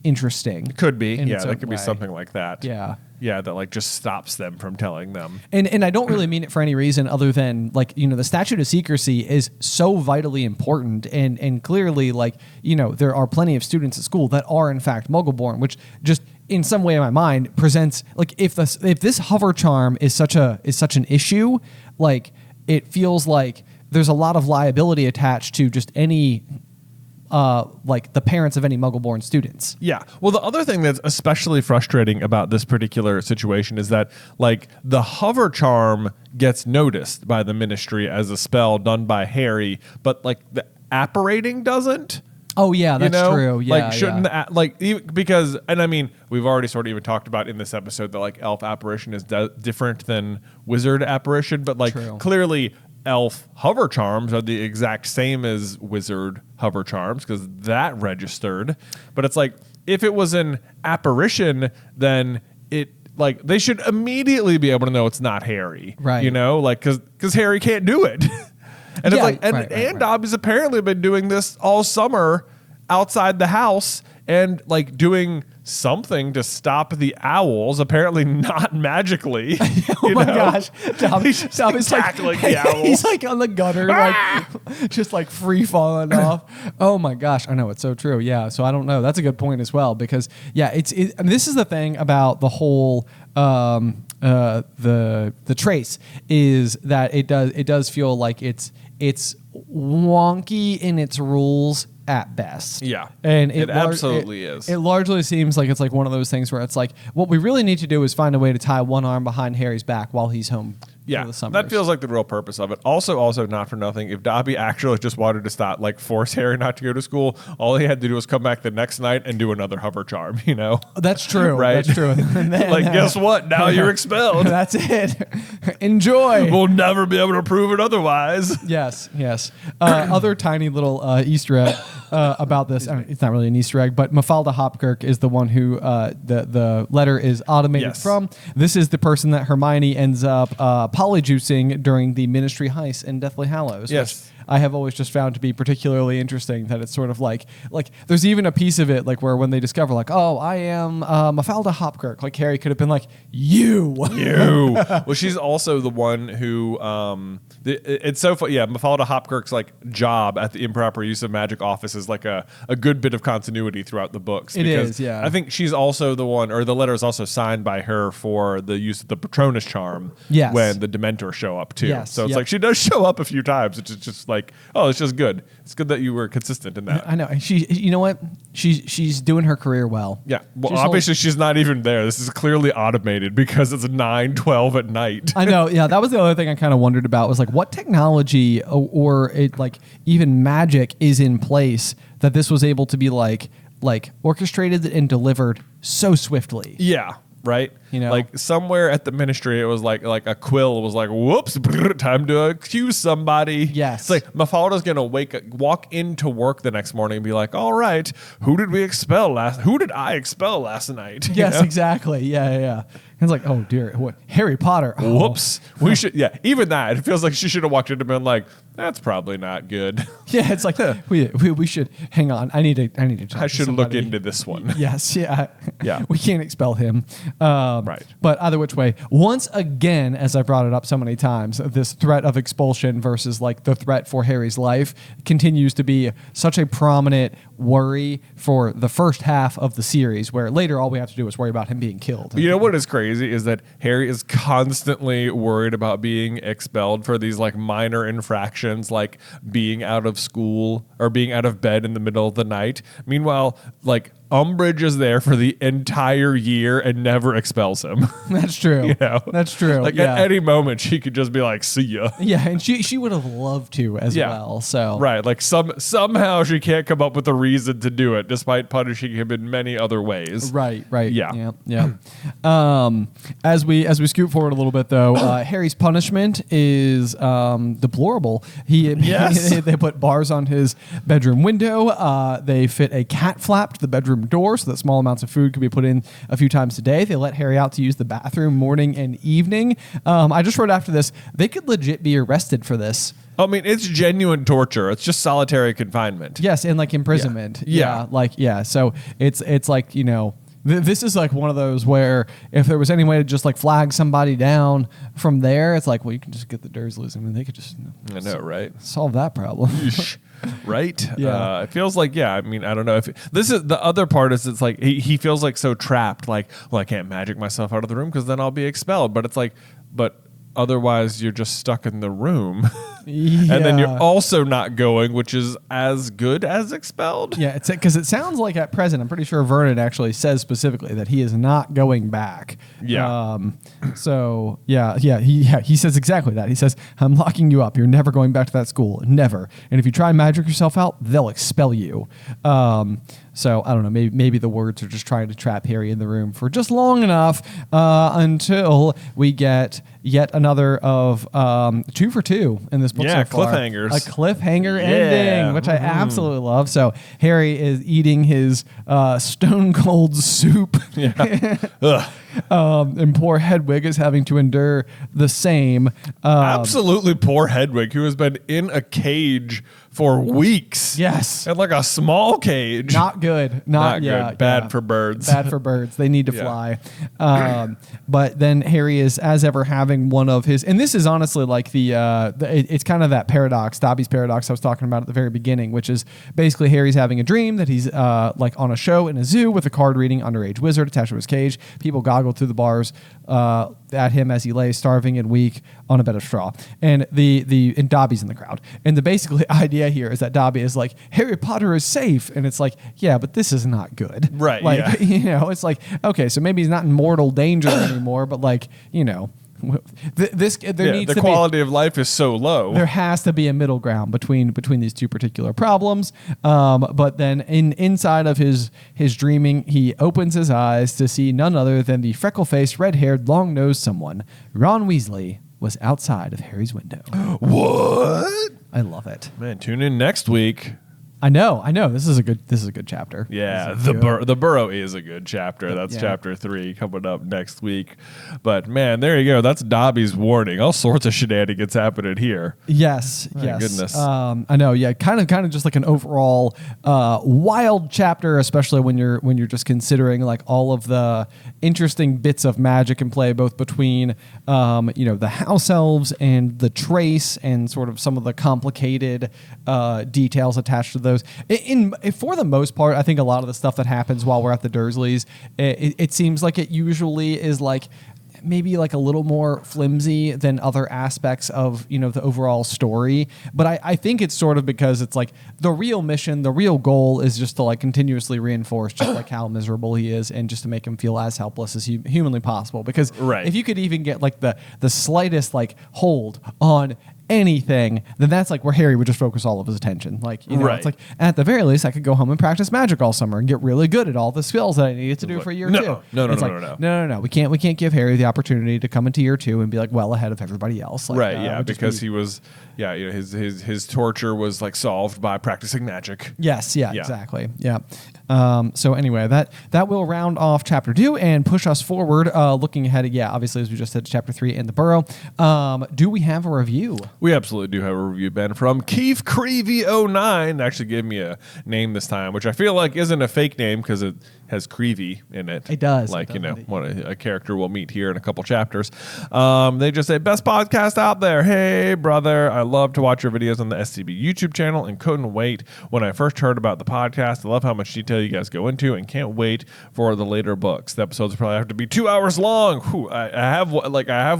interesting. Could be. in Yeah, its that own could be way. something like that. Yeah. Yeah, that like just stops them from telling them. And I don't really mean it for any reason other than like, the statute of secrecy is so vitally important, and clearly like, there are plenty of students at school that are in fact Muggle-born, which just in some way in my mind presents like if this hover charm is such an issue, like it feels like there's a lot of liability attached to just any like the parents of any Muggle-born students. Yeah. Well, the other thing that's especially frustrating about this particular situation is that, like, the hover charm gets noticed by the Ministry as a spell done by Harry, but, like, the apparating doesn't. Oh, yeah, that's true. Yeah, like, shouldn't because, and I mean, we've already sort of even talked about in this episode that, like, elf apparition is different than wizard apparition, but, like, clearly elf hover charms are the exact same as wizard hover charms because that registered. But it's like, if it was an apparition, then it, like, they should immediately be able to know it's not Harry. Right. Like, because Harry can't do it. And it's like, and Dobby's apparently been doing this all summer outside the house and like doing something to stop the owls, apparently not magically. Oh my gosh. Dobby's tackling like, the owls. He's like on the gutter, like just like free falling off. Oh my gosh. I know, it's so true. Yeah. So I don't know. That's a good point as well, because I mean, this is the thing about the whole the trace is that it does feel like it's wonky in its rules at best. Yeah. And it absolutely is. It largely seems like it's like one of those things where it's like, what we really need to do is find a way to tie one arm behind Harry's back while he's home. Yeah, for the summers. that feels like the real purpose of it. Also, not for nothing, if Dobby actually just wanted to stop, like, force Harry not to go to school, all he had to do was come back the next night and do another hover charm, That's true. Right? That's true. And then, like, guess what? Now you're expelled. That's it. Enjoy. We'll never be able to prove it otherwise. Yes. Other tiny little Easter egg about this. I mean, it's not really an Easter egg, but Mafalda Hopkirk is the one who the letter is automated from. This is the person that Hermione ends up polyjuicing during the Ministry heist in Deathly Hallows. Yes. I have always just found to be particularly interesting that it's sort of like there's even a piece of it like where when they discover like, oh, I am Mafalda Hopkirk, like Harry could have been like, you. Well, she's also the one who it's so funny. Yeah, Mafalda Hopkirk's like job at the improper use of magic office is like a good bit of continuity throughout the books. It is, yeah. I think she's also the one, or the letter is also signed by her for the use of the Patronus charm. Yes. When the Dementors show up too. Yes, So it's like she does show up a few times. It's just like, oh, it's just good. It's good that you were consistent in that. I know. And she, you know what? She's doing her career well. Yeah. Well, obviously she's not even there. This is clearly automated because it's 9:12 at night. I know. Yeah. That was the other thing I kind of wondered about was like what technology or it like even magic is in place that this was able to be like orchestrated and delivered so swiftly. Yeah. Right? Like somewhere at the Ministry, it was like a quill was like, whoops, time to accuse somebody. Yes. It's like Mafalda's going to walk into work the next morning and be like, all right, who did I expel last night? Yes, exactly. Yeah. It's like, oh dear, what? Harry Potter. Oh. Whoops. We should, even that. It feels like she should have walked in and been like, that's probably not good. Yeah, it's like we should hang on. I need to talk I to should somebody. look into this one. Yes, yeah. Yeah. We can't expel him. Right. But either which way, once again, as I brought it up so many times, this threat of expulsion versus like the threat for Harry's life continues to be such a prominent worry for the first half of the series, where later all we have to do is worry about him being killed. You know what is crazy is that Harry is constantly worried about being expelled for these like minor infractions, like being out of school or being out of bed in the middle of the night. Meanwhile, like Umbridge is there for the entire year and never expels him. That's true. That's true. Like at any moment, she could just be like, "See ya." Yeah, and she would have loved to as well. So right, like somehow she can't come up with a reason to do it, despite punishing him in many other ways. Right. Yeah. As we scoot forward a little bit, though, Harry's punishment is deplorable. They put bars on his bedroom window. They fit a cat flap to the bedroom door so that small amounts of food could be put in a few times a day. They let Harry out to use the bathroom morning and evening. I just wrote after this, they could legit be arrested for this. I mean, it's genuine torture. It's just solitary confinement. Yes, and like imprisonment. So it's like, This is like one of those where if there was any way to just like flag somebody down from there, it's like, well, you can just get the Dursleys. I mean, they could just I know, right? solve that problem. Right? Yeah. It feels like, I mean, I don't know if this is the other part is it's like he feels like so trapped, like, well, I can't magic myself out of the room because then I'll be expelled. But it's like, but otherwise you're just stuck in the room. And then you're also not going, which is as good as expelled. Yeah, it's because it sounds like at present, I'm pretty sure Vernon actually says specifically that he is not going back. Yeah. So he says exactly that. He says, "I'm locking you up. You're never going back to that school, never. And if you try and magic yourself out, they'll expel you." So I don't know. Maybe the words are just trying to trap Harry in the room for just long enough until we get yet another of 2 for 2 in this book so far. Cliffhangers. A cliffhanger ending, which I absolutely love. So Harry is eating his stone cold soup. And poor Hedwig is having to endure the same. Absolutely poor Hedwig, who has been in a cage for weeks. Yes. And like a small cage. Not good. Not good. Bad for birds. Bad for birds. They need to fly. But then Harry is, as ever, having one of his, and this is honestly like it's kind of that paradox, Dobby's paradox I was talking about at the very beginning, which is basically Harry's having a dream that he's like on a show in a zoo with a card reading underage wizard attached to his cage. People goggle through the bars at him as he lays starving and weak on a bed of straw. And and Dobby's in the crowd. And the basically idea here is that Dobby is like, Harry Potter is safe. And it's like, yeah, but this is not good. Right. Like, it's like, okay, so maybe he's not in mortal danger anymore, but like, the quality of life is so low. There has to be a middle ground between these two particular problems. But then inside of his dreaming, he opens his eyes to see none other than the freckle-faced, red-haired, long-nosed someone. Ron Weasley was outside of Harry's window. What? I love it. Man, tune in next week. I know. This is a good chapter. Yeah, the Burrow is a good chapter. That's chapter 3 coming up next week. But man, there you go. That's Dobby's warning. All sorts of shenanigans happening here. Yes. My goodness. I know. Yeah, kind of just like an overall wild chapter, especially when you're just considering like all of the interesting bits of magic in play, both between the house elves and the trace, and sort of some of the complicated details attached to those. For the most part, I think a lot of the stuff that happens while we're at the Dursleys, it seems like it usually is like maybe like a little more flimsy than other aspects of the overall story. But I think it's sort of because it's like the real mission, the real goal is just to like continuously reinforce just like how miserable he is, and just to make him feel as helpless as humanly possible. Because if you could even get like the slightest like hold on anything, then that's like where Harry would just focus all of his attention. Like, it's like, at the very least, I could go home and practice magic all summer and get really good at all the skills that I needed to do for year 2. No. We can't give Harry the opportunity to come into year 2 and be like well ahead of everybody else. Like, because he was, his torture was like solved by practicing magic. Yes. Yeah. Exactly. Yeah. So anyway, that will round off chapter 2 and push us forward, looking ahead. Obviously, as we just said, chapter 3 in the Burrow. Do we have a review? We absolutely do have a review, Ben, from Keith Creevy09. Actually gave me a name this time, which I feel like isn't a fake name because it has Creevy in it. It does. Like, what a character we'll meet here in a couple chapters. They just say, best podcast out there. Hey, brother. I love to watch your videos on the SCB YouTube channel and couldn't wait when I first heard about the podcast. I love how much detail you guys go into and can't wait for the later books. The episodes probably have to be 2 hours long. Whew, I have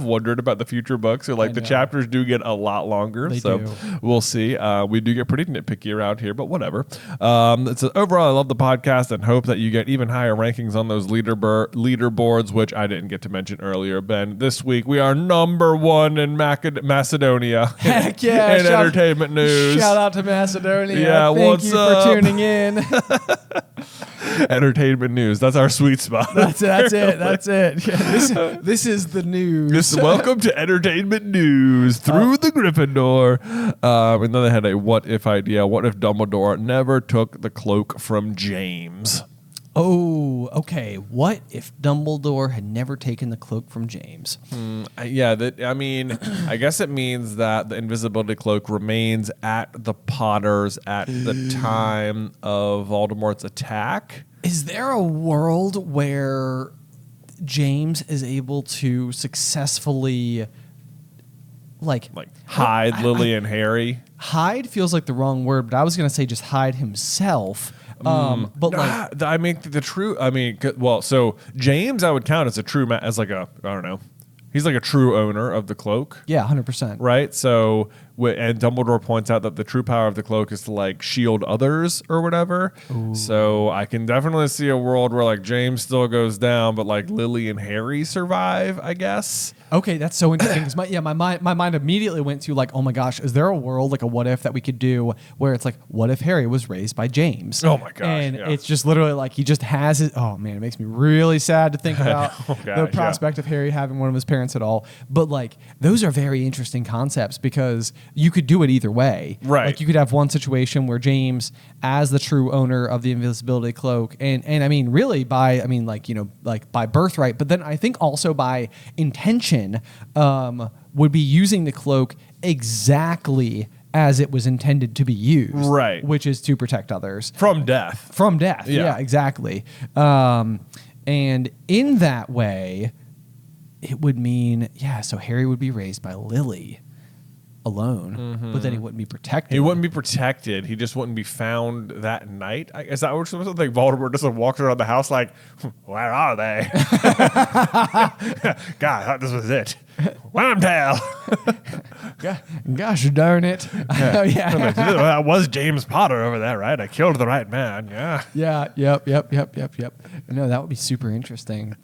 wondered about the future books. So the chapters do get a lot longer. They do. We'll see. We do get pretty nitpicky around here, but whatever. Overall, I love the podcast and hope that you get even higher rankings on those leaderboards, which I didn't get to mention earlier, Ben. This week we are number 1 in Macedonia. Heck yeah! In entertainment news. Shout out to Macedonia. Yeah, Thank you for tuning in. Entertainment news. That's our sweet spot. That's it. Yeah, this is the news. Welcome to entertainment news through the Griffin Door. And then they had a what if idea. What if Dumbledore never took the cloak from James? Oh, okay. What if Dumbledore had never taken the cloak from James? I guess it means that the invisibility cloak remains at the Potters at the time of Voldemort's attack. Is there a world where James is able to successfully hide Lily and Harry? Hide feels like the wrong word, but I was going to say just hide himself. So James I would count as a true he's like a true owner of the cloak. Yeah, 100%. Right? So, and Dumbledore points out that the true power of the cloak is to like shield others or whatever. Ooh. So I can definitely see a world where like James still goes down, but like Lily and Harry survive, I guess. Okay, that's so interesting. 'Cause my mind immediately went to like, oh my gosh, is there a world like a what if that we could do where it's like, what if Harry was raised by James? Oh my gosh, and it's just literally like he just has his. Oh man, it makes me really sad to think about the prospect of Harry having one of his parents at all. But like, those are very interesting concepts because you could do it either way. Right. Like you could have one situation where James, as the true owner of the invisibility cloak, and I mean really by by birthright, but then I think also by intention. Would be using the cloak exactly as it was intended to be used, right? Which is to protect others from death. From death, yeah exactly. And in that way, it would mean so Harry would be raised by Lily alone, but then he wouldn't be protected. He wouldn't be protected. He just wouldn't be found that night. Is that what we're supposed to think? Voldemort just walks around the house like, where are they? God, I thought this was it. Wormtail. Gosh darn it. That was James Potter over there, right? I killed the right man. Yeah. Yep. No, that would be super interesting.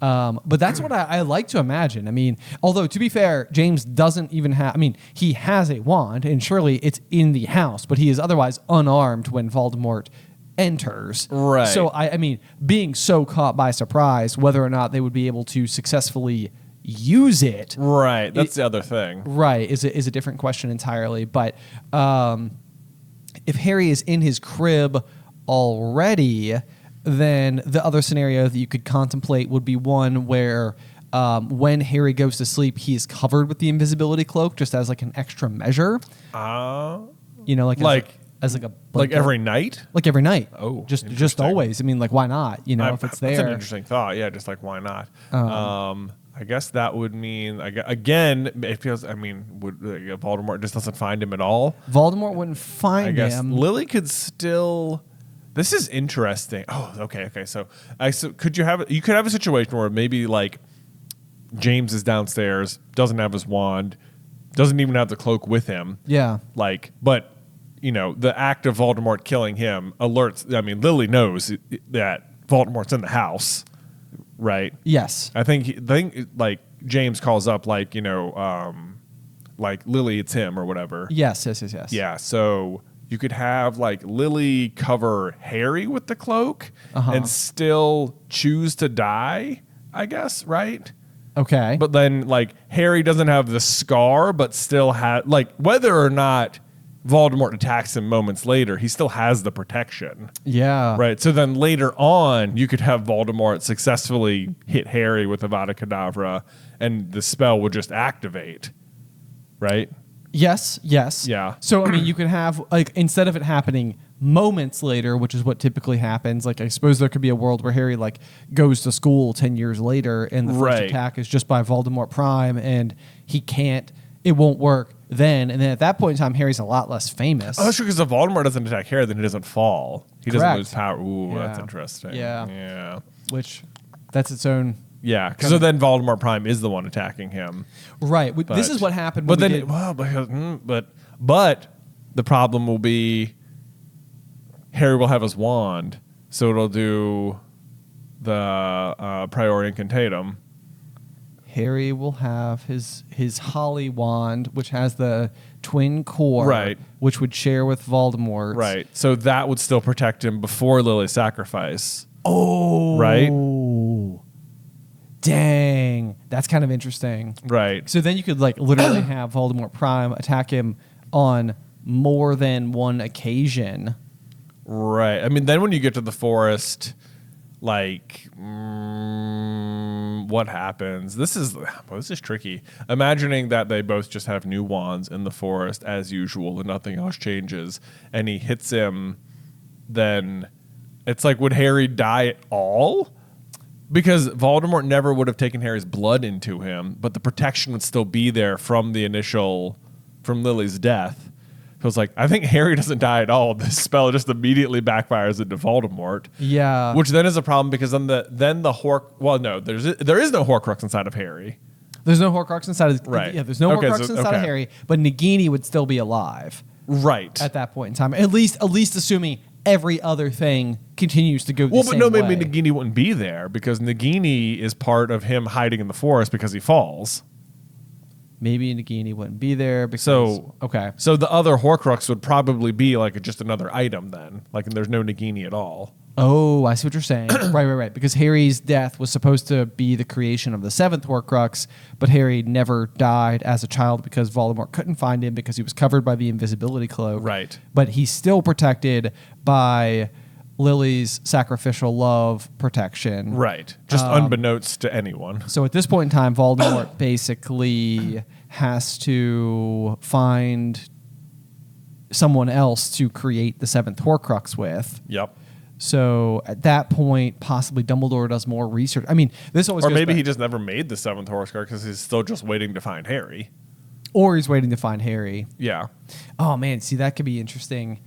But that's what I like to imagine. I mean, although to be fair, James doesn't even have, he has a wand and surely it's in the house, but he is otherwise unarmed when Voldemort enters. Right. So, I mean, being so caught by surprise, whether or not they would be able to successfully use it. Right. That's the other thing. Right. Is a different question entirely. But if Harry is in his crib already, then the other scenario that you could contemplate would be one where when Harry goes to sleep, he is covered with the invisibility cloak just as like an extra measure. As a like every night? Like every night. Oh, just always. I mean, like, why not? If it's there. That's an interesting thought. Yeah, just like, why not? I guess that would mean, again, it feels, Voldemort just doesn't find him at all. Voldemort wouldn't find him. Lily could still... This is interesting. Oh, okay. So could you have... You could have a situation where maybe, like, James is downstairs, doesn't have his wand, doesn't even have the cloak with him. Yeah. But... the act of Voldemort killing him alerts. Lily knows that Voldemort's in the house, right? Yes. I think James calls up like Lily, it's him or whatever. Yes. Yeah. So you could have like Lily cover Harry with the cloak and still choose to die, I guess, right? Okay. But then like Harry doesn't have the scar, but still had whether or not Voldemort attacks him moments later, he still has the protection. Yeah. Right. So then later on, you could have Voldemort successfully hit Harry with Avada Kedavra, and the spell would just activate. Right? Yes. Yeah. So, you could have, instead of it happening moments later, which is what typically happens, I suppose there could be a world where Harry, goes to school 10 years later, and the first attack is just by Voldemort Prime, and it won't work then. And then at that point in time, Harry's a lot less famous. Oh, that's true, because if Voldemort doesn't attack Harry, then he doesn't fall. He doesn't lose power. Ooh, Yeah. That's interesting. Yeah. Which, that's its own... Yeah, so then Voldemort Prime is the one attacking him. Right. This is what happened when but the problem will be Harry will have his wand, so it'll do the Priori Incantatem. Harry will have his Holly wand, which has the twin core, right, which would share with Voldemort. Right. So that would still protect him before Lily's sacrifice. Oh. Right? Dang. That's kind of interesting. Right. So then you could literally have Voldemort Prime attack him on more than one occasion. Right. I mean, then when you get to the forest, like, what happens? This is tricky. Imagining that they both just have new wands in the forest as usual and nothing else changes, and he hits him, then it's like, would Harry die at all? Because Voldemort never would have taken Harry's blood into him, but the protection would still be there from Lily's death. So it's like, I think Harry doesn't die at all. This spell just immediately backfires into Voldemort. Yeah. Which then is a problem because then the well, no, there is no Horcrux inside of Harry. There's no Horcrux inside of right. Yeah, there's no Horcrux inside of Harry, but Nagini would still be alive. Right. At that point in time. At least assuming every other thing continues to go the same way. Maybe Nagini wouldn't be there because Nagini is part of him hiding in the forest because he falls. Maybe Nagini wouldn't be there because... So the other Horcrux would probably be like just another item then. Like there's no Nagini at all. Oh, I see what you're saying. Right. Because Harry's death was supposed to be the creation of the 7th Horcrux, but Harry never died as a child because Voldemort couldn't find him because he was covered by the invisibility cloak. Right. But he's still protected by Lily's sacrificial love protection. Right. Just unbeknownst to anyone. So at this point in time, Voldemort basically has to find someone else to create the 7th Horcrux with. Yep. So at that point, possibly Dumbledore does more research. I mean, this always or goes maybe back. he just never made the 7th Horcrux because he's still just waiting to find Harry. Or he's waiting to find Harry. Yeah. Oh, man. See, that could be interesting.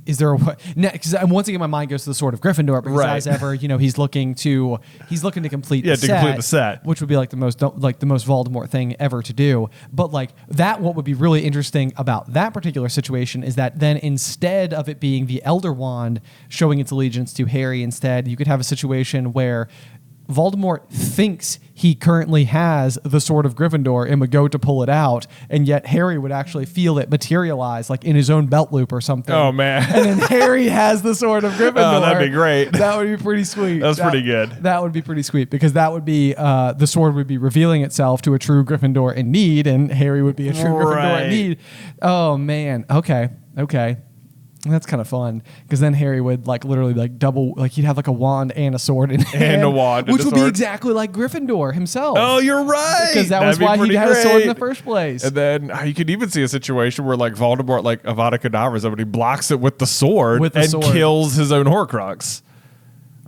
Is there a because once again my mind goes to the Sword of Gryffindor because as ever he's looking to complete the set, which would be like the most Voldemort thing ever to do. But like that, what would be really interesting about that particular situation is that then instead of it being the Elder Wand showing its allegiance to Harry, instead you could have a situation where Voldemort thinks he currently has the Sword of Gryffindor and would go to pull it out, and yet Harry would actually feel it materialize like in his own belt loop or something. Oh, man. And then Harry has the Sword of Gryffindor. Oh, that'd be great. That would be pretty sweet. That's pretty good. That would be pretty sweet because that would be the sword would be revealing itself to a true Gryffindor in need, and Harry would be a true Gryffindor in need. Oh, man. Okay. That's kind of fun because then Harry would like literally like double, like he'd have like a wand and a sword in hand, and a wand, which would be exactly like Gryffindor himself. Oh, you're right. Because that was why he had a sword in the first place. And then you could even see a situation where like Voldemort like Avada Kedavra somebody blocks it with the sword kills his own Horcrux.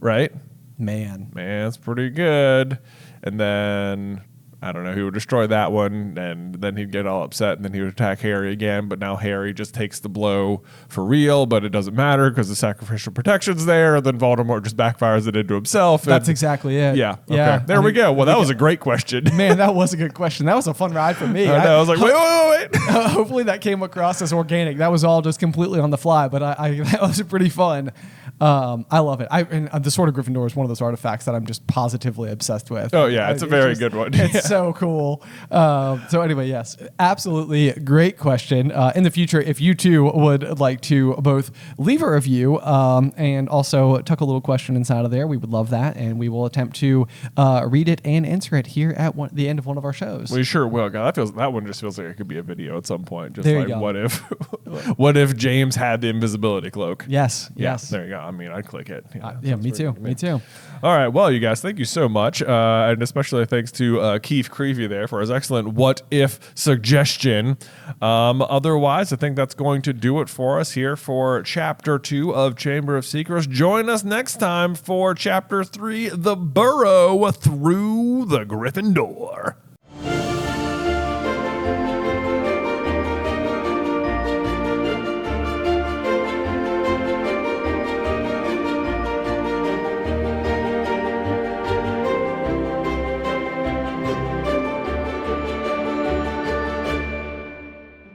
Right? Man, it's pretty good. And then I don't know, he would destroy that one, and then he'd get all upset, and then he would attack Harry again, but now Harry just takes the blow for real, but it doesn't matter because the sacrificial protection's there, and then Voldemort just backfires it into himself. That's exactly it. Yeah. Okay. There we go. Well, that was a great question. Man, that was a good question. That was a fun ride for me. I was like, wait. Hopefully that came across as organic. That was all just completely on the fly, but that was pretty fun. I love it. And the Sword of Gryffindor is one of those artifacts that I'm just positively obsessed with. Oh, yeah. It's a very good one. It's so cool. So anyway, yes, absolutely great question. In the future, if you too would like to both leave a review and also tuck a little question inside of there, we would love that. And we will attempt to read it and answer it here at the end of one of our shows. We sure will. God, that one just feels like it could be a video at some point. Just there like, you go. what if James had the invisibility cloak? Yes. There you go. I mean, I'd click it. Me too. All right. Well, you guys, thank you so much. And especially thanks to Keith Creevy there for his excellent what if suggestion. Otherwise, I think that's going to do it for us here for Chapter 2 of Chamber of Secrets. Join us next time for Chapter 3, The Burrow Through the Griffin Door.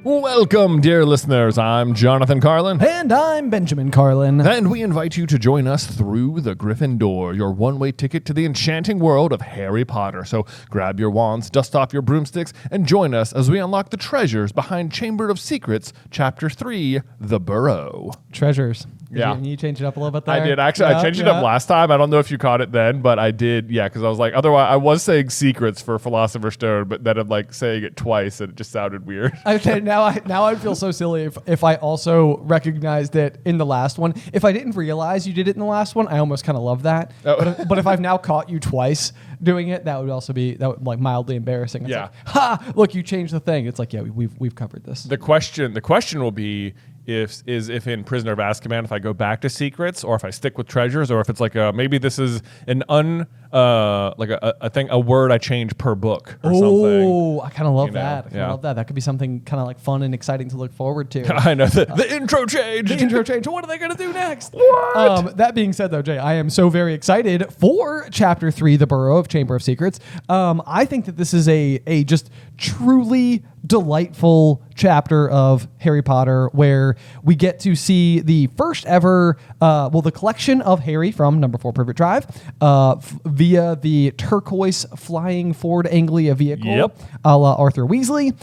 Welcome, dear listeners. I'm Jonathan Carlin. And I'm Benjamin Carlin. And we invite you to join us through the Griffin Door, your one-way ticket to the enchanting world of Harry Potter. So grab your wands, dust off your broomsticks, and join us as we unlock the treasures behind Chamber of Secrets, Chapter 3, The Burrow. Treasures. Yeah. You changed it up a little bit there? I did. Actually, I changed it up last time. I don't know if you caught it then, but I did. Yeah, because I was like, otherwise, I was saying secrets for Philosopher's Stone, but then I'm like saying it twice, and it just sounded weird. Okay, now I feel so silly if I also recognized it in the last one. If I didn't realize you did it in the last one, I almost kind of love that. Oh. But if I've now caught you twice doing it, that would also be like mildly embarrassing. It's like, ha! Look, you changed the thing. It's like, yeah, we've covered this. The question will be if in Prisoner of Azkaban, if I go back to secrets, or if I stick with treasures, or if it's like maybe this is an a word I change per book or something. Oh, I kind of love that. I love that. That could be something kind of like fun and exciting to look forward to. I know the intro change. The intro change. What are they going to do next? What? That being said, though, Jay, I am so very excited for Chapter 3, The Burrow of Chamber of Secrets. I think that this is a just truly delightful chapter of Harry Potter where we get to see the first ever, the collection of Harry from number 4 Privet Drive via the turquoise flying Ford Anglia vehicle, a la Arthur Weasley.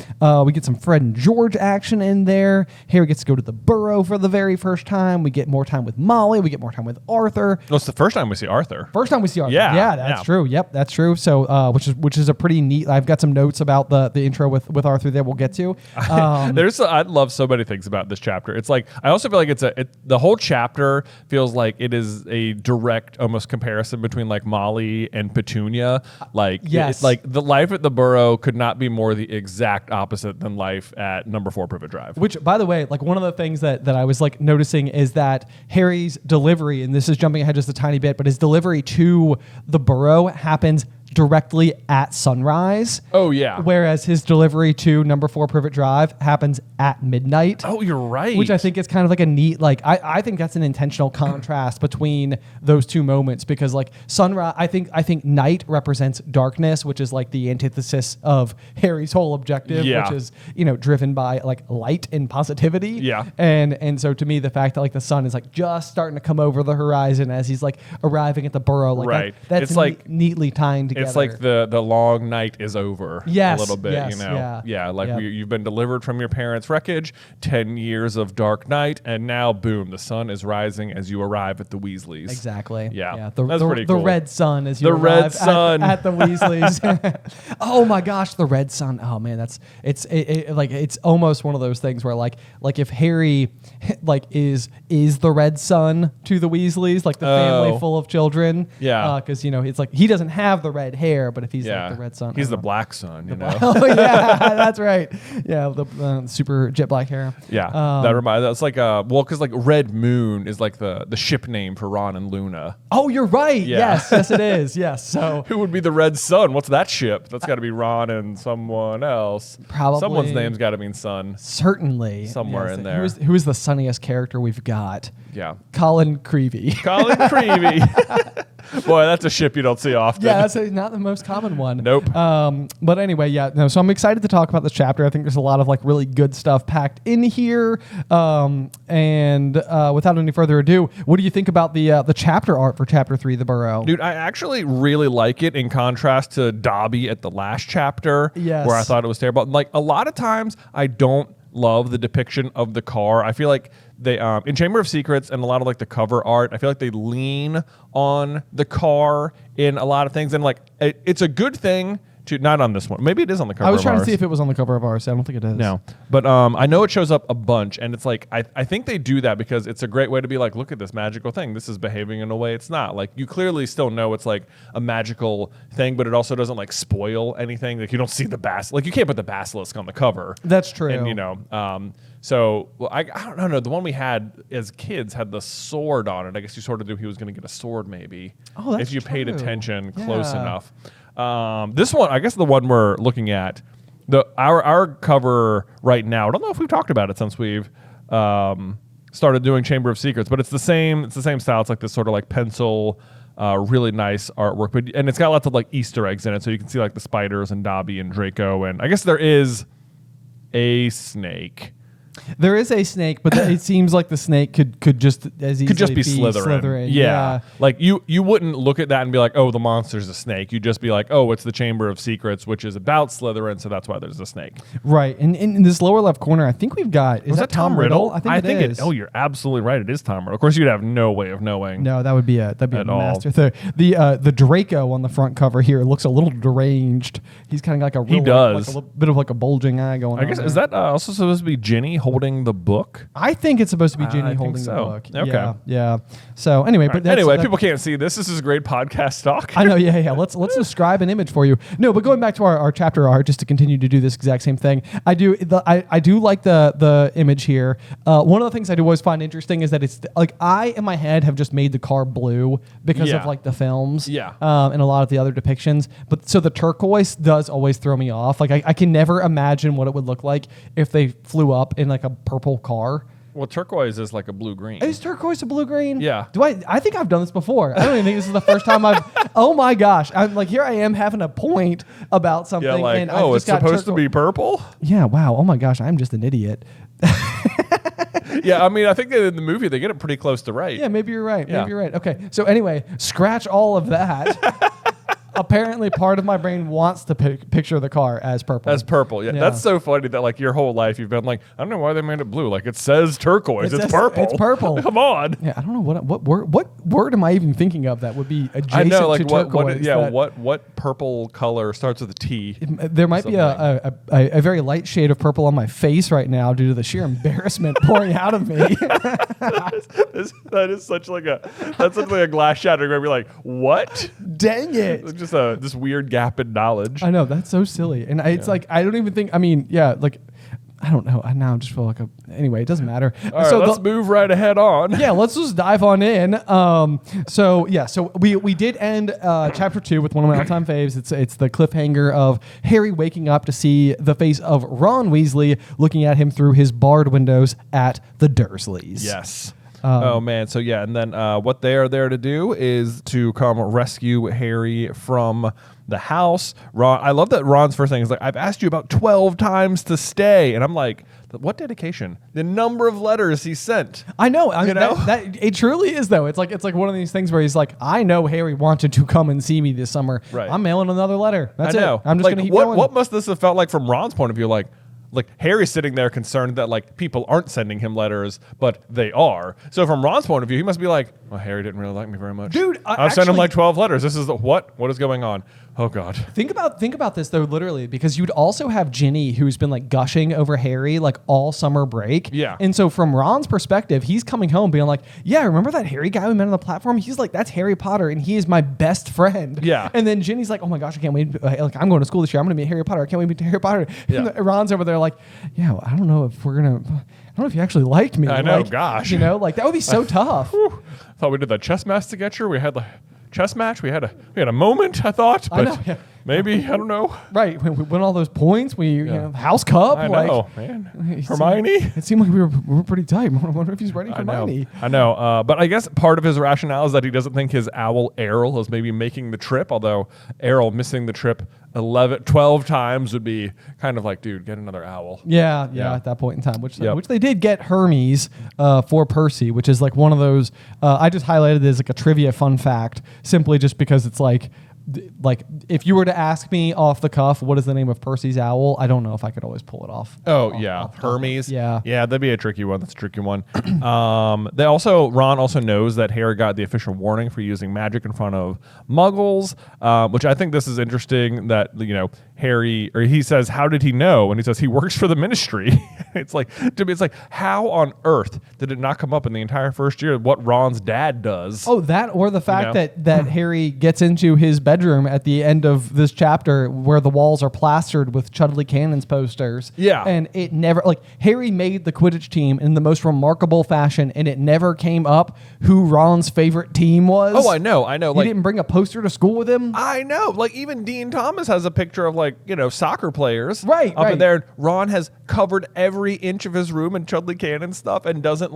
We get some Fred and George action in there. Harry gets to go to the Burrow for the very first time. We get more time with Molly. We get more time with Arthur. Well, it's the first time we see Arthur. First time we see Arthur. Yeah, that's true. Yep, that's true. So, which is a pretty neat. I've got some notes about the intro with Arthur that we'll get to. I love so many things about this chapter. It's like I also feel like the whole chapter feels like it is a direct almost comparison between like Molly and Petunia. Like yes, like the life at the Burrow could not be more the exact opposite than life at number 4 Privet Drive. Which, by the way, like one of the things that I was like noticing is that Harry's delivery, and this is jumping ahead just a tiny bit, but his delivery to the Burrow happens directly at sunrise. Oh, yeah. Whereas his delivery to number 4 Privet Drive happens at midnight. Oh, you're right. Which I think is kind of like a neat, like, I think that's an intentional contrast between those two moments because, like, sunrise, I think night represents darkness, which is like the antithesis of Harry's whole objective, which is, driven by like light and positivity. Yeah. And so to me, the fact that like the sun is like just starting to come over the horizon as he's like arriving at the Burrow, like right. that's like neatly tying together. It's like the long night is over a little bit, you've been delivered from your parents' wreckage, 10 years of dark night, and now, boom, the sun is rising as you arrive at the Weasleys. Exactly. Yeah. That's pretty cool. The red sun as you the arrive red sun. at the Weasleys. Oh my gosh, the red sun. Oh man, it's almost one of those things where like if Harry like is the red sun to the Weasleys, like the family full of children. Yeah. Because it's like he doesn't have the red hair, but if he's like the red sun, he's the black sun. Oh yeah, that's right. Yeah, the super jet black hair. Yeah, that's like because like Red Moon is like the ship name for Ron and Luna. Oh, you're right. Yeah. Yes, it is. Yes. So who would be the red sun? What's that ship? That's got to be Ron and someone else. Probably someone's name's got to mean sun. Certainly, somewhere in there. Who is the sunniest character we've got? Yeah, Colin Creevy. Colin Creevy. Boy, that's a ship you don't see often. Yeah, that's not the most common one. Nope. But anyway, so I'm excited to talk about this chapter. I think there's a lot of like really good stuff packed in here. And without any further ado, what do you think about the chapter art for Chapter 3, The Burrow? Dude, I actually really like it in contrast to Dobby at the last chapter, where I thought it was terrible. Like a lot of times, I don't love the depiction of the car. I feel like they in Chamber of Secrets and a lot of like the cover art, I feel like they lean on the car in a lot of things, and like it's a good thing to not on this one. Maybe it is on the cover. I was of trying ours. to see if it was on the cover of ours. I don't think it is. No, but I know it shows up a bunch, and it's like I think they do that because it's a great way to be like, look at this magical thing. This is behaving in a way it's not. Like you clearly still know it's like a magical thing, but it also doesn't like spoil anything. Like you don't see the like you can't put the basilisk on the cover. That's true. And so I don't know. The one we had as kids had the sword on it. I guess you sort of knew he was going to get a sword, maybe. Oh, that's if you paid true. attention close enough. This one, I guess the one we're looking at, our cover right now. I don't know if we've talked about it since we've started doing Chamber of Secrets, but it's the same style. It's like this sort of like pencil, really nice artwork, and it's got lots of like Easter eggs in it, so you can see like the spiders and Dobby and Draco, and I guess there is a snake. There is a snake, but it seems like the snake could just as easily be Slytherin. Yeah. Like you wouldn't look at that and be like, oh, the monster's a snake. You'd just be like, oh, it's the Chamber of Secrets, which is about Slytherin, so that's why there's a snake. Right. And in this lower left corner, I think we've got Was that Tom Riddle? I think it is. Oh, you're absolutely right. It is Tom Riddle. Of course, you'd have no way of knowing. No, that'd be a all. master. The Draco on the front cover here looks a little deranged. He's kind of like He does. like a little bit of like a bulging eye going on. I guess there. is that also supposed to be Ginny holding the book? I think it's supposed to be Ginny I think holding so. the book. Okay. Yeah. So anyway, but People can't see this. This is great podcast talk. I know. Yeah. Let's describe an image for you. No, but going back to our chapter art, just to continue to do this exact same thing, I do like the image here. One of the things I do always find interesting is that it's like I in my head have just made the car blue because of like the films. Yeah. And a lot of the other depictions. But so the turquoise does always throw me off. Like I can never imagine what it would look like if they flew up in like a purple car. Well, turquoise is like a blue-green. Is turquoise a blue-green? Yeah. I think I've done this before. I don't even think this is the first time I've... Oh, my gosh. I'm like, here I am having a point about something. Yeah, like, and oh, it's supposed to be purple? Yeah, wow. Oh, my gosh. I'm just an idiot. Yeah, I mean, I think in the movie they get it pretty close to right. Yeah, maybe you're right. Yeah. Maybe you're right. Okay. So anyway, scratch all of that. Apparently, part of my brain wants to picture the car as purple. As purple, yeah. That's so funny that like your whole life you've been like, I don't know why they made it blue. Like it says turquoise, it's purple. It's purple. Come on. Yeah, I don't know what word am I even thinking of that would be adjacent I know, like to turquoise. what purple color starts with a T? There might be a very light shade of purple on my face right now due to the sheer embarrassment pouring out of me. That is such like a glass shattering where you're like, what? Dang it! It's just this weird gap in knowledge. I know, that's so silly, and it's like I don't even think. I mean, yeah, like I don't know. I now just feel like anyway. It doesn't matter. All right, so let's move right ahead on. Yeah, let's just dive on in. So we did end chapter 2 with one of my all-time faves. It's the cliffhanger of Harry waking up to see the face of Ron Weasley looking at him through his barred windows at the Dursleys. Yes. Oh man, so yeah, and then what they are there to do is to come rescue Harry from the house. Ron, I love that Ron's first thing is like, I've asked you about 12 times to stay, and I'm like, what dedication? The number of letters he sent. I know, that it truly is though. It's like one of these things where he's like, I know Harry wanted to come and see me this summer. Right. I'm mailing another letter. That's I know. it. I'm just like, gonna keep going. What must this have felt like from Ron's point of view? Like Harry's sitting there concerned that like people aren't sending him letters, but they are. So from Ron's point of view, he must be like, well, Harry didn't really like me very much. Dude, I've sent him like 12 letters. This is what is going on? Oh God. Think about this though, literally, because you'd also have Ginny, who's been like gushing over Harry like all summer break. Yeah. And so from Ron's perspective, he's coming home being like, yeah, remember that Harry guy we met on the platform? He's like, that's Harry Potter, and he is my best friend. Yeah. And then Ginny's like, oh my gosh, I can't wait. Like, I'm going to school this year. I'm going to meet Harry Potter. I can't wait to meet Harry Potter. Yeah. And Ron's over there like, yeah, well, I don't know if we're gonna. I don't know if you actually liked me. I know, like, gosh. You know, like that would be so tough. Thought we did the chess match together. We had the chess match. We had a moment. I thought, but I know, yeah. maybe I don't know. Right, when we won all those points, you know, House Cup. I know, man. Hermione. It seemed like we were pretty tight. I wonder if he's ready for Hermione. I know. But I guess part of his rationale is that he doesn't think his owl Errol is maybe making the trip. Although Errol missing the trip 12 times would be kind of like, dude, get another owl. Yeah, at that point in time, which they did get Hermes for Percy, which is like one of those. I just highlighted it as like a trivia fun fact, simply just because it's like if you were to ask me off the cuff, what is the name of Percy's owl? I don't know if I could always pull it off. Oh yeah, Hermes. Yeah, that'd be a tricky one. That's a tricky one. Ron also knows that Harry got the official warning for using magic in front of Muggles, which I think this is interesting. That Harry, or he says, how did he know? And he says he works for the Ministry. It's like how on earth did it not come up in the entire first year what Ron's dad does? Oh, that or the fact that Harry gets into his bedroom at the end of this chapter where the walls are plastered with Chudley Cannon's posters. Yeah. And it never, Harry made the Quidditch team in the most remarkable fashion, and it never came up who Ron's favorite team was. Oh, I know. He didn't bring a poster to school with him. I know. Like, even Dean Thomas has a picture of, soccer players. Right, up in there. Ron has covered every inch of his room in Chudley Cannon stuff and doesn't,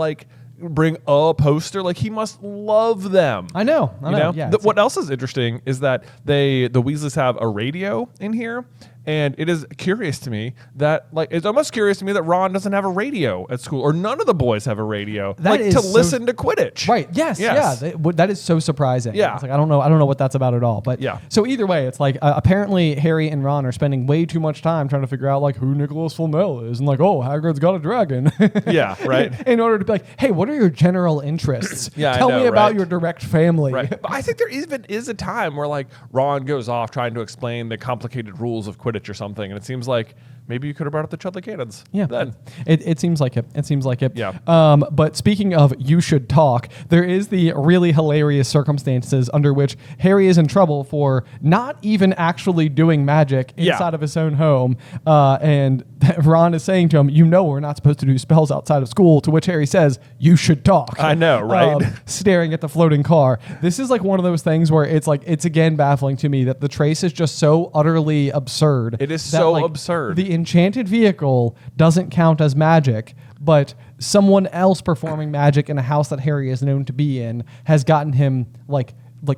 bring a poster. He must love them. I know. Yeah, what else is interesting is that the Weasleys have a radio in here, And it is curious to me that, like, it's almost curious to me that Ron doesn't have a radio at school, or none of the boys have a radio, to listen to Quidditch. Right. Yes. Yeah. That is so surprising. Yeah. It's like, I don't know what that's about at all. But yeah. So either way, it's like apparently Harry and Ron are spending way too much time trying to figure out like who Nicholas Flamel is, and like, oh, Hagrid's got a dragon. Yeah. Right. In order to be like, hey, what are your general interests? Tell me about your direct family. Right. But I think there even is a time where like Ron goes off trying to explain the complicated rules of Quidditch or something, and it seems like maybe you could have brought up the Chudley Cannons. Yeah. Then. It seems like it. It seems like it. Yeah. But speaking of you should talk, there is the really hilarious circumstances under which Harry is in trouble for not even actually doing magic inside of his own home. And Ron is saying to him, we're not supposed to do spells outside of school, to which Harry says, you should talk. I know, right? Staring at the floating car. This is like one of those things where it's again baffling to me that the trace is just so utterly absurd. It is so absurd. The enchanted vehicle doesn't count as magic, but someone else performing magic in a house that Harry is known to be in has gotten him like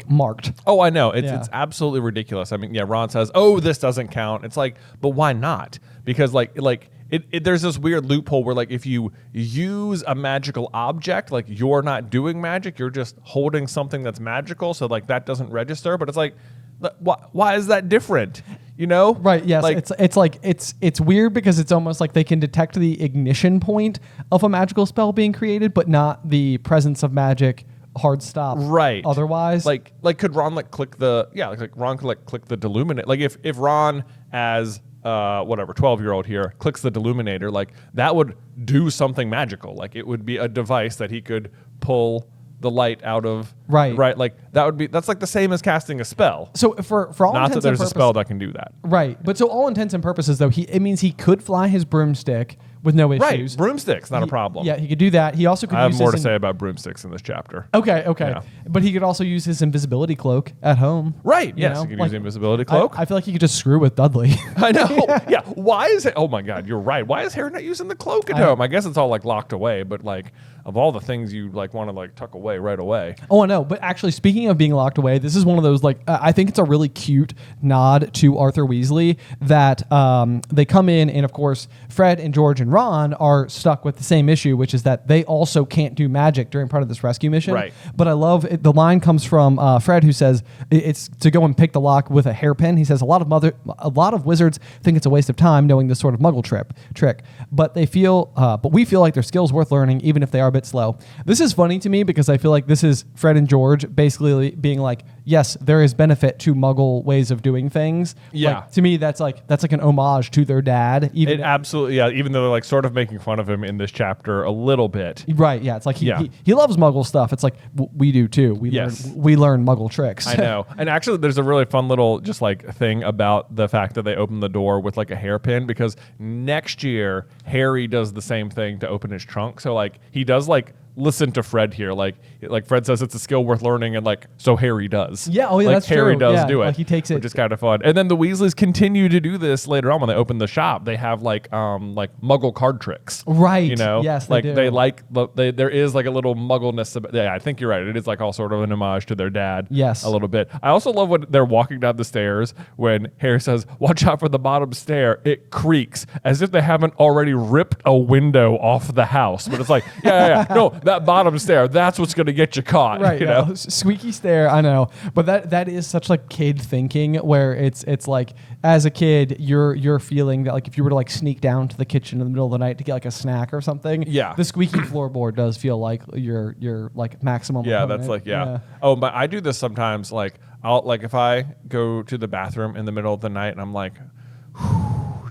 marked. Oh, I know. It's absolutely ridiculous. I mean, Ron says, "Oh, this doesn't count." It's like, but why not? Because there's this weird loophole where like if you use a magical object, like you're not doing magic, you're just holding something that's magical, so like that doesn't register. But it's like, why is that different? Right? Yes. Like, it's weird because it's almost like they can detect the ignition point of a magical spell being created, but not the presence of magic. Hard stop. Right. Otherwise, like could Ron click the Ron could click the deluminator? Like if Ron as 12-year-old here clicks the deluminator, like that would do something magical. Like it would be a device that he could pull the light out of. Right. Like that's like the same as casting a spell. So for all not intents that there's and a spell that can do that. Right. But so all intents and purposes though, it means he could fly his broomstick with no issues. Right. Broomstick's not a problem. Yeah, he could do that. He also could I have more to say about broomsticks in this chapter. Okay. Yeah. But he could also use his invisibility cloak at home. Right. Yes, he could use the invisibility cloak. I feel like he could just screw with Dudley. I know. Yeah. Why is it? Oh my God, you're right. Why is Harry not using the cloak at home? I guess it's all like locked away, but like of all the things you like want to like tuck away right away. Oh, I know. But actually, speaking of being locked away, this is one of those like I think it's a really cute nod to Arthur Weasley that they come in, and of course Fred and George and Ron are stuck with the same issue, which is that they also can't do magic during part of this rescue mission. Right. But I love it. The line comes from Fred, who says it's to go and pick the lock with a hairpin. He says a lot of wizards think it's a waste of time knowing this sort of Muggle trick, but we feel like their skills worth learning, even if they are a bit slow. This is funny to me because I feel like this is Fred and George basically being like, yes, there is benefit to Muggle ways of doing things. Yeah. Like, to me, that's like an homage to their dad. Absolutely, yeah. Even though they're like sort of making fun of him in this chapter a little bit. Right, yeah. It's like he loves Muggle stuff. It's like we do too. We learn Muggle tricks. I know. And actually there's a really fun little just like thing about the fact that they open the door with like a hairpin, because next year Harry does the same thing to open his trunk. So like he does like listen to Fred here. Like Fred says it's a skill worth learning, and like so Harry does. Yeah, oh yeah, like that's Harry true. does do it. Like he takes it, which is kind of fun. And then the Weasleys continue to do this later on when they open the shop. They have like Muggle card tricks. Right. You know? Yes, like they do. There is like a little Muggleness about, yeah, I think you're right. It is like all sort of an homage to their dad. Yes. A little bit. I also love when they're walking down the stairs when Harry says, "Watch out for the bottom stair. It creaks," as if they haven't already ripped a window off the house. But it's like, yeah. No, that bottom stair, that's what's going to get you caught. Right. You know? Squeaky stair. I know. But that is such like kid thinking, where it's like as a kid, you're feeling that like if you were to like sneak down to the kitchen in the middle of the night to get like a snack or something, yeah, the squeaky floorboard does feel like your like maximum. Yeah, opponent. that's like yeah. Oh, but I do this sometimes. Like I'll like if I go to the bathroom in the middle of the night and I'm like,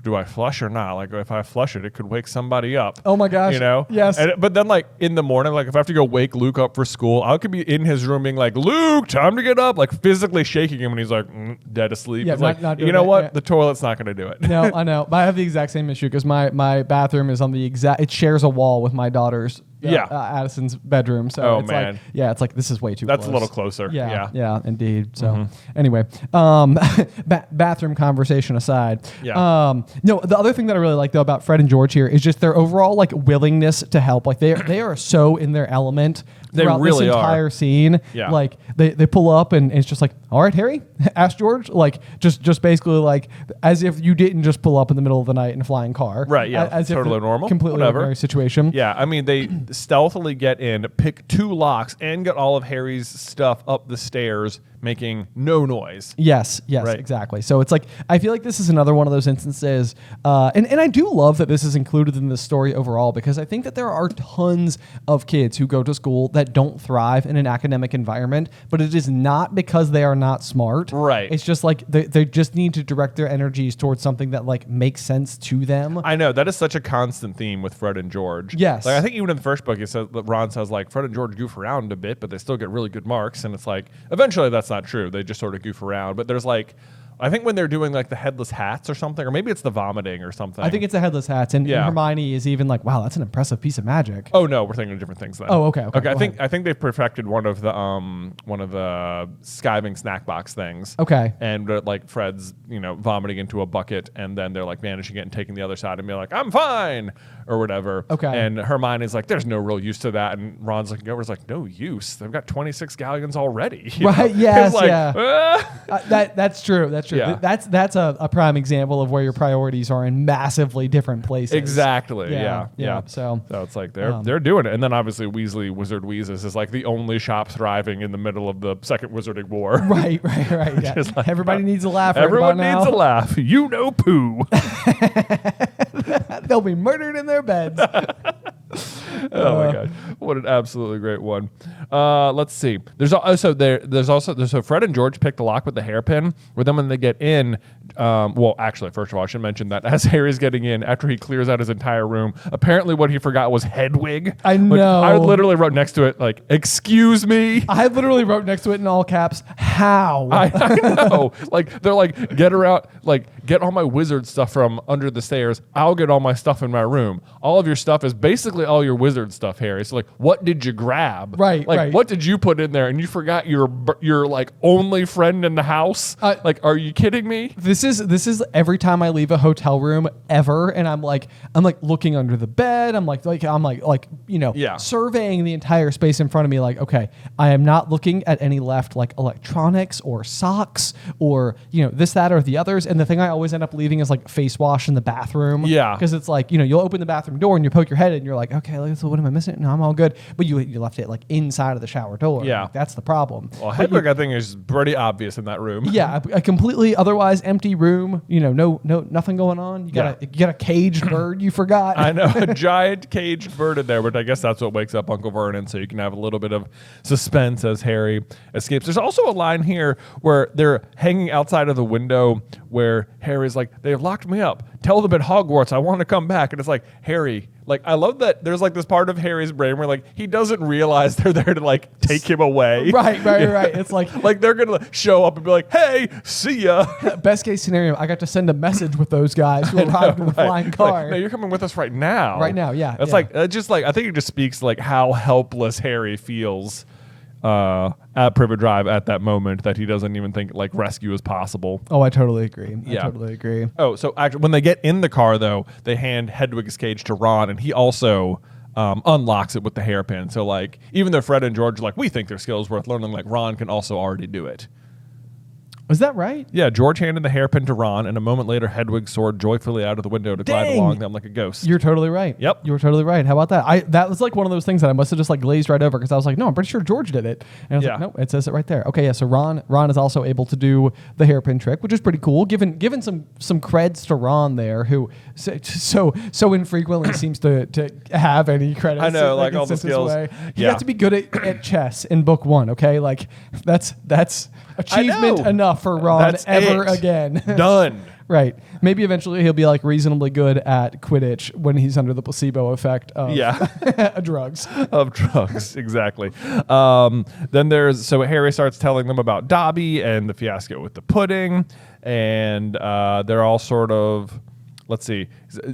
do I flush or not? Like if I flush it, it could wake somebody up. Oh my gosh. You know? Yes. But then like in the morning, like if I have to go wake Luke up for school, I could be in his room being like, "Luke, time to get up," like physically shaking him, and he's like dead asleep. Yeah, not you know what? Yeah. The toilet's not going to do it. No, I know. But I have the exact same issue because my bathroom is on the exact. It shares a wall with my daughter's Addison's bedroom. So Oh, it's man. like, yeah, it's like this is way too That's close. a little closer. Yeah, indeed. So anyway, bathroom conversation aside. Yeah. No, the other thing that I really like though about Fred and George here is just their overall like willingness to help. Like they are so in their element throughout really this entire scene. Yeah. Like they pull up and it's just like, all right, Harry, ask George. Like just basically like as if you didn't just pull up in the middle of the night in a flying car. Right, yeah. As Totally if normal. Completely Whatever. ordinary situation. Yeah, I mean, they stealthily get in, pick 2 locks, and get all of Harry's stuff up the stairs, making no noise. Yes, Right. exactly. So it's like, I feel like this is another one of those instances, and I do love that this is included in the story overall, because I think that there are tons of kids who go to school that don't thrive in an academic environment, but it is not because they are not smart. Right. It's just like they just need to direct their energies towards something that like makes sense to them. I know, that is such a constant theme with Fred and George. Yes. Like, I think even in the first book, Ron says, like, Fred and George goof around a bit, but they still get really good marks, and it's like, eventually that's not true. They just sort of goof around. But there's like, I think when they're doing like the headless hats or something, or maybe it's the vomiting or something. I think it's the headless hats, and Hermione is even like, "Wow, that's an impressive piece of magic." Oh no, we're thinking of different things then. Oh, okay. I think they've perfected one of the skiving snack box things. Okay. And like Fred's, vomiting into a bucket, and then they're like managing it and taking the other side and being like, "I'm fine," or whatever. Okay. And Hermione's like, "There's no real use to that," and Ron's looking over, is like, "No use. They've got 26 galleons already." Right. Yes. Like, That's true. That's true. Yeah. That's a prime example of where your priorities are in massively different places. Exactly. Yeah. So it's like they're doing it, and then obviously Wizard Weases is like the only shop thriving in the middle of the Second Wizarding War. Right. Yeah. Like, everybody needs a laugh. Everyone right needs now. a laugh. Poo. They'll be murdered in their beds. Oh my god, what an absolutely great one. Let's see. There's also Fred and George pick the lock with the hairpin. Where then when they get in, well, actually, first of all, I should mention that as Harry's getting in, after he clears out his entire room, apparently what he forgot was Hedwig. I know. I literally wrote next to it like, "Excuse me." I literally wrote next to it in all caps, "How?" I know. Like, they're like, "Get her out. Like, get all my wizard stuff from under the stairs. I'll get all my stuff in my room. All of your stuff is basically all your wizard stuff, Harry. So like, what did you grab? Right. What did you put in there? And you forgot your like only friend in the house. Like, are you kidding me? This is every time I leave a hotel room ever, and I'm like looking under the bed. I'm like surveying the entire space in front of me. Like, okay, I am not looking at any left like electronics or socks or this, that, or the others. And the thing I always end up leaving is like face wash in the bathroom. Yeah, because it's like you'll open the bathroom door and you poke your head in and you're like, okay, so what am I missing? No, I'm all good. But you left it like inside of the shower door. Yeah, like, that's the problem. Well, Hedwig, I think, is pretty obvious in that room. Yeah, a completely otherwise empty room. No, nothing going on. You got a caged bird you forgot. I know, a giant caged bird in there, but I guess that's what wakes up Uncle Vernon, so you can have a little bit of suspense as Harry escapes. There's also a line here where they're hanging outside of the window where Harry's like, "They've locked me up. Tell them at Hogwarts I want to come back." And it's like, Harry, like, I love that there's like this part of Harry's brain where like he doesn't realize they're there to like take him away. Right. It's like they're gonna show up and be like, "Hey, see ya." Best case scenario, I got to send a message with those guys who arrived in the flying car. Like, no, you're coming with us right now. Right now, yeah. It's like just like I think it just speaks like how helpless Harry feels at Privet Drive at that moment, that he doesn't even think like rescue is possible. Oh, I totally agree. Yeah. I totally agree. Oh, so actually, when they get in the car though, they hand Hedwig's cage to Ron, and he also unlocks it with the hairpin. So like, even though Fred and George are like, we think their skill is worth learning, like Ron can also already do it. Was that right? Yeah, George handed the hairpin to Ron, and a moment later, Hedwig soared joyfully out of the window to glide along them like a ghost. You're totally right. Yep. You were totally right. How about that? That was like one of those things that I must have just like glazed right over, because I was like, no, I'm pretty sure George did it. And I was like, no, it says it right there. Okay, yeah, so Ron is also able to do the hairpin trick, which is pretty cool, given some creds to Ron there, who so infrequently seems to have any credits. I know, like all the skills. He got to be good at chess in book 1, okay? Like, that's achievement enough for Ron ever again. Done. Right. Maybe eventually he'll be like reasonably good at Quidditch when he's under the placebo effect of drugs. Of drugs, exactly. Then Harry starts telling them about Dobby and the fiasco with the pudding, and they're all sort of let's see.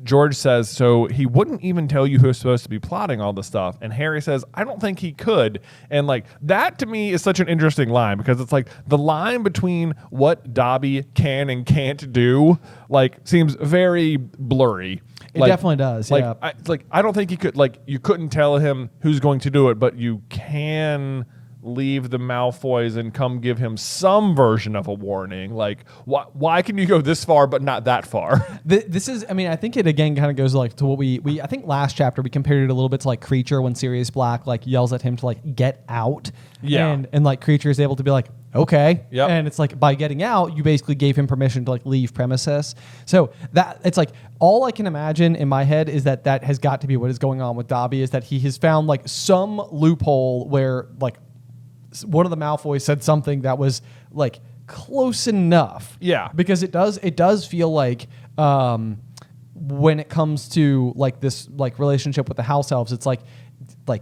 George says, so he wouldn't even tell you who's supposed to be plotting all this stuff. And Harry says, I don't think he could. And like that to me is such an interesting line because it's like the line between what Dobby can and can't do like seems very blurry. It definitely does. Like, Yeah. I don't think he could, like, you couldn't tell him who's going to do it, but you can leave the Malfoys and come give him some version of a warning. Like, why can you go this far but not that far? This is, I mean, I think it again kind of goes like to what we I think last chapter we compared it a little bit to like Creature when Sirius Black like yells at him to like get out. Yeah. And like Creature is able to be like, okay. Yep. And it's like by getting out, you basically gave him permission to like leave premises. So that it's like all I can imagine in my head is that has got to be what is going on with Dobby is that he has found like some loophole where like one of the Malfoys said something that was like close enough. Yeah. Because it does feel like when it comes to like this like relationship with the house elves, it's like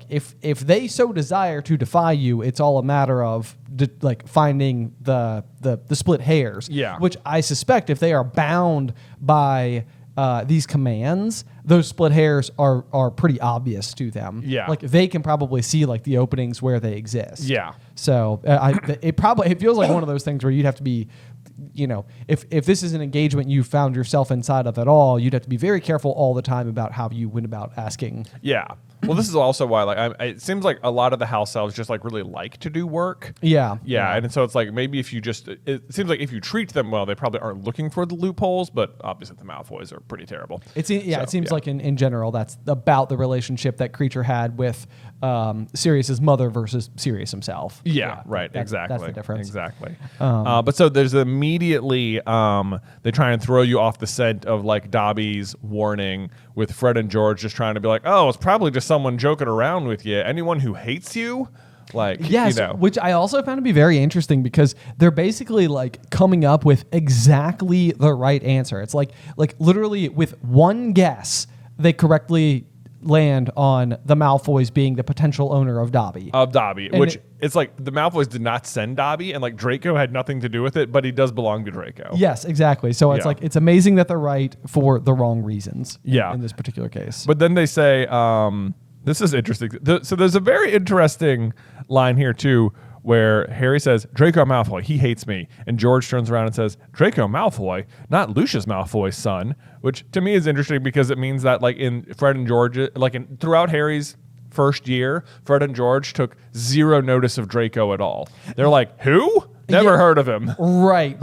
if they so desire to defy you, it's all a matter of like finding the split hairs. Yeah. Which I suspect if they are bound by these commands, those split hairs are pretty obvious to them. Yeah. Like they can probably see like the openings where they exist. Yeah. So it feels like one of those things where you'd have to be, you know, if this is an engagement you found yourself inside of at all, you'd have to be very careful all the time about how you went about asking. Yeah. Well, this is also why, like, it seems like a lot of the house elves just like really like to do work. Yeah. Yeah, and so it's like maybe if you just, it seems like if you treat them well, they probably aren't looking for the loopholes, but obviously the Malfoys are pretty terrible. It seems like in general that's about the relationship that Creature had with Sirius's mother versus Sirius himself. Yeah, right, exactly. That's the difference. Exactly. But so there's immediately, they try and throw you off the scent of like Dobby's warning with Fred and George just trying to be like, oh, it's probably just someone joking around with you. Anyone who hates you, like, yes, you know. Which I also found to be very interesting because they're basically like coming up with exactly the right answer. It's like literally with one guess, they correctly land on the Malfoys being the potential owner of Dobby. Which it's like the Malfoys did not send Dobby, and like Draco had nothing to do with it, but he does belong to Draco. Yes, exactly. So it's like it's amazing that they're right for the wrong reasons. Yeah. In this particular case. But then they say, this is interesting. So there's a very interesting line here too, where Harry says, Draco Malfoy, he hates me. And George turns around and says, Draco Malfoy, not Lucius Malfoy's son, which to me is interesting because it means that like in Fred and George, like throughout Harry's first year, Fred and George took zero notice of Draco at all. They're like, who? Never heard of him. Right.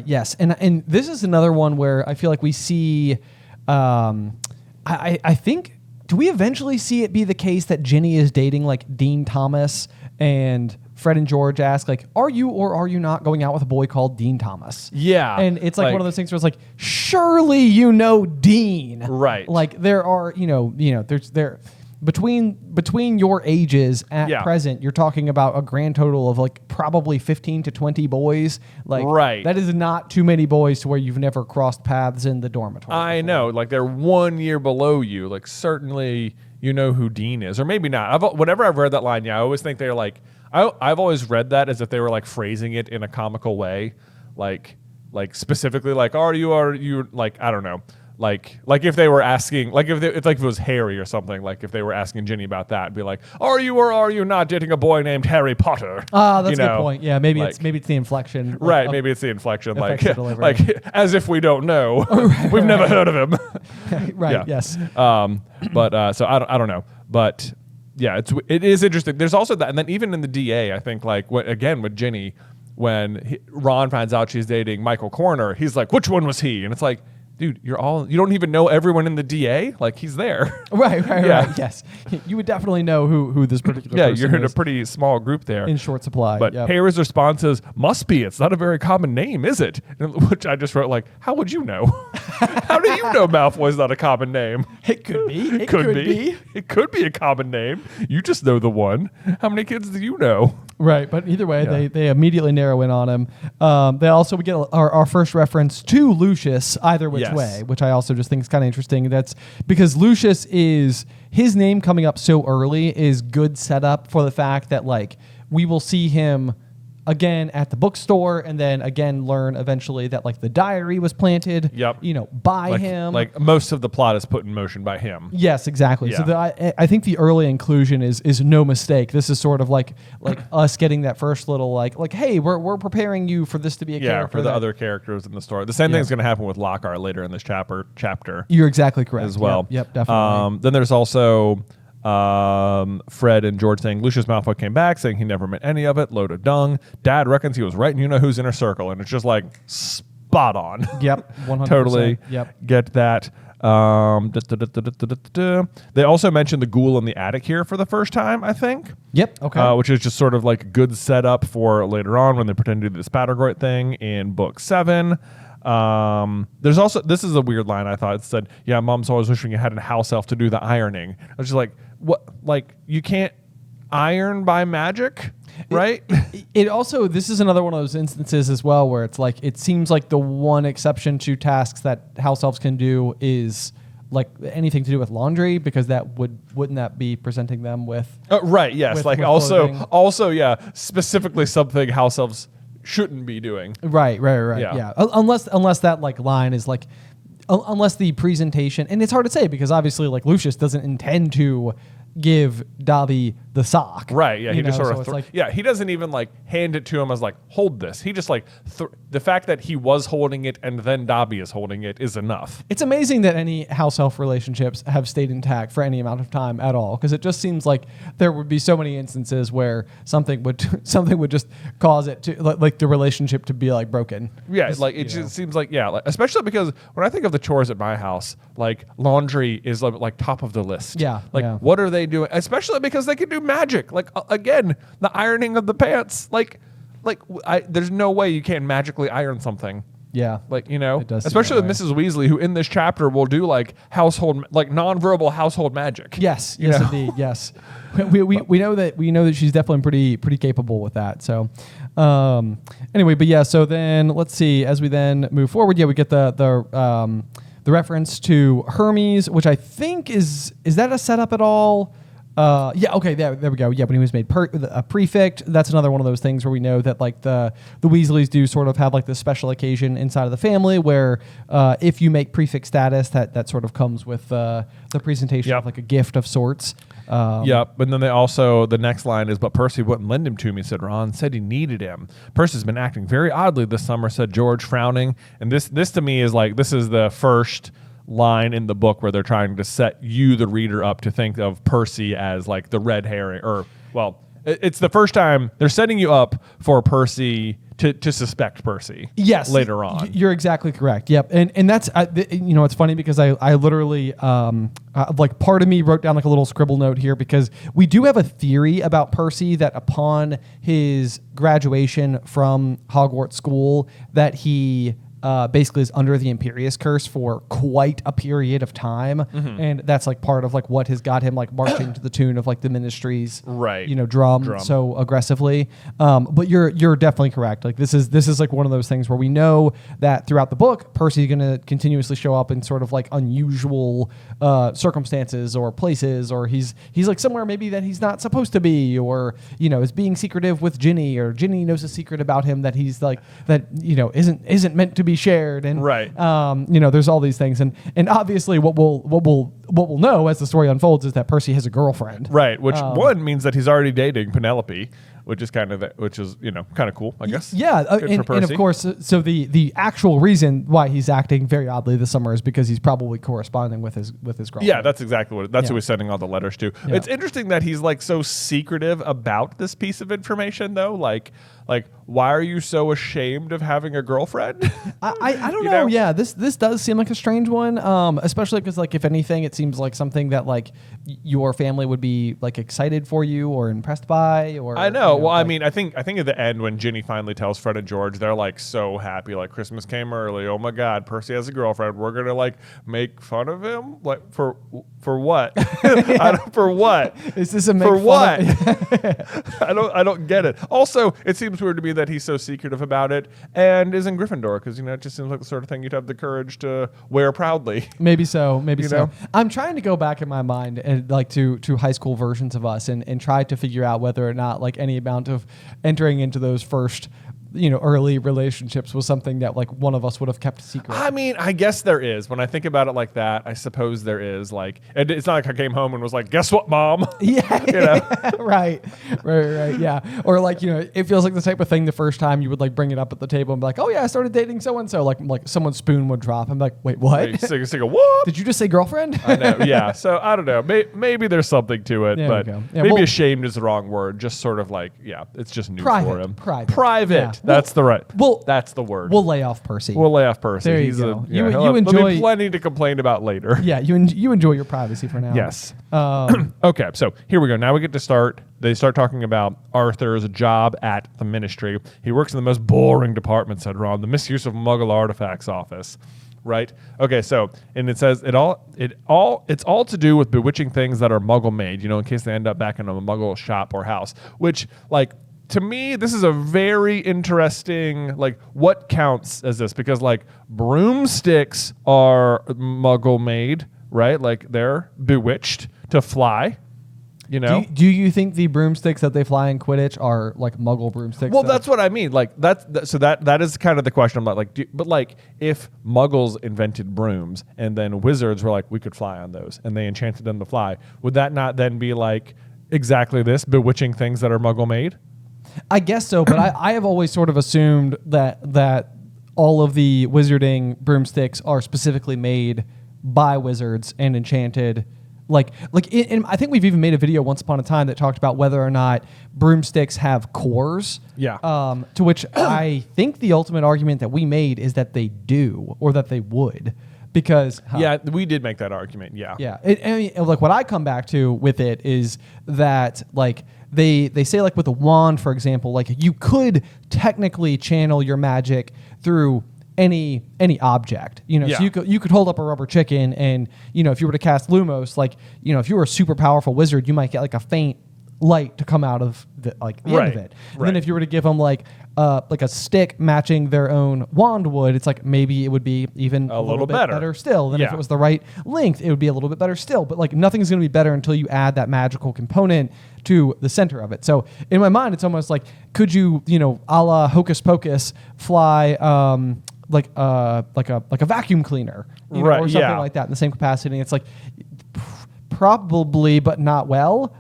Yes. And this is another one where I feel like we see, I think, do we eventually see it be the case that Ginny is dating like Dean Thomas and Fred and George ask like, are you or are you not going out with a boy called Dean Thomas? Yeah. And it's like one of those things where it's like, surely you know Dean. Right. Like there are, there's between your ages at present, you're talking about a grand total of like probably 15 to 20 boys. Like right. That is not too many boys to where you've never crossed paths in the dormitory. I know. Like they're 1 year below you. Like certainly you know who Dean is, or maybe not. Whenever I've read that line, I always think they're like, I've always read that as if they were like phrasing it in a comical way, like specifically like, are you like, I don't know. Like if they were asking, like if it was Harry or something, like if they were asking Ginny about that, be like, are you or are you not dating a boy named Harry Potter? That's a good point. Yeah, maybe it's the inflection. Like, right, maybe it's the inflection, like as if we don't know. Right, We've never heard of him. Right. Yeah. Yes. But so I don't know, but yeah, it is interesting. There's also that, and then even in the DA, I think like again with Ginny, when Ron finds out she's dating Michael Corner, he's like, which one was he? And it's like, dude, you don't even know everyone in the DA? Like, he's there. Right. Yes. You would definitely know who this particular person is. Yeah, you're in a pretty small group there. In short supply. But Harry's response is, must be. It's not a very common name, is it? Which I just wrote like, how would you know? How do you know Malfoy's not a common name? It could be. It could be. It could be a common name. You just know the one. How many kids do you know? Right, but either way, they immediately narrow in on him. We get our first reference to Lucius either which way, which I also just think is kind of interesting. That's because Lucius is his name coming up so early is good setup for the fact that like we will see him again at the bookstore, and then again learn eventually that like the diary was planted. Yep. By him. Like most of the plot is put in motion by him. Yes, exactly. Yeah. So I think the early inclusion is no mistake. This is sort of like us getting that first little like hey, we're preparing you for this to be a character for the other characers in the story. The same thing's going to happen with Lockhart later in this chapter. You're exactly correct as well. Yep, definitely. Then there's also Fred and George saying Lucius Malfoy came back saying he never meant any of it. Load of dung. Dad reckons he was right, and you know who's inner circle, and it's just like spot on. Yep, 100%. Totally. Yep. Get that. They also mentioned the ghoul in the attic here for the first time, I think. Yep. Okay. Which is just sort of like good setup for later on when they pretend to do the Spattergroit thing in book 7. There's also, this is a weird line I thought. It said, yeah, Mom's always wishing you had a house elf to do the ironing. I was just like, what? Like, you can't iron by magic? Right? It also, this is another one of those instances as well where it's like, it seems like the one exception to tasks that house elves can do is like anything to do with laundry, because wouldn't that be presenting them with right, yes. with, like with also yeah, specifically something house elves shouldn't be doing. Right. Yeah. Unless that like line is like, unless the presentation, and it's hard to say because obviously like Lucius doesn't intend to give Dobby the sock. Right, yeah. He just sort so of... he doesn't even, like, hand it to him as, like, hold this. He just, like... the fact that he was holding it and then Dobby is holding it is enough. It's amazing that any house-elf relationships have stayed intact for any amount of time at all, because it just seems like there would be so many instances where something would just cause it to... like the relationship to be, like, broken. Yeah, like, it just seems like... Yeah, like, especially because when I think of the chores at my house, like, laundry is, like top of the list. Yeah. Like, what are they doing? Especially because they can do magic. Like, again, the ironing of the pants. There's no way you can't magically iron something. Yeah. Like, It does especially with Mrs. Weasley, who in this chapter will do like nonverbal household magic. Yes, indeed, yes. We know that she's definitely pretty capable with that. So, anyway, but yeah. So then let's see. As we then move forward, we get the reference to Hermes, which I think is that a setup at all? Okay, there we go. Yeah, when he was made a prefect, that's another one of those things where we know that like the Weasleys do sort of have like this special occasion inside of the family where if you make prefect status, that sort of comes with the presentation of like a gift of sorts. But then they also, the next line is, but Percy wouldn't lend him to me, said Ron, said he needed him. Percy's been acting very oddly this summer, said George, frowning. And this to me is like, this is the first line in the book where they're trying to set you, the reader, up to think of Percy as like the red herring, or it's the first time they're setting you up for Percy to suspect Percy. Yes, later on. You're exactly correct. Yep, and that's it's funny because I literally like part of me wrote down like a little scribble note here because we do have a theory about Percy that upon his graduation from Hogwarts School that he basically is under the Imperius curse for quite a period of time, and that's like part of like what has got him like marching to the tune of like the Ministry's drum so aggressively. But you're definitely correct. Like this is like one of those things where we know that throughout the book, Percy's going to continuously show up in sort of like unusual circumstances or places, or he's like somewhere maybe that he's not supposed to be, or is being secretive with Ginny, or Ginny knows a secret about him that he's like that isn't meant to be shared, and there's all these things, and obviously what we'll know as the story unfolds is that Percy has a girlfriend, right? Which one means that he's already dating Penelope, which is kind of cool, I guess. Yeah, and of course, so the actual reason why he's acting very oddly this summer is because he's probably corresponding with his girlfriend. Yeah, that's exactly what who he's sending all the letters to. Yeah. It's interesting that he's like so secretive about this piece of information, though. Like why are you so ashamed of having a girlfriend? I don't know. Yeah, this does seem like a strange one, especially because like if anything, it seems like something that like your family would be like excited for you or impressed by. Or I know. Well, I mean, I think at the end when Ginny finally tells Fred and George, they're like so happy. Like Christmas came early. Oh my God, Percy has a girlfriend. We're gonna like make fun of him. Like for what? For what? Is this a for what? I don't get it. Also, it seems seems weird to me that he's so secretive about it and is in Gryffindor because, it just seems like the sort of thing you'd have the courage to wear proudly. Maybe so. Maybe You so. know? I'm trying to go back in my mind and like to high school versions of us and try to figure out whether or not like any amount of entering into those first early relationships was something that like one of us would have kept secret. I mean, I guess there is. When I think about it like that, I suppose there is. Like, it's not like I came home and was like, "Guess what, Mom?" Yeah, right, yeah. Or like it feels like the type of thing the first time you would like bring it up at the table and be like, "Oh yeah, I started dating so and so." Like someone's spoon would drop. I'm like, "Wait, what? Wait, sing a whoop. Did you just say girlfriend?" I know. Yeah. So I don't know. Maybe there's something to it, There but we go. Yeah, maybe well- ashamed is the wrong word. Just sort of like, it's just new Private, for him. private. Yeah. That's the right. Well, that's the word. We'll lay off Percy. We'll lay off Percy. There you He's go. You there'll enjoy- be plenty to complain about later. Yeah, you enjoy your privacy for now. Yes. Um, Okay, so here we go. Now we get to start. They start talking about Arthur's job at the Ministry. He works in the most boring department, said Ron, the misuse of Muggle artifacts office. Right. Okay. So, and it says it's all to do with bewitching things that are Muggle made. In case they end up back in a Muggle shop or house. Which, like, to me, this is a very interesting. Like, what counts as this? Because like broomsticks are Muggle made, right? Like they're bewitched to fly. Do you think the broomsticks that they fly in Quidditch are like Muggle broomsticks? Well, that's what I mean. Like that is kind of the question. I'm like, if Muggles invented brooms and then wizards were like, we could fly on those, and they enchanted them to fly, would that not then be like exactly this, bewitching things that are Muggle made? I guess so, but I have always sort of assumed that all of the wizarding broomsticks are specifically made by wizards and enchanted. I think we've even made a video once upon a time that talked about whether or not broomsticks have cores. Yeah. To which I think the ultimate argument that we made is that they do, or that they would, because Yeah, we did make that argument. Yeah. Yeah. What I come back to with it is that like they say like with a wand, for example, like you could technically channel your magic through any object, Yeah. So you could hold up a rubber chicken, and if you were to cast Lumos, like if you were a super powerful wizard, you might get like a faint light to come out of the end of it. And then if you were to give them like a stick matching their own wand wood, it's like maybe it would be even a little bit better still. Then if it was the right length, it would be a little bit better still. But like nothing's going to be better until you add that magical component to the center of it. So in my mind, it's almost like, could you, a la Hocus Pocus, fly like a vacuum cleaner, or something like that in the same capacity? And it's like probably, but not well.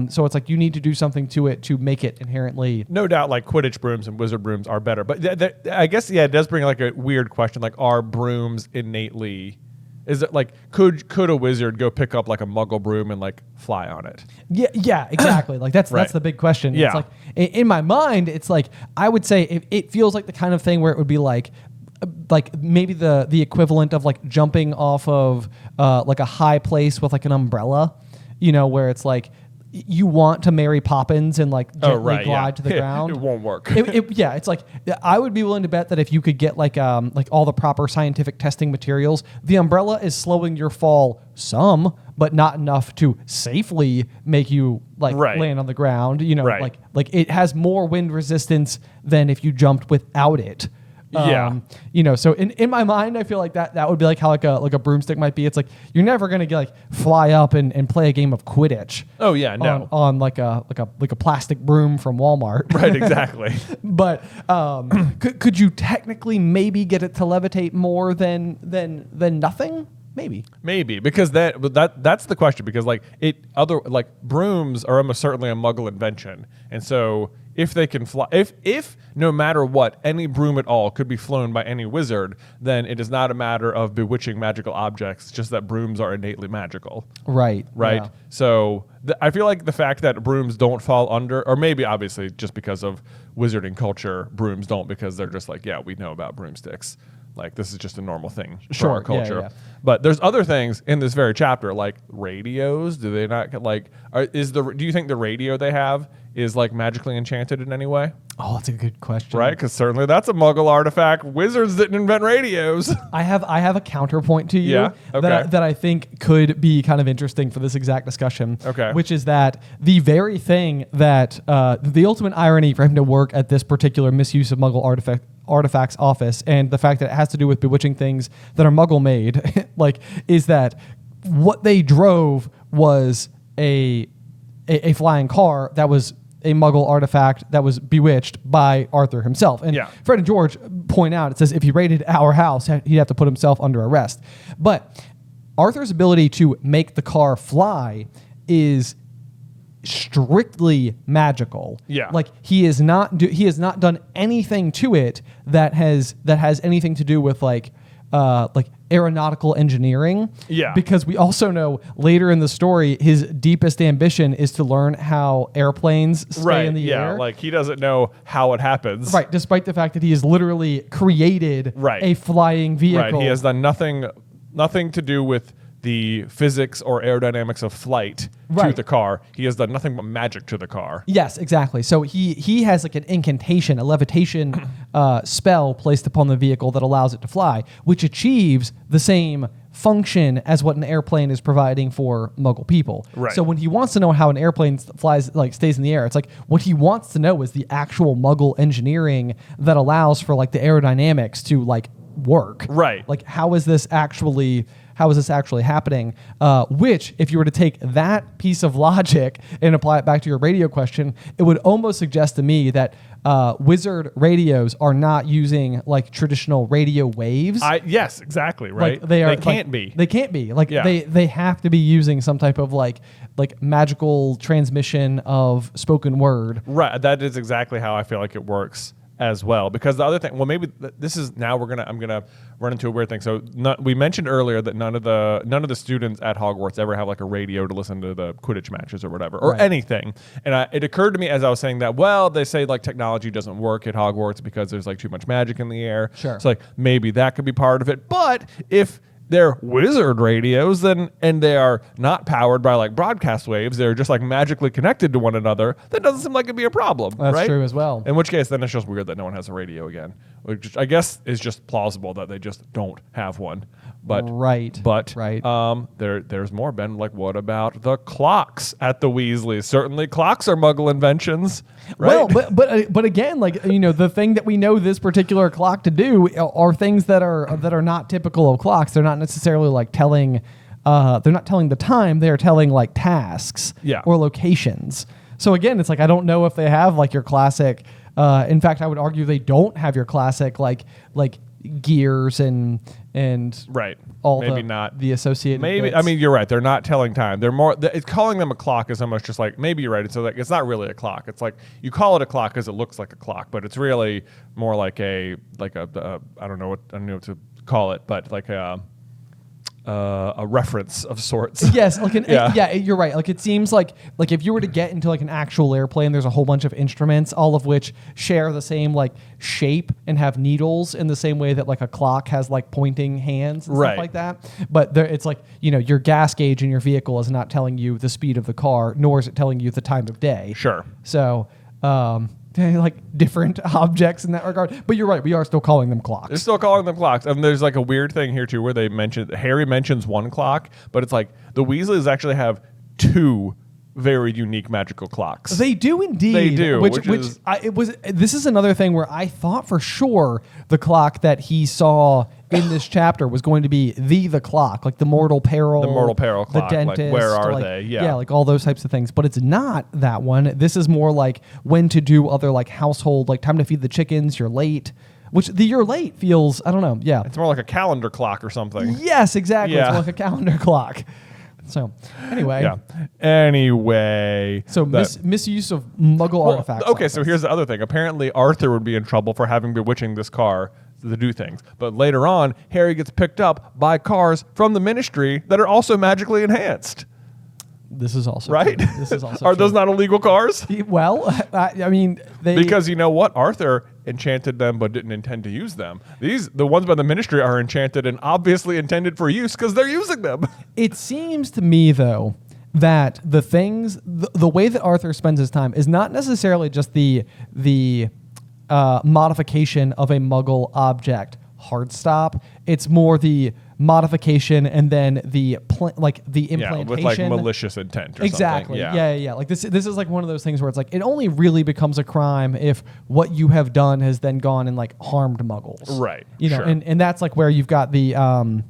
So it's like you need to do something to it to make it inherently. No doubt, like Quidditch brooms and wizard brooms are better. But I guess, it does bring like a weird question. Like, are brooms innately... Is it like, could a wizard go pick up like a Muggle broom and like fly on it? Yeah, exactly. Like that's the big question. Yeah. It's like in my mind, it's like I would say it feels like the kind of thing where it would be like maybe the equivalent of like jumping off of like a high place with like an umbrella, where it's like you want to Mary Poppins and like gently glide to the ground. It won't work. It's like I would be willing to bet that if you could get like all the proper scientific testing materials, the umbrella is slowing your fall some, but not enough to safely make you land on the ground. Like it has more wind resistance than if you jumped without it. So in my mind, I feel like that would be like how like a broomstick might be. It's like you're never gonna get fly up and play a game of Quidditch. Oh yeah, no. On like a plastic broom from Walmart. Right, exactly. But could you technically maybe get it to levitate more than nothing? Maybe because that's the question, because brooms are almost certainly a Muggle invention, and so if they can fly, if no matter what, any broom at all could be flown by any wizard, then it is not a matter of bewitching magical objects, just that brooms are innately magical. Right. Yeah. So I feel like the fact that brooms don't fall under, or maybe obviously just because of wizarding culture, brooms don't, because they're just like, we know about broomsticks. Like, this is just a normal thing for our culture. Yeah. But there's other things in this very chapter, like radios. Do they not do you think the radio they have is like magically enchanted in any way? Oh, that's a good question. Right, because certainly that's a Muggle artifact. Wizards didn't invent radios. I have a counterpoint to you Yeah, okay. that I think could be kind of interesting for this exact discussion. Okay. Which is that the very thing that the ultimate irony for him to work at this particular misuse of Muggle artifacts office, and the fact that it has to do with bewitching things that are Muggle made, like, is that what they drove was a flying car that was a Muggle artifact that was bewitched by Arthur himself. And Yeah. Fred and George point out, it says if he raided our house, he'd have to put himself under arrest. But Arthur's ability to make the car fly is strictly magical. Yeah. Like he has not done anything to it that has anything to do with like aeronautical engineering. Yeah. Because we also know later in the story, his deepest ambition is to learn how airplanes stay in the air. Like he doesn't know how it happens. Right. Despite the fact that he has literally created Right. a flying vehicle. Right. He has done nothing to do with the physics or aerodynamics of flight to Right. the car. He has done nothing but magic to the car. Yes, exactly. So he has like an incantation, a levitation spell placed upon the vehicle that allows it to fly, which achieves the same function as what an airplane is providing for Muggle people. Right. So when he wants to know how an airplane flies, like stays in the air, it's like what he wants to know is the actual Muggle engineering that allows for like the aerodynamics to like work. Right. Like how is this actually happening? Which, if you were to take that piece of logic and apply it back to your radio question, it would almost suggest to me that wizard radios are not using like traditional radio waves. Yes, exactly. Right. Like, they can't be. They can't be. Like Yeah. they have to be using some type of like magical transmission of spoken word. Right. That is exactly how I feel like it works as well. Because the other thing, well, maybe this is now I'm gonna run into a weird thing. So we mentioned earlier that none of the students at Hogwarts ever have like a radio to listen to the Quidditch matches or whatever or Right. anything. And it occurred to me as I was saying that, well, they say like technology doesn't work at Hogwarts because there's like too much magic in the air. Sure. So like maybe that could be part of it. But if they're wizard radios, and they are not powered by like broadcast waves, they're just like magically connected to one another, that doesn't seem like it'd be a problem. That's right? true as well. In which case, then it's just weird that no one has a radio again. Which I guess is just plausible that they just don't have one. But Right. there's more, Ben. Like, what about the clocks at the Weasleys? Certainly, clocks are Muggle inventions, right? Well, but again, like the thing that we know this particular clock to do are things that are not typical of clocks. They're not necessarily like telling. They're not telling the time. They're telling like tasks or locations. So again, it's like I don't know if they have like your classic. In fact, I would argue they don't have your classic like gears and right. all maybe not the associated maybe bits. I mean, you're right, they're not telling time. They're more it's calling them a clock is almost just like, maybe you're right, it's like it's not really a clock. It's like you call it a clock because it looks like a clock, but it's really more like a I don't know what to call it, but like a reference of sorts. Yes, like you're right. Like it seems like if you were to get into like an actual airplane, there's a whole bunch of instruments, all of which share the same like shape and have needles in the same way that like a clock has like pointing hands and Right. stuff like that. But it's like your gas gauge in your vehicle is not telling you the speed of the car, nor is it telling you the time of day. Sure. So like different objects in that regard. But you're right, we are still calling them clocks. They're still calling them clocks. And there's like a weird thing here too where Harry mentions one clock, but it's like the Weasleys actually have two very unique magical clocks. They do indeed. They do, This is another thing where I thought for sure the clock that he saw in this chapter was going to be the clock, like the mortal peril, clock, the dentist, like where are they? Yeah, like all those types of things. But it's not that one. This is more like when to do other like household, like time to feed the chickens. You're late. Which the you're late feels, I don't know. Yeah, it's more like a calendar clock or something. Yes, exactly. Yeah. It's more like a calendar clock. So anyway. Yeah. Anyway. So misuse of Muggle artifacts. Okay, so here's the other thing. Apparently, Arthur would be in trouble for having bewitching this car to do things. But later on, Harry gets picked up by cars from the Ministry that are also magically enhanced. This is also right. True. This is also are true. those not illegal cars? Well, I mean, because you know what, Arthur enchanted them but didn't intend to use them. The ones by the Ministry are enchanted and obviously intended for use because they're using them. It seems to me though that the things, the way that Arthur spends his time is not necessarily just the modification of a Muggle object hard stop. It's more the modification and then the implantation. Yeah, with like malicious intent or exactly. something. Yeah. Like this is like one of those things where it's like it only really becomes a crime if what you have done has then gone and like harmed Muggles. Right. You know, sure. and that's like where you've got the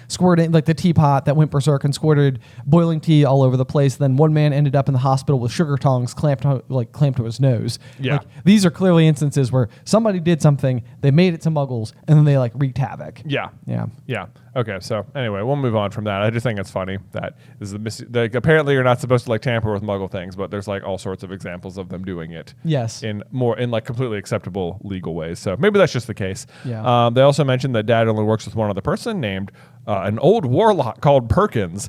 squirting, like the teapot that went berserk and squirted boiling tea all over the place. Then one man ended up in the hospital with sugar tongs clamped to his nose. Yeah. Like, these are clearly instances where somebody did something, they made it to Muggles, and then they like wreaked havoc. Yeah. Yeah. Yeah. Okay. So anyway, we'll move on from that. I just think it's funny that is like apparently you're not supposed to like tamper with Muggle things, but there's like all sorts of examples of them doing it. Yes. In like completely acceptable legal ways. So maybe that's just the case. Yeah. They also mentioned that Dad only works with one other person named an old warlock called Perkins,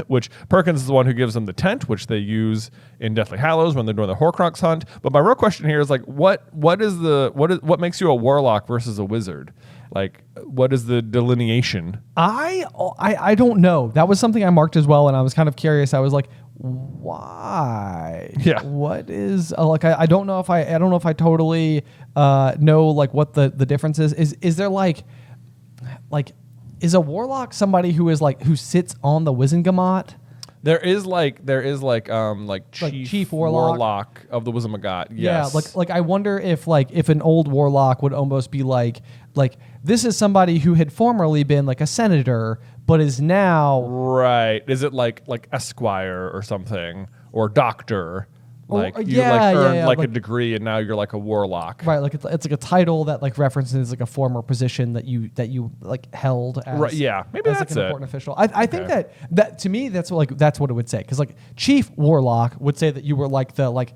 which Perkins is the one who gives them the tent, which they use in Deathly Hallows when they're doing the Horcrux hunt. But my real question here is like, what makes you a warlock versus a wizard? Like, what is the delineation? I don't know. That was something I marked as well, and I was kind of curious. I was like, why? Yeah. What is like? I don't know if I totally know like what the difference is. Is there like is a warlock somebody who sits on the Wizengamot? There is chief warlock of the Wizengamot. Yes. Yeah, like I wonder if an old warlock would almost be like this is somebody who had formerly been like a senator but is now right. Is it like esquire or something or doctor? Like you earned a degree and now you're like a warlock. Right, like it's like a title that like references like a former position that you like held as, right, yeah. Maybe as that's like an important official. I think that to me that's what it would say, because like chief warlock would say that you were like the like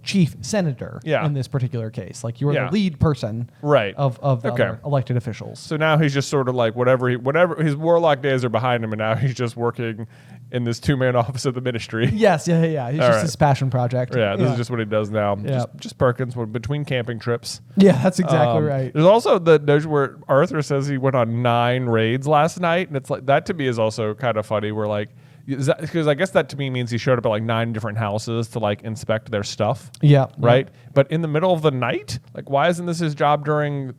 chief senator in this particular case. Like you were the lead person of the other elected officials. So now he's just sort of like whatever his warlock days are behind him and now he's just working in this 2-man office of the ministry. Yes, yeah. He's just his passion project. Yeah, this is just what he does now. Yeah. Just Perkins between camping trips. Yeah, that's exactly right. There's also the notion where Arthur says he went on 9 raids last night, and it's like that to me is also kind of funny. Where like, because I guess that to me means he showed up at like 9 different houses to like inspect their stuff. Yeah. Right. Yeah. But in the middle of the night, like, why isn't this his job in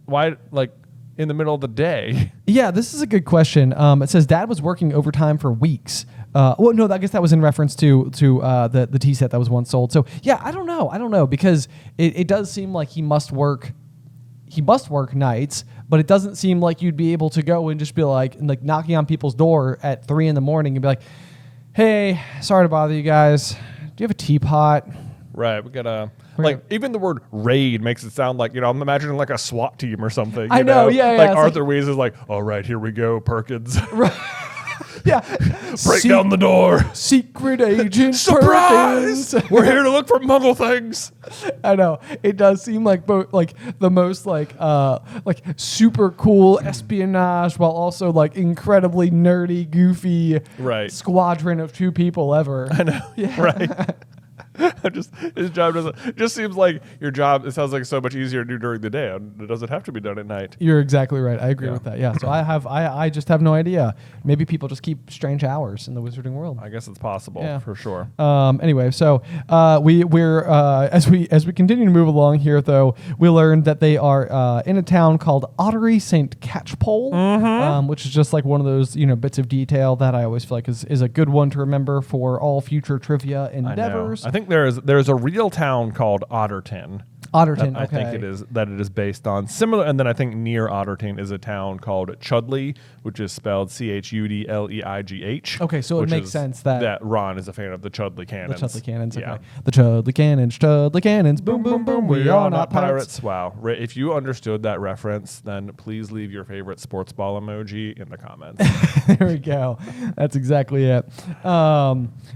the middle of the day? Yeah, this is a good question. It says Dad was working overtime for weeks. Well, no, I guess that was in reference to the tea set that was once sold. So yeah, I don't know because it does seem like he must work nights, but it doesn't seem like you'd be able to go and just be like knocking on people's door at 3 a.m. and be like, "Hey, sorry to bother you guys. Do you have a teapot?" Right. We gotta even the word raid makes it sound like, I'm imagining like a SWAT team or something. I know. Yeah. Like Arthur Wease is like, all right, here we go, Perkins. Right. Yeah. Break down the door. Secret agent Surprise! Perkins. We're here to look for Muggle things. I know. It does seem like both like the most like super cool espionage while also like incredibly nerdy, goofy squadron of 2 people ever. I know. Yeah. Right. His job it just seems like your job, it sounds like so much easier to do during the day. It doesn't have to be done at night. You're exactly right. I agree with that. Yeah. So I just have no idea. Maybe people just keep strange hours in the wizarding world. I guess it's possible for sure. Anyway, so we're as we continue to move along here, though, we learned that they are in a town called Ottery St. Catchpole, which is just like one of those bits of detail that I always feel like is a good one to remember for all future trivia endeavors. I think there's a real town called Otterton. Otterton, I think it is based on similar, and then I think near Otterton is a town called Chudley, which is spelled Chudleigh. Okay, so it makes sense that Ron is a fan of the Chudley Cannons. The Chudley Cannons, yeah. Okay. The Chudley Cannons, boom, boom, boom. We are not pirates. Wow, if you understood that reference, then please leave your favorite sports ball emoji in the comments. There we go. That's exactly it.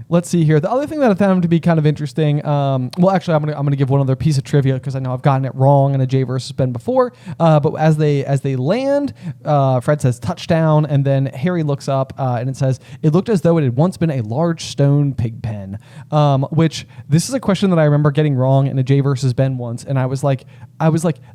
Let's see here. The other thing that I found to be kind of interesting. Well, actually, I'm gonna give one other piece of trivia because I know I've gotten it wrong in a J versus Ben before. But as they land, Fred says touchdown, and then Harry looks up and it says it looked as though it had once been a large stone pig pen. Which this is a question that I remember getting wrong in a J versus Ben once, and I was like,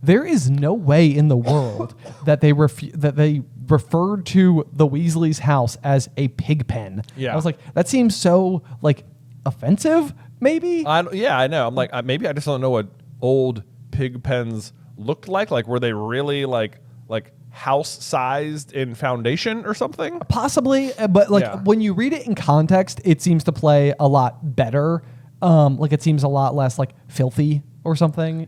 there is no way in the world that they referred to the Weasleys' house as a pig pen. Yeah. I was like, that seems so like offensive, maybe. I know. I'm like, maybe I just don't know what old pig pens looked like. Like, were they really like house-sized in foundation or something? Possibly, but when you read it in context, it seems to play a lot better. Like it seems a lot less like filthy or something,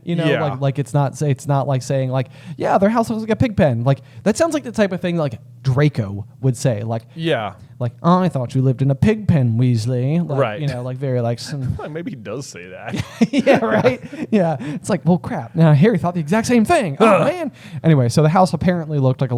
like it's not like saying like, yeah, their house looks like a pig pen. Like that sounds like the type of thing like Draco would say. Like, yeah, like, oh, I thought you lived in a pig pen, Weasley. Like, right. Like very like some. Maybe he does say that. Yeah, right. Yeah, it's like, well, crap. Now Harry thought the exact same thing. Oh man. Anyway, so the house apparently looked like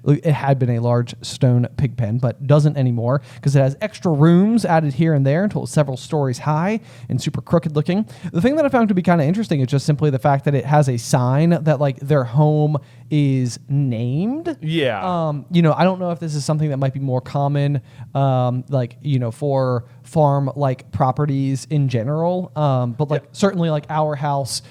it had been a large stone pig pen, but doesn't anymore because it has extra rooms added here and there until it's several stories high and super crooked looking. The thing that I found to be kind of interesting is just simply the fact that it has a sign that like their home is named. Yeah. I don't know if this is something that might be more common, for farm like properties in general. But like certainly like our house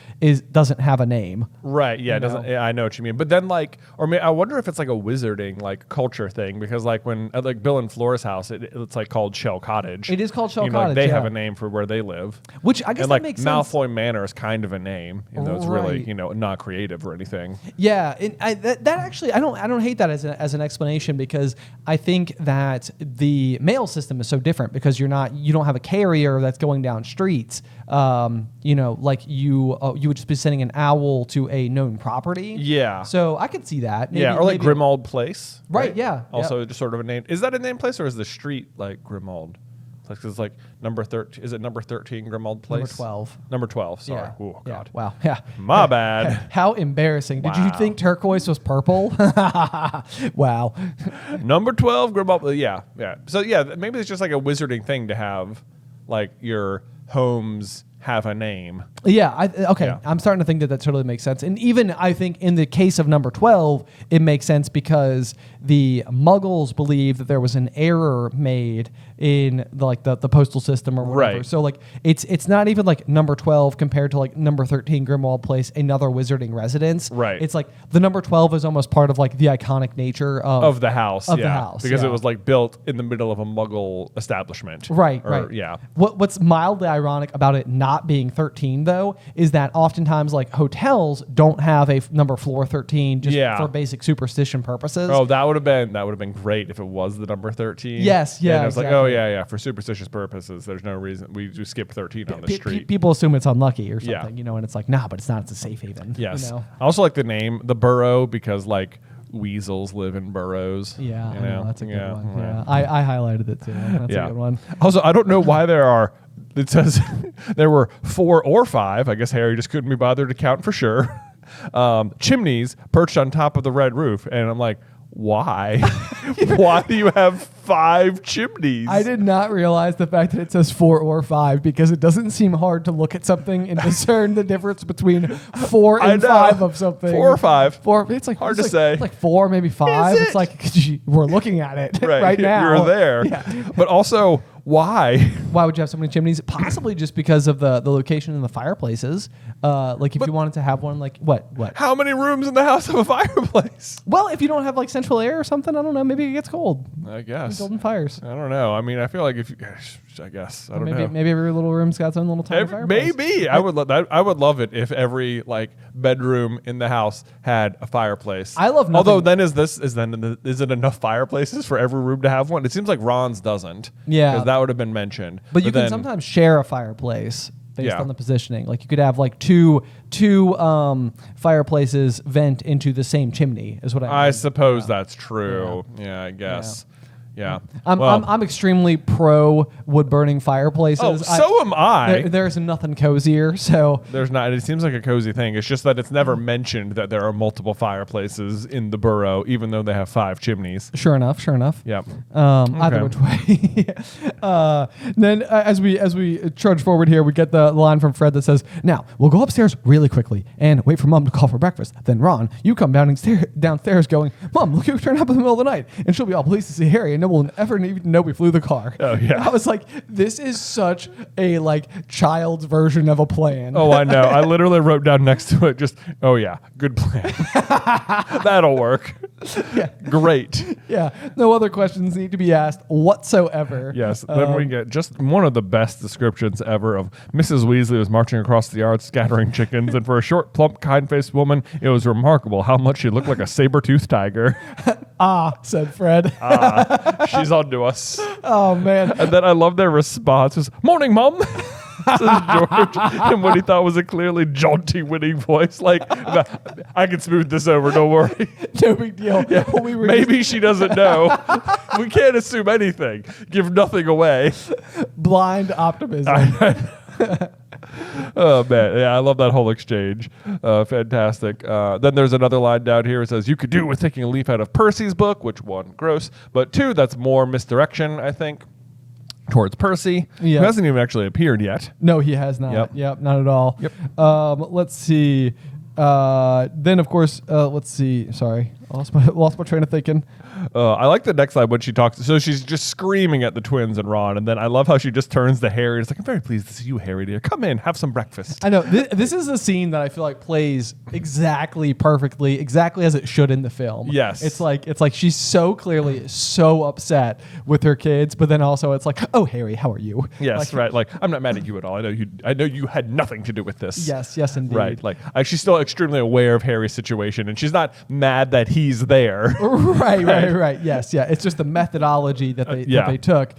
doesn't have a name. Right. Yeah. It doesn't. Yeah, I know what you mean. But then I wonder if it's like a wizarding like culture thing, because like when at like Bill and Flora's house, it's like called Shell Cottage. It is called Shell Like Cottage. they have a name for where they live, which I guess and that like makes Malfoy sense. Manor is kind of a name, even though it's really not creative or anything. Yeah, that actually I don't hate that as an explanation, because I think that the mail system is so different because you don't have a carrier that's going down streets. Like you would just be sending an owl to a known property. Yeah. So I could see that. Maybe, or like Grimmauld Place. Right. Yeah. Also, just sort of a name. Is that a name place, or is the street like Grimmauld? It's like number 13. Is it number 13 Grimmauld Place? Number 12. Number 12. Sorry. Yeah. Oh God. Yeah. Wow. Yeah. My bad. How embarrassing. Wow. Did you think turquoise was purple? Wow. Number 12 Grimmauld. Yeah. Yeah. So yeah, maybe it's just like a wizarding thing to have like your homes have a name. Yeah. I'm starting to think that totally makes sense. And even I think in the case of number 12, it makes sense because the Muggles believe that there was an error made in the postal system or whatever. Right. So like it's not even like number 12 compared to like number 13 Grimmauld Place, another wizarding residence. Right. It's like the number 12 is almost part of like the iconic nature of the house. Of the house. Because yeah. it was like built in the middle of a Muggle establishment. Right. Yeah. What's mildly ironic about it not being 13 though is that oftentimes like hotels don't have a number floor 13 just for basic superstition purposes. Oh, that would have been great if it was the number 13. Yes, yeah. And it's exactly. like, oh yeah, for superstitious purposes, there's no reason we just skip 13 on the street. People assume it's unlucky or something, and it's like, nah, but it's not. It's a safe haven. Yes. I also like the name, the borough, because like weasels live in burrows. Yeah, I know. that's a good one. Yeah. I highlighted it too. That's a good one. Also, I don't know why it says there were 4 or 5. I guess Harry just couldn't be bothered to count for sure. Chimneys perched on top of the red roof, and I'm like, why? Why do you have 5 chimneys? I did not realize the fact that it says 4 or 5 because it doesn't seem hard to look at something and discern the difference between 4 and 5 of something. 4 or 5. 4. It's like hard to say. It's like 4, maybe 5. It's like we're looking at it right now. You're there. Yeah. But also, why? Why would you have so many chimneys? Possibly just because of the location in the fireplaces. Like if you wanted to have one, like what? How many rooms in the house have a fireplace? Well, if you don't have like central air or something, I don't know. Maybe it gets cold. I guess. Golden fires. I don't know. I mean, I feel like I don't know. Maybe every little room's got its own little tiny fireplace. Maybe. I would love it if every like bedroom in the house had a fireplace. I love nothing. Although then is it enough fireplaces for every room to have one? It seems like Ron's doesn't. Yeah. Because that would have been mentioned. But you can sometimes share a fireplace based on the positioning. Like you could have like two fireplaces vent into the same chimney is what I mean. I suppose that's true. Yeah, I guess. Yeah. I'm extremely pro wood burning fireplaces. Oh, so am I. There's nothing cozier. So there's not. It seems like a cozy thing. It's just that it's never mentioned that there are multiple fireplaces in the borough, even though they have 5 chimneys. Sure enough. Yep. Either which way. Then as we trudge forward here, we get the line from Fred that says, "Now we'll go upstairs really quickly and wait for Mom to call for breakfast. Then Ron, you come downstairs going, 'Mom, look who turned up in the middle of the night,' and she'll be all pleased to see Harry, and no one will ever even know we flew the car." Oh yeah. I was like, this is such a child's version of a plan. Oh, I know. I literally wrote down next to it just, "Oh yeah, good plan. That'll work." Yeah. Great. Yeah. No other questions need to be asked whatsoever. Yes. Then we get just one of the best descriptions ever of Mrs. Weasley was marching across the yard scattering chickens, and for a short, plump, kind-faced woman, it was remarkable how much she looked like a saber-toothed tiger. Said Fred. She's on to us. Oh, man. And then I love their response was, "Morning, Mom." Says George, and what he thought was a clearly jaunty, winning voice. Like, I can smooth this over, don't worry. No big deal. Yeah. Maybe she doesn't know. We can't assume anything. Give nothing away. Blind optimism. Oh, man. Yeah, I love that whole exchange. Fantastic. Then there's another line down here. It says, "You could do with taking a leaf out of Percy's book," which 1, gross, but 2, that's more misdirection, I think, towards Percy, who hasn't even actually appeared yet. No, he has not. Yep, not at all. Yep. Let's see. Then, of course, let's see. Sorry, lost my train of thinking. I like the next line when she talks. So she's just screaming at the twins and Ron, and then I love how she just turns to Harry. It's like, "I'm very pleased to see you, Harry, dear. Come in, have some breakfast." I know this is a scene that I feel like plays exactly perfectly, exactly as it should in the film. Yes, it's like she's so clearly so upset with her kids, but then also it's like, "Oh, Harry, how are you?" Yes, right. Like, I'm not mad at you at all. I know you had nothing to do with this. Yes, indeed. Right. Like, she's still extremely aware of Harry's situation, and she's not mad that he's there. Right. Yes, yeah. It's just the methodology that they took.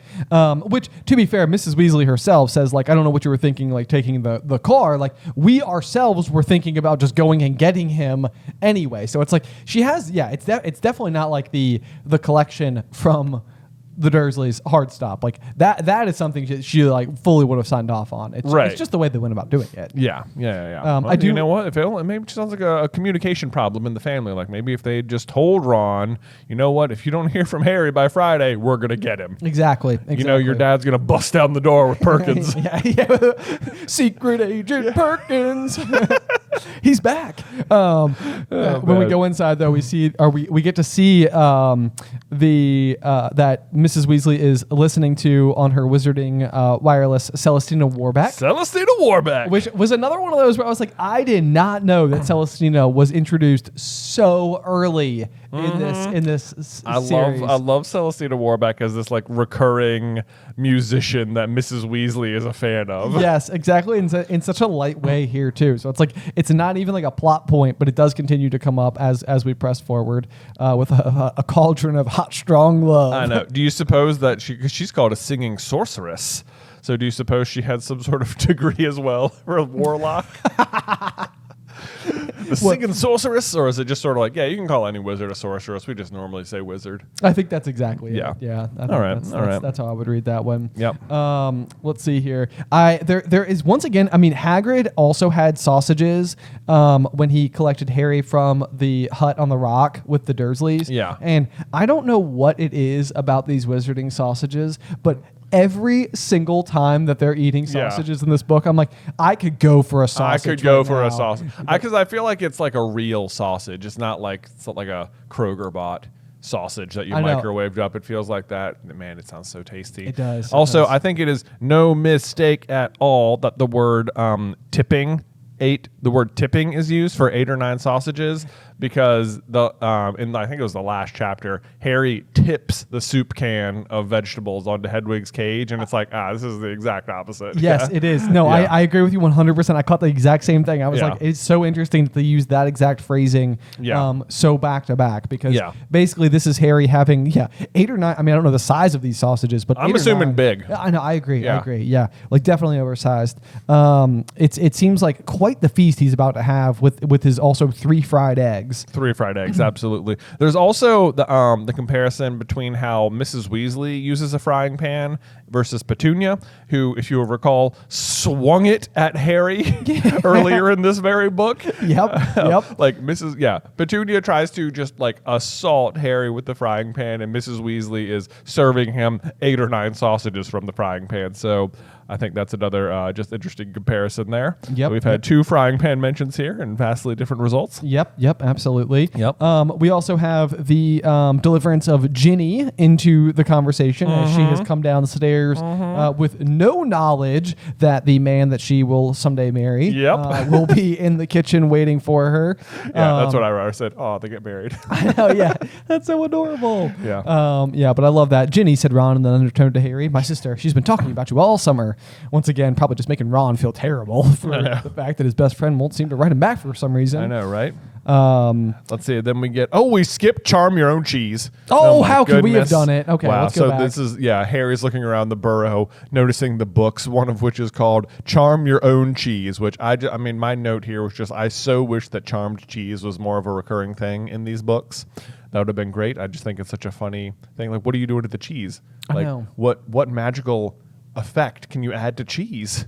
Which, to be fair, Mrs. Weasley herself says, "I don't know what you were thinking, taking the car. We ourselves were thinking about just going and getting him anyway." So it's she has, it's definitely not like the collection from the Dursleys hard stop. That is something she fully would have signed off on. It's just the way they went about doing it. Yeah. You know what? Maybe it sounds like a communication problem in the family. Maybe if they just told Ron, "You know what? If you don't hear from Harry by Friday, we're gonna get him." Exactly. Your dad's gonna bust down the door with Perkins. yeah. Secret Agent Perkins. He's back. When we go inside, though, we get to see that Mrs. Weasley is listening to on her wizarding wireless Celestina Warbeck. Which was another one of those where I was like, I did not know that Celestina was introduced so early in this series. I love Celestina Warbeck as this recurring musician that Mrs. Weasley is a fan of. Yes, exactly. In such a light way here too. So it's not even a plot point, but it does continue to come up as we press forward with a cauldron of hot, strong love. I know. Do you suppose that she's called a singing sorceress? So do you suppose she had some sort of degree as well for a warlock? The singing sorceress, or is it just sort of you can call any wizard a sorceress? We just normally say wizard. I think that's exactly it. Yeah. All right. That's how I would read that one. Yep. Let's see here. There is once again. Hagrid also had sausages when he collected Harry from the hut on the rock with the Dursleys. Yeah. And I don't know what it is about these wizarding sausages, but every single time that they're eating sausages in this book, I'm like, I could go for a sausage. I could go for a sausage. Because I feel like it's like a real sausage. It's not like a Kroger bought sausage that you microwaved up. It feels like that. Man, it sounds so tasty. It does. Also, I think it is no mistake at all that the word tipping is used for 8 or 9 sausages, because I think it was the last chapter, Harry tips the soup can of vegetables onto Hedwig's cage, and it's this is the exact opposite. Yes, it is. No, I agree with you 100%. I caught the exact same thing. I was it's so interesting that they use that exact phrasing so back to back, because basically this is Harry having 8 or 9. I don't know the size of these sausages, but I'm assuming 9, big. I know. I agree. Yeah, definitely oversized. It seems like quite quite the feast he's about to have with his also 3 fried eggs. 3 fried eggs, absolutely. There's also the comparison between how Mrs. Weasley uses a frying pan versus Petunia, who, if you'll recall, swung it at Harry earlier in this very book. Yep. Like Petunia tries to just like assault Harry with the frying pan, and Mrs. Weasley is serving him 8 or 9 sausages from the frying pan. So I think that's another just interesting comparison there. Yep. So we've had 2 frying pan mentions here and vastly different results. Yep, absolutely. Yep. We also have the deliverance of Ginny into the conversation as she has come down the stairs with no knowledge that the man that she will someday marry will be in the kitchen waiting for her. Yeah, that's what I wrote. I said, oh, they get married. I know, yeah. That's so adorable. Yeah. But I love that. Ginny, said Ron in an undertone to Harry, my sister, she's been talking about you all summer. Once again, probably just making Ron feel terrible for the fact that his best friend won't seem to write him back for some reason. I know, right? Let's see. Then we skip charm your own cheese. How could we have done it? Okay, wow. let's go back. This is Harry's looking around the burrow, noticing the books. One of which is called "Charm Your Own Cheese," which I mean, my note here was just I so wish that charmed cheese was more of a recurring thing in these books. That would have been great. I just think it's such a funny thing. Like, what are you doing to the cheese? Like, I know. What magical effect can you add to cheese?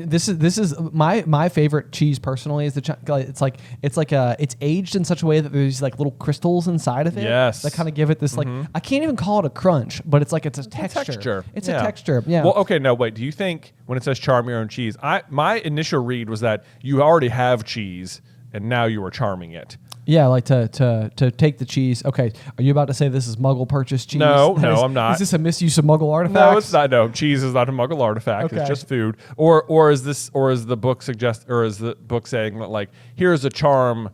This is my favorite cheese personally is it's aged in such a way that there's like little crystals inside of it. Yes. That kind of give it this like I can't even call it a crunch, but it's a texture. It's a texture. Yeah. Well, okay, no, wait. Do you think when it says charm your own cheese, my initial read was that you already have cheese and now you are charming it. Yeah, like to take the cheese. Okay, are you about to say this is Muggle purchased cheese? No, I'm not. Is this a misuse of Muggle artifacts? No, it's not. No, cheese is not a Muggle artifact. Okay. It's just food. Or is the book saying that like here's a charm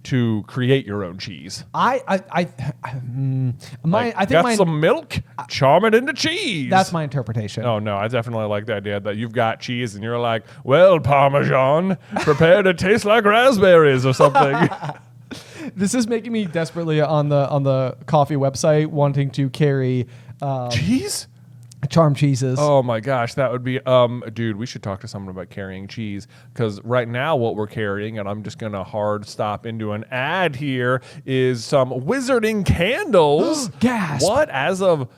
to create your own cheese? I think got some milk, charm it into cheese. That's my interpretation. Oh no, I definitely like the idea that you've got cheese and you're like, well, Parmesan, prepare to taste like raspberries or something. This is making me desperately on the coffee website wanting to carry cheese. Charm cheeses. Oh my gosh, that would be dude, we should talk to someone about carrying cheese, because right now what we're carrying, and I'm just gonna hard stop into an ad here, is some wizarding candles. Gasp. What? As of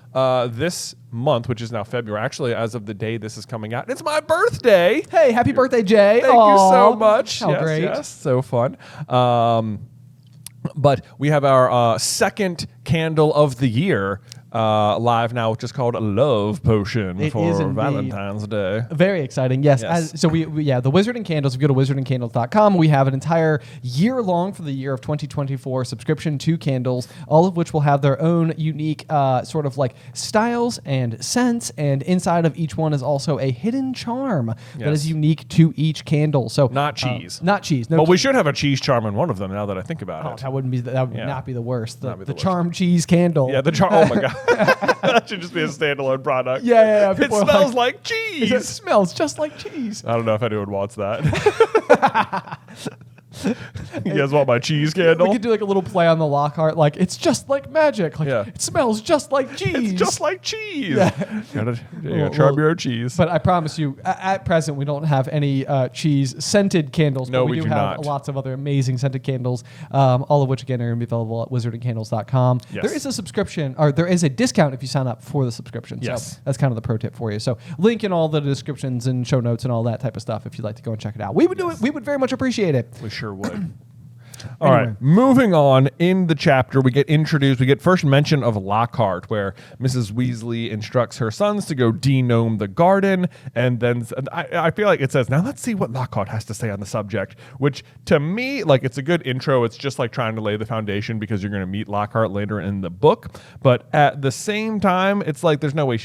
this month, which is now February, actually as of the day this is coming out, it's my birthday. Hey, happy birthday, Jay. Thank you so much. How great. Yes, so fun. But we have our second candle of the year live now, which is called a Love Potion for Valentine's Day. Very exciting, yes. So we the Wizarding Candles, if you go to wizardingcandles.com, we have an entire year long for the year of 2024 subscription to candles, all of which will have their own unique sort of like styles and scents, and inside of each one is also a hidden charm that is unique to each candle. So not cheese. Not cheese. No, but we should have a cheese charm in one of them now that I think about it. That would not be the worst. The worst. charm cheese candle. Yeah, the charm. Oh my god. That should just be a standalone product. Yeah. It smells like cheese. It smells just like cheese. I don't know if anyone wants that. You guys want my cheese candle? We could do like a little play on the Lockhart, like it's just like magic. Like it smells just like cheese. It's just like cheese. Yeah. You gotta charm your own cheese. But I promise you, at present, we don't have any cheese scented candles. No, but we do have not. Lots of other amazing scented candles, all of which again are going to be available at wizardingcandles.com. Yes. There is a subscription, or there is a discount if you sign up for the subscription. Yes. So that's kind of the pro tip for you. So link in all the descriptions and show notes and all that type of stuff if you'd like to go and check it out. We would do it. We would very much appreciate it. We sure would. All right, moving on in the chapter, we get first mention of Lockhart, where Mrs. Weasley instructs her sons to go denome the garden, and then I feel like it says, now let's see what Lockhart has to say on the subject, which to me, like, it's a good intro. It's just like trying to lay the foundation because you're going to meet Lockhart later in the book, but at the same time, it's like there's no way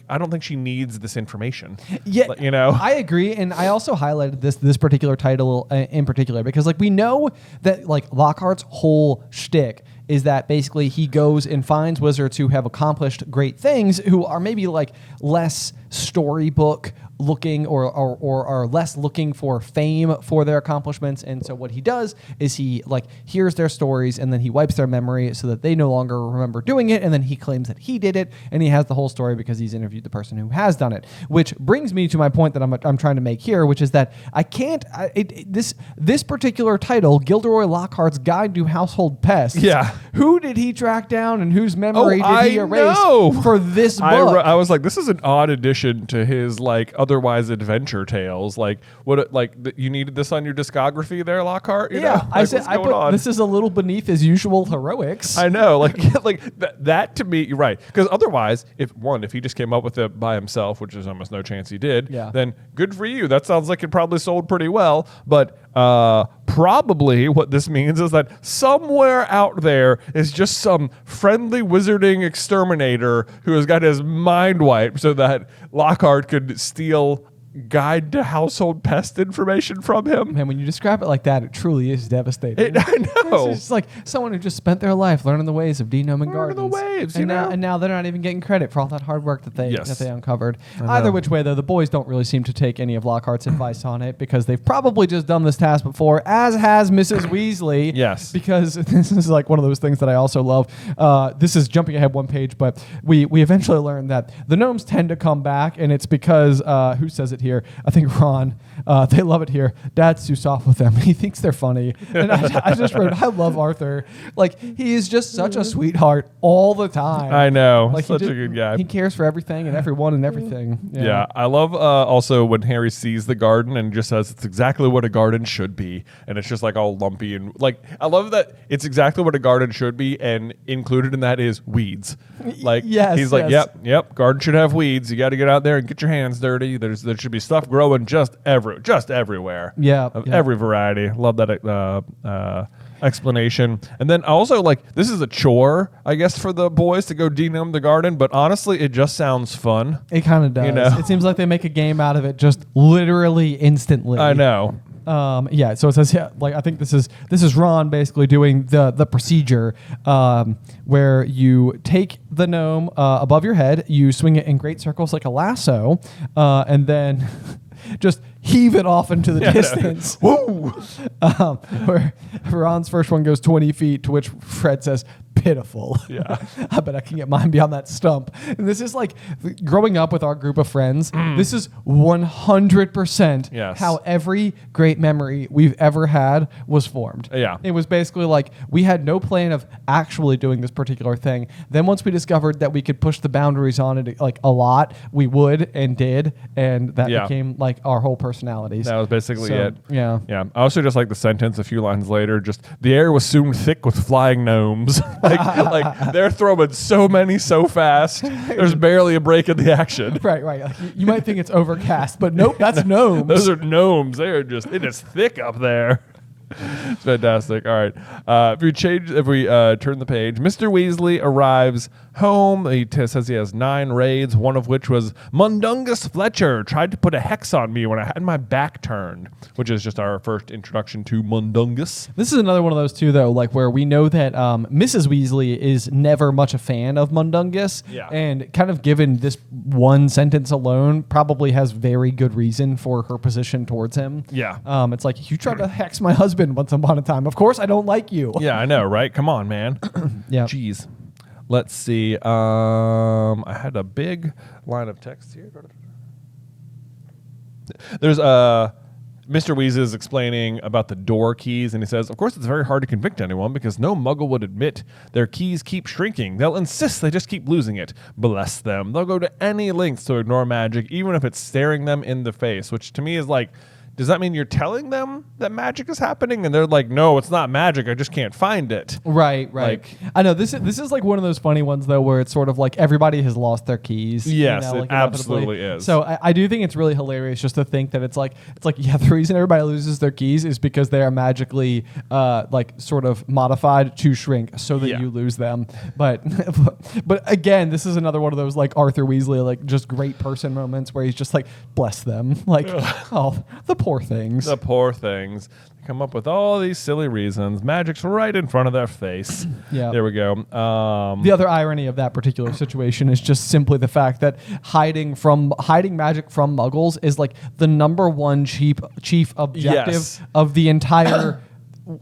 I don't think she needs this information. Yeah, you know? I agree, and I also highlighted this particular title in particular because, like, we know that like Lockhart's whole shtick is that basically he goes and finds wizards who have accomplished great things, who are maybe like less storybook looking or are less looking for fame for their accomplishments. And so what he does is he like hears their stories and then he wipes their memory so that they no longer remember doing it. And then he claims that he did it, and he has the whole story because he's interviewed the person who has done it. Which brings me to my point that I'm trying to make here, which is that this particular title, Gilderoy Lockhart's Guide to Household Pests. Yeah. Who did he track down and whose memory did he erase for this book? I was like, this is an odd addition to his like otherwise adventure tales. Like you needed this on your discography there, Lockhart. You know? Like, I said this is a little beneath his usual heroics. I know, like that to me, you're right. Because otherwise, if he just came up with it by himself, which there's almost no chance he did, then good for you. That sounds like it probably sold pretty well. But probably what this means is that somewhere out there is just some friendly wizarding exterminator who has got his mind wiped so that Lockhart could steal Guide to Household Pest information from him. Man, when you describe it like that, it truly is devastating. I know. It's just like someone who just spent their life learning the ways of denoming gardens. The waves, and now they're not even getting credit for all that hard work that they uncovered. I Either which way, though, the boys don't really seem to take any of Lockhart's advice on it because they've probably just done this task before, as has Mrs. Weasley. Yes. Because this is like one of those things that I also love. This is jumping ahead one page, but we eventually learned that the gnomes tend to come back, and it's because, who says it here? I think Ron. They love it here. Dad's too soft with them. He thinks they're funny. And I just wrote, I love Arthur. Like, he is just such a sweetheart all the time. I know. Like, such a good guy. He cares for everything and everyone and everything. Yeah. I love also when Harry sees the garden and just says it's exactly what a garden should be. And it's just like all lumpy. And like, I love that it's exactly what a garden should be. And included in that is weeds. Like, he's like, yep, garden should have weeds. You got to get out there and get your hands dirty. There should be stuff growing just everywhere. Every variety. Love that explanation. And then also, like, this is a chore, I guess, for the boys to go denome the garden, but honestly, it just sounds fun. It kind of does. You know? It seems like they make a game out of it just literally instantly. I know. So it says, like, I think this is Ron basically doing the procedure where you take the gnome above your head, you swing it in great circles like a lasso, and then just heave it off into the distance. Woo! Where Ron's first one goes 20 feet, to which Fred says, pitiful. Yeah. I bet I can get mine beyond that stump. And this is like growing up with our group of friends. This is 100% how every great memory we've ever had was formed. Yeah. It was basically like we had no plan of actually doing this particular thing. Then once we discovered that we could push the boundaries on it like a lot, we would and did. And that became like our whole personalities. That was basically it. Yeah. Yeah. I also just like the sentence a few lines later, just the air was soon thick with flying gnomes. like they're throwing so many so fast. There's barely a break in the action. Right. Like you might think it's overcast, but nope, that's gnomes. Those are gnomes. It is thick up there. It's fantastic. All right. If we turn the page, Mr. Weasley arrives home. He says he has 9 raids, one of which was Mundungus Fletcher tried to put a hex on me when I had my back turned, which is just our first introduction to Mundungus. This is another one of those too, though, like where we know that Mrs. Weasley is never much a fan of Mundungus, and kind of given this one sentence alone, probably has very good reason for her position towards him. Yeah. It's like, you tried to hex my husband once upon a time. Of course I don't like you. Yeah, I know, right? Come on, man. Yeah. Jeez. Let's see. I had a big line of text here. There's Mr. Weasley is explaining about the door keys, and he says, of course, it's very hard to convict anyone because no muggle would admit their keys keep shrinking. They'll insist they just keep losing it. Bless them. They'll go to any lengths to ignore magic, even if it's staring them in the face, which to me is like, does that mean you're telling them that magic is happening? And they're like, no, it's not magic. I just can't find it. Right. Like, I know this is like one of those funny ones though, where it's sort of like everybody has lost their keys. Yes, you know, like it absolutely is. So I do think it's really hilarious just to think that it's like the reason everybody loses their keys is because they are magically like sort of modified to shrink so that you lose them. But again, this is another one of those like Arthur Weasley like just great person moments where he's just like, bless them, like oh, the poor poor things. The poor things. They come up with all these silly reasons. Magic's right in front of their face. Yeah. There we go. The other irony of that particular situation is just simply the fact that hiding magic from Muggles is like the number one chief objective Yes. of the entire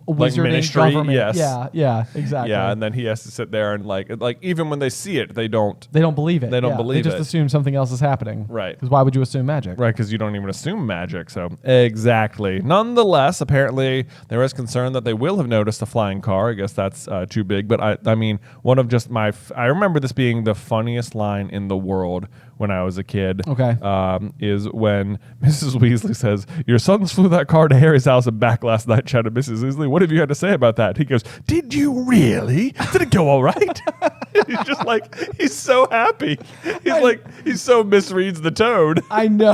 wizarding ministry, government. yes. Yeah, exactly. Yeah, and then he has to sit there and like even when they see it, they don't. They don't believe it. They don't believe They just it. assume something else is happening. Right. Because why would you assume magic? Right, because you don't even assume magic. So exactly. Nonetheless, apparently there is concern that they will have noticed a flying car. I guess that's too big. But I mean, one of just I remember this being the funniest line in the world when I was a kid. Okay. Is when Mrs. Weasley says, "Your sons flew that car to Harry's house and back last night," shouted Mrs. Weasley. "What have you had to say about that?" He goes, "Did you really? Did it go all right?" He's just like, he's so happy. He so misreads the tone. I know.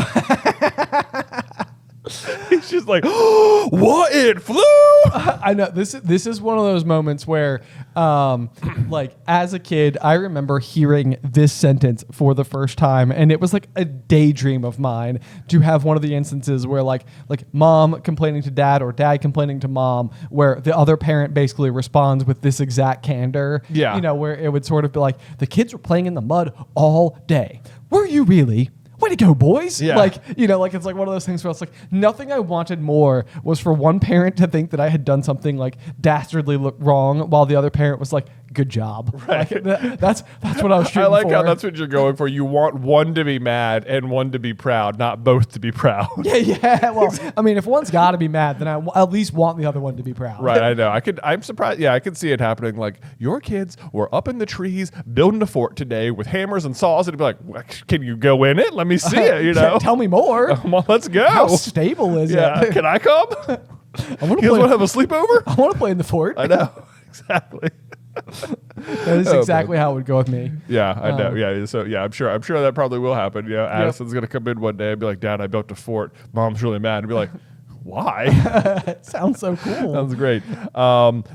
He's just like, "Oh, what? It flew?" I know this is one of those moments where, like as a kid, I remember hearing this sentence for the first time, and it was like a daydream of mine to have one of the instances where like mom complaining to dad or dad complaining to mom, where the other parent basically responds with this exact candor. Yeah. You know, where it would sort of be like, the kids were playing in the mud all day. Were you really? Way to go, boys. Yeah. Like, you know, like it's like one of those things where it's like nothing I wanted more was for one parent to think that I had done something like dastardly wrong while the other parent was like, good job. Right. Like, that's what I was shooting I like for. how that's what you're going for. You want one to be mad and one to be proud, not both to be proud. Yeah. Well, I mean, if one's got to be mad, then I at least want the other one to be proud. Right, I know. I'm surprised. Yeah, I could see it happening. Like, your kids were up in the trees building a fort today with hammers and saws, and it'd be like, well, "Can you go in it? Let me see it." You know, Tell me more. Come on, let's go. How stable is Yeah, it? can I come? I You want guys to want to have a sleepover? I want to play in the fort. I know, exactly. That is Oh, exactly how it would go with me. Yeah, I know. Yeah, so yeah, I'm sure that probably will happen. You know, Addison's gonna come in one day and be like, "Dad, I built a fort." Mom's really mad and be like, "Why?" It sounds so cool. Sounds great.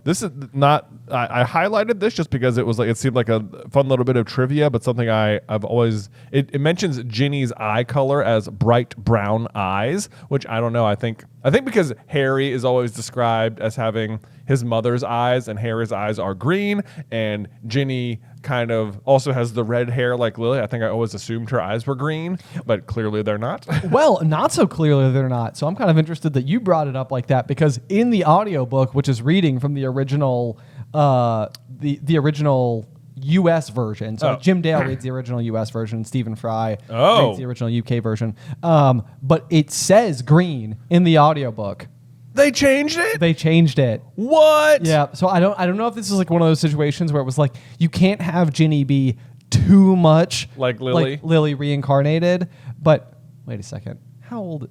This is not. I highlighted this just because it seemed like a fun little bit of trivia, but something I've always. It mentions Ginny's eye color as bright brown eyes, which I don't know. I think because Harry is always described as having his mother's eyes, and Harry's eyes are green, and Ginny kind of also has the red hair like Lily. I think I always assumed her eyes were green, but clearly they're not. Well, not so clearly they're not. So I'm kind of interested that you brought it up like that, because in the audiobook, which is reading from the original the original US version. So Jim Dale reads the original US version, Stephen Fry reads the original UK version. But it says green in the audiobook. They changed it? They changed it. What? Yeah. So I don't know if this is like one of those situations where it was like you can't have Ginny be too much like Lily reincarnated. But wait a second. How old?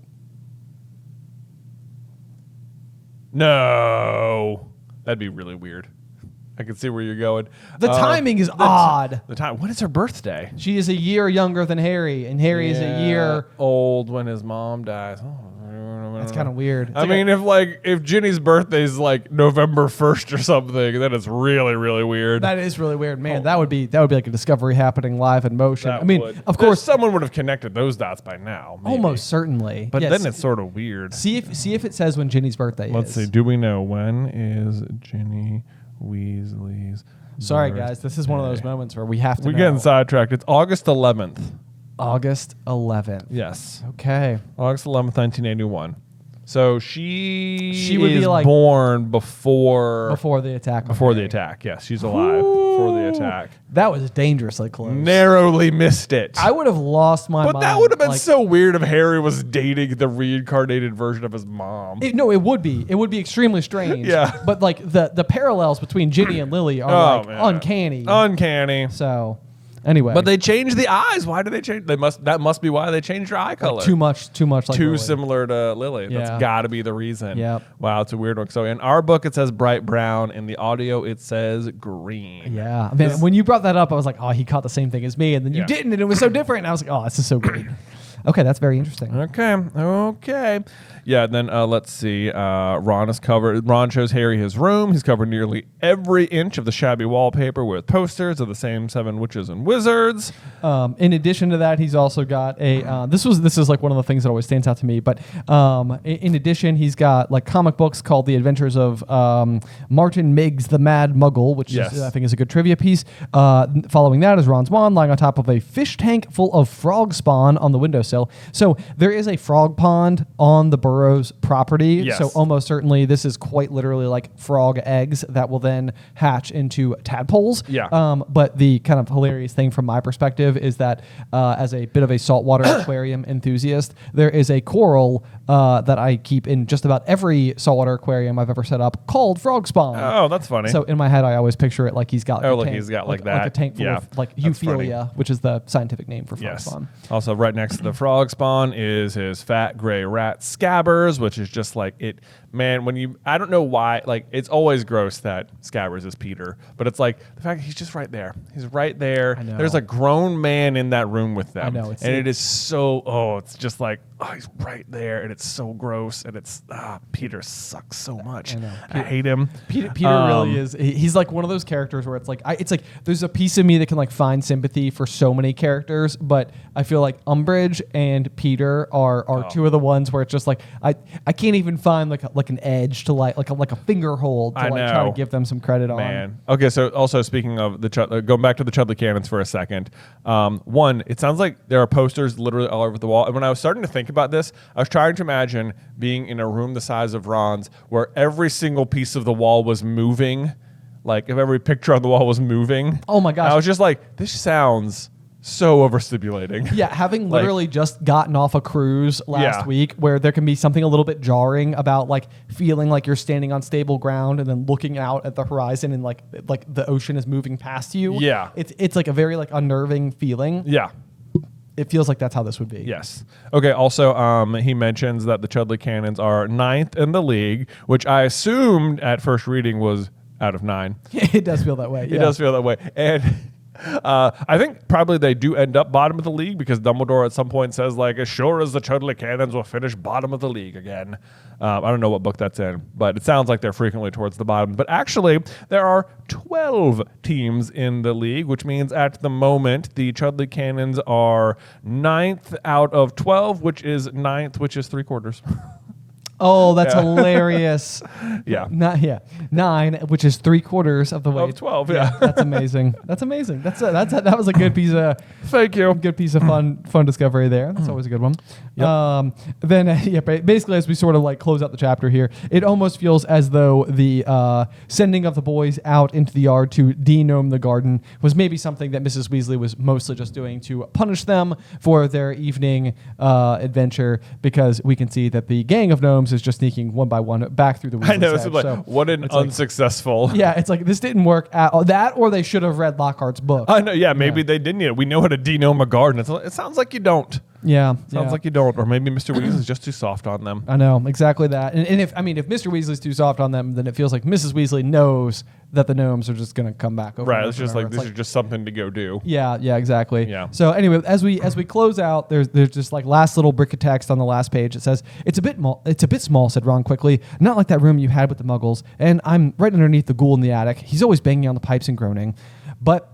No. That'd be really weird. I can see where you're going. The timing is odd. The time. When is her birthday? She is a year younger than Harry, and Harry is a year old when his mom dies. That's kind of weird. I mean, if Ginny's birthday is like November 1st or something, then it's really, really weird. That is really weird, man. That would be like a discovery happening live in motion. That I mean, would. of course, someone would have connected those dots by now. Maybe. Almost certainly. But Yes. then it's sort of weird. See if it says when Ginny's birthday Let's is. see. Do we know when is Ginny Weasley's? Sorry, guys. This is one of those moments where we have to. We're know. getting sidetracked. It's August 11th. August 11th. Yes. Okay. August 11th, 1981. So she would is be like born before the attack. Before the attack, yes, she's alive before the attack. That was dangerously close. Narrowly missed it. I would have lost my mind. But that would have been so weird if Harry was dating the reincarnated version of his mom. It would be. It would be extremely strange. Yeah. But like the parallels between Ginny and Lily are uncanny. Uncanny. So anyway. But they changed the eyes. Why did they change? That must be why they changed her eye color. Too much like Too Lily. similar to Lily. Yeah. That's got to be the reason. Yep. Wow, it's a weird one. So in our book it says bright brown. In the audio it says green. Yeah. Man, when you brought that up, I was like, oh, he caught the same thing as me. And then you didn't, and it was so different. And I was like, oh, this is so great. Okay, that's very interesting. Okay. Yeah, then let's see. Ron shows Harry his room. He's covered nearly every inch of the shabby wallpaper with posters of the same 7 witches and wizards. In addition to that, he's also got a. This is like one of the things that always stands out to me. But in addition, he's got like comic books called The Adventures of Martin Miggs the Mad Muggle, which is, I think is a good trivia piece. Following that is Ron's wand lying on top of a fish tank full of frog spawn on the windowsill. So there is a frog pond on the Burrows property. Yes. So almost certainly this is quite literally like frog eggs that will then hatch into tadpoles. Yeah. But the kind of hilarious thing from my perspective is that as a bit of a saltwater aquarium enthusiast, there is a coral that I keep in just about every saltwater aquarium I've ever set up called frog spawn. Oh, that's funny. So in my head, I always picture it like he's got like, he's got like that. like a tank full of like Euphilia, which is the scientific name for frog spawn. Also, right next to the frog spawn is his fat gray rat Scabbers, which is just like it. Man, I don't know why, like it's always gross that Scabbers is Peter, but it's like the fact he's just right there. He's right there. I know. There's a grown man in that room with them. I know. It is so, it's just like, he's right there, and it's so gross, and it's, Peter sucks so much. I know. I hate him. Peter really is. He's like one of those characters where it's like there's a piece of me that can like find sympathy for so many characters, but I feel like Umbridge and Peter are two of the ones where it's just like I can't even find like an edge to like a finger hold to like try to give them some credit on. Okay, so also speaking of going back to the Chudley Cannons for a second. One, it sounds like there are posters literally all over the wall, and when I was starting to think about this, I was trying to imagine being in a room the size of Ron's where every single piece of the wall was moving, like if every picture on the wall was moving. Oh my gosh. I was just like, this sounds so overstimulating. Yeah, having literally just gotten off a cruise last week where there can be something a little bit jarring about like feeling like you're standing on stable ground and then looking out at the horizon and like the ocean is moving past you. Yeah. It's like a very like unnerving feeling. Yeah. It feels like that's how this would be. Yes. Okay, also, he mentions that the Chudley Cannons are 9th in the league, which I assumed at first reading was out of 9. It does feel that way. It does feel that way. And I think probably they do end up bottom of the league because Dumbledore at some point says, like, as sure as the Chudley Cannons will finish bottom of the league again. I don't know what book that's in, but it sounds like they're frequently towards the bottom. But actually, there are 12 teams in the league, which means at the moment, the Chudley Cannons are 9th out of 12, which is 9th, which is 3/4. Oh, that's hilarious. Yeah. 9, which is 3/4 of the way. Of 12, yeah. That's amazing. That's amazing. That was a good piece of Thank you. Good piece of fun discovery there. That's always a good one. Yep. Then basically as we sort of like close out the chapter here, it almost feels as though the sending of the boys out into the yard to de-gnome the garden was maybe something that Mrs. Weasley was mostly just doing to punish them for their evening adventure, because we can see that the gang of gnomes is just sneaking one by one back through the Weasley I know. It's sag. like, So what an unsuccessful. yeah, it's like this didn't work at all. That, or they should have read Lockhart's book. I know. Yeah, maybe they didn't need it. We know how to de-gnome a garden. It sounds like you don't. Yeah. Sounds like you don't. Or maybe Mr. Weasley's just too soft on them. I know, exactly that. And if Mr. Weasley's too soft on them, then it feels like Mrs. Weasley knows that the gnomes are just going to come back over. Right. It's just like, this is just something to go do. Yeah, exactly. Yeah. So anyway, as we close out, there's just like last little brick of text on the last page. It says, it's a bit small, said Ron quickly. Not like that room you had with the muggles. And I'm right underneath the ghoul in the attic. He's always banging on the pipes and groaning. But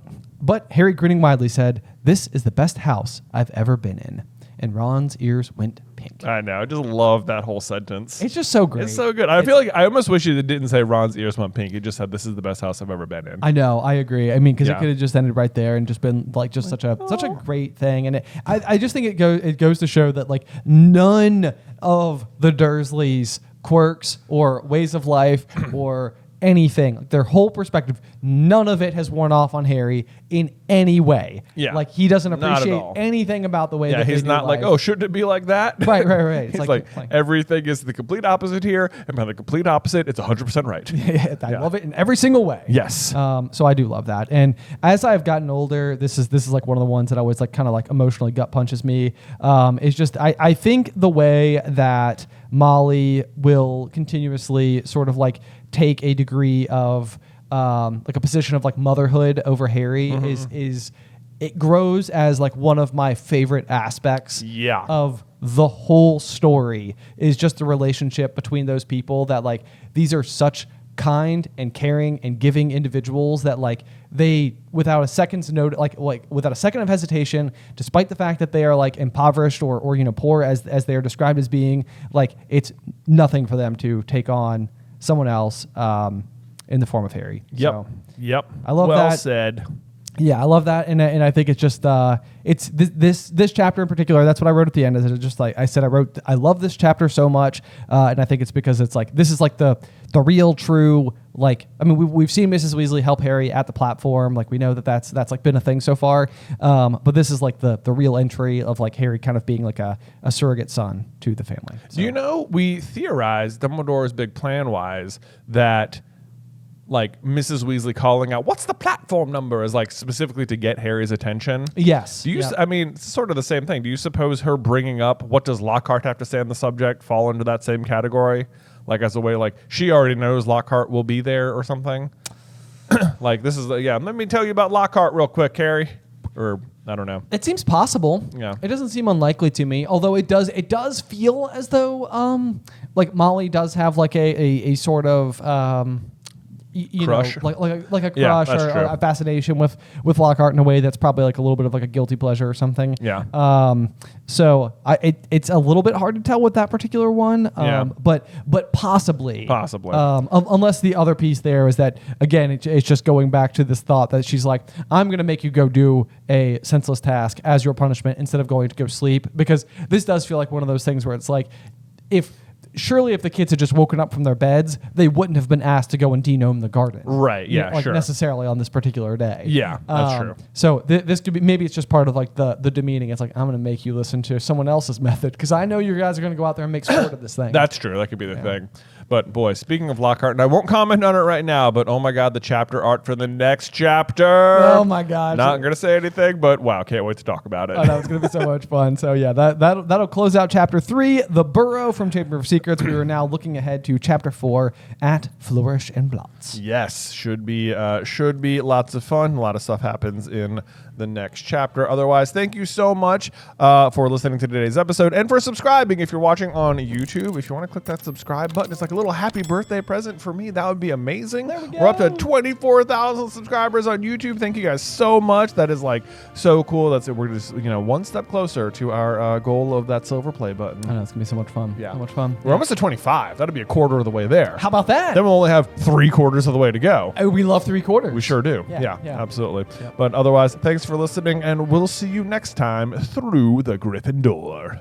Harry, grinning widely, said, this is the best house I've ever been in. And Ron's ears went pink. I know. I just love that whole sentence. It's just so great. It's so good. I feel like I almost wish it didn't say Ron's ears went pink. It just said, this is the best house I've ever been in. I know. I agree. I mean, because it could have just ended right there and just been like just such a great thing. And I just think it goes to show that like none of the Dursleys' quirks or ways of life or anything, like their whole perspective, none of it has worn off on Harry in any way. Yeah. Like he doesn't Not at appreciate all. anything about the way that he's they not do like, life. oh, shouldn't it be like that? Right. It's He's like everything is the complete opposite here, and by the complete opposite, it's 100% right. I love it in every single way. Yes. So I do love that. And as I've gotten older, this is like one of the ones that always like kind of like emotionally gut punches me. It's just I think the way that Molly will continuously sort of like take a degree of like a position of like motherhood over Harry is it grows as like one of my favorite aspects Yeah. of the whole story is just the relationship between those people that like these are such kind and caring and giving individuals that like they without a second's note like without a second of hesitation, despite the fact that they are like impoverished or you know poor as they are described as being, like it's nothing for them to take on someone else in the form of Harry. Yep. So, Yep. I love well that. said. yeah, I love that, and I think it's just it's this chapter in particular. That's what I wrote at the end. Is it just like I said, I love this chapter so much, and I think it's because it's like this is like the real true like I mean we've seen Mrs. Weasley help Harry at the platform, like we know that's like been a thing so far, but this is like the real entry of like Harry kind of being like a surrogate son to the family. So. Do you know we theorized Dumbledore's big plan wise that. Like Mrs. Weasley calling out, "What's the platform number?" is like specifically to get Harry's attention. Yes. Do you? I mean, it's sort of the same thing. Do you suppose her bringing up what does Lockhart have to say on the subject fall into that same category? Like as a way, like she already knows Lockhart will be there or something. Like this is let me tell you about Lockhart real quick, Harry. Or I don't know. It seems possible. Yeah. It doesn't seem unlikely to me, although it does feel as though like Molly does have like a sort of you crush. know, like a crush Yeah, that's or true. a fascination with Lockhart in a way that's probably like a little bit of like a guilty pleasure or something. Yeah. So it's a little bit hard to tell with that particular one. Yeah. But possibly. Possibly. Unless the other piece there is that again it's just going back to this thought that she's like, I'm gonna make you go do a senseless task as your punishment instead of going to go sleep, because this does feel like one of those things where it's like surely if the kids had just woken up from their beds, they wouldn't have been asked to go and denome the garden. Right, You know, yeah, like sure. necessarily on this particular day. Yeah, that's true. So this could be, maybe it's just part of like the demeaning. It's like, I'm going to make you listen to someone else's method because I know you guys are going to go out there and make sport of this thing. That's true. That could be the thing. But boy, speaking of Lockhart, and I won't comment on it right now, but oh my God, the chapter art for the next chapter. Oh my gosh. Not going to say anything, but wow, can't wait to talk about it. I know it's going to be so much fun. So yeah, that'll close out chapter 3, The Burrow from Chamber of Secrets. We are now looking ahead to chapter 4 at Flourish and Blots. Yes, should be lots of fun. A lot of stuff happens in the next chapter. Otherwise, thank you so much for listening to today's episode and for subscribing. If you're watching on YouTube, if you want to click that subscribe button, it's like a little happy birthday present for me. That would be amazing. There we go. We're up to 24,000 subscribers on YouTube. Thank you guys so much. That is like so cool. That's it. We're just one step closer to our goal of that silver play button. I know, it's going to be so much fun. Yeah. So much fun. We're almost at 25. That'll be a quarter of the way there. How about that? Then we'll only have 3/4 of the way to go. Oh, we love 3/4. We sure do. Yeah, Yeah, yeah. absolutely. Yeah. But otherwise, thanks for listening, and we'll see you next time through the Griffin Door.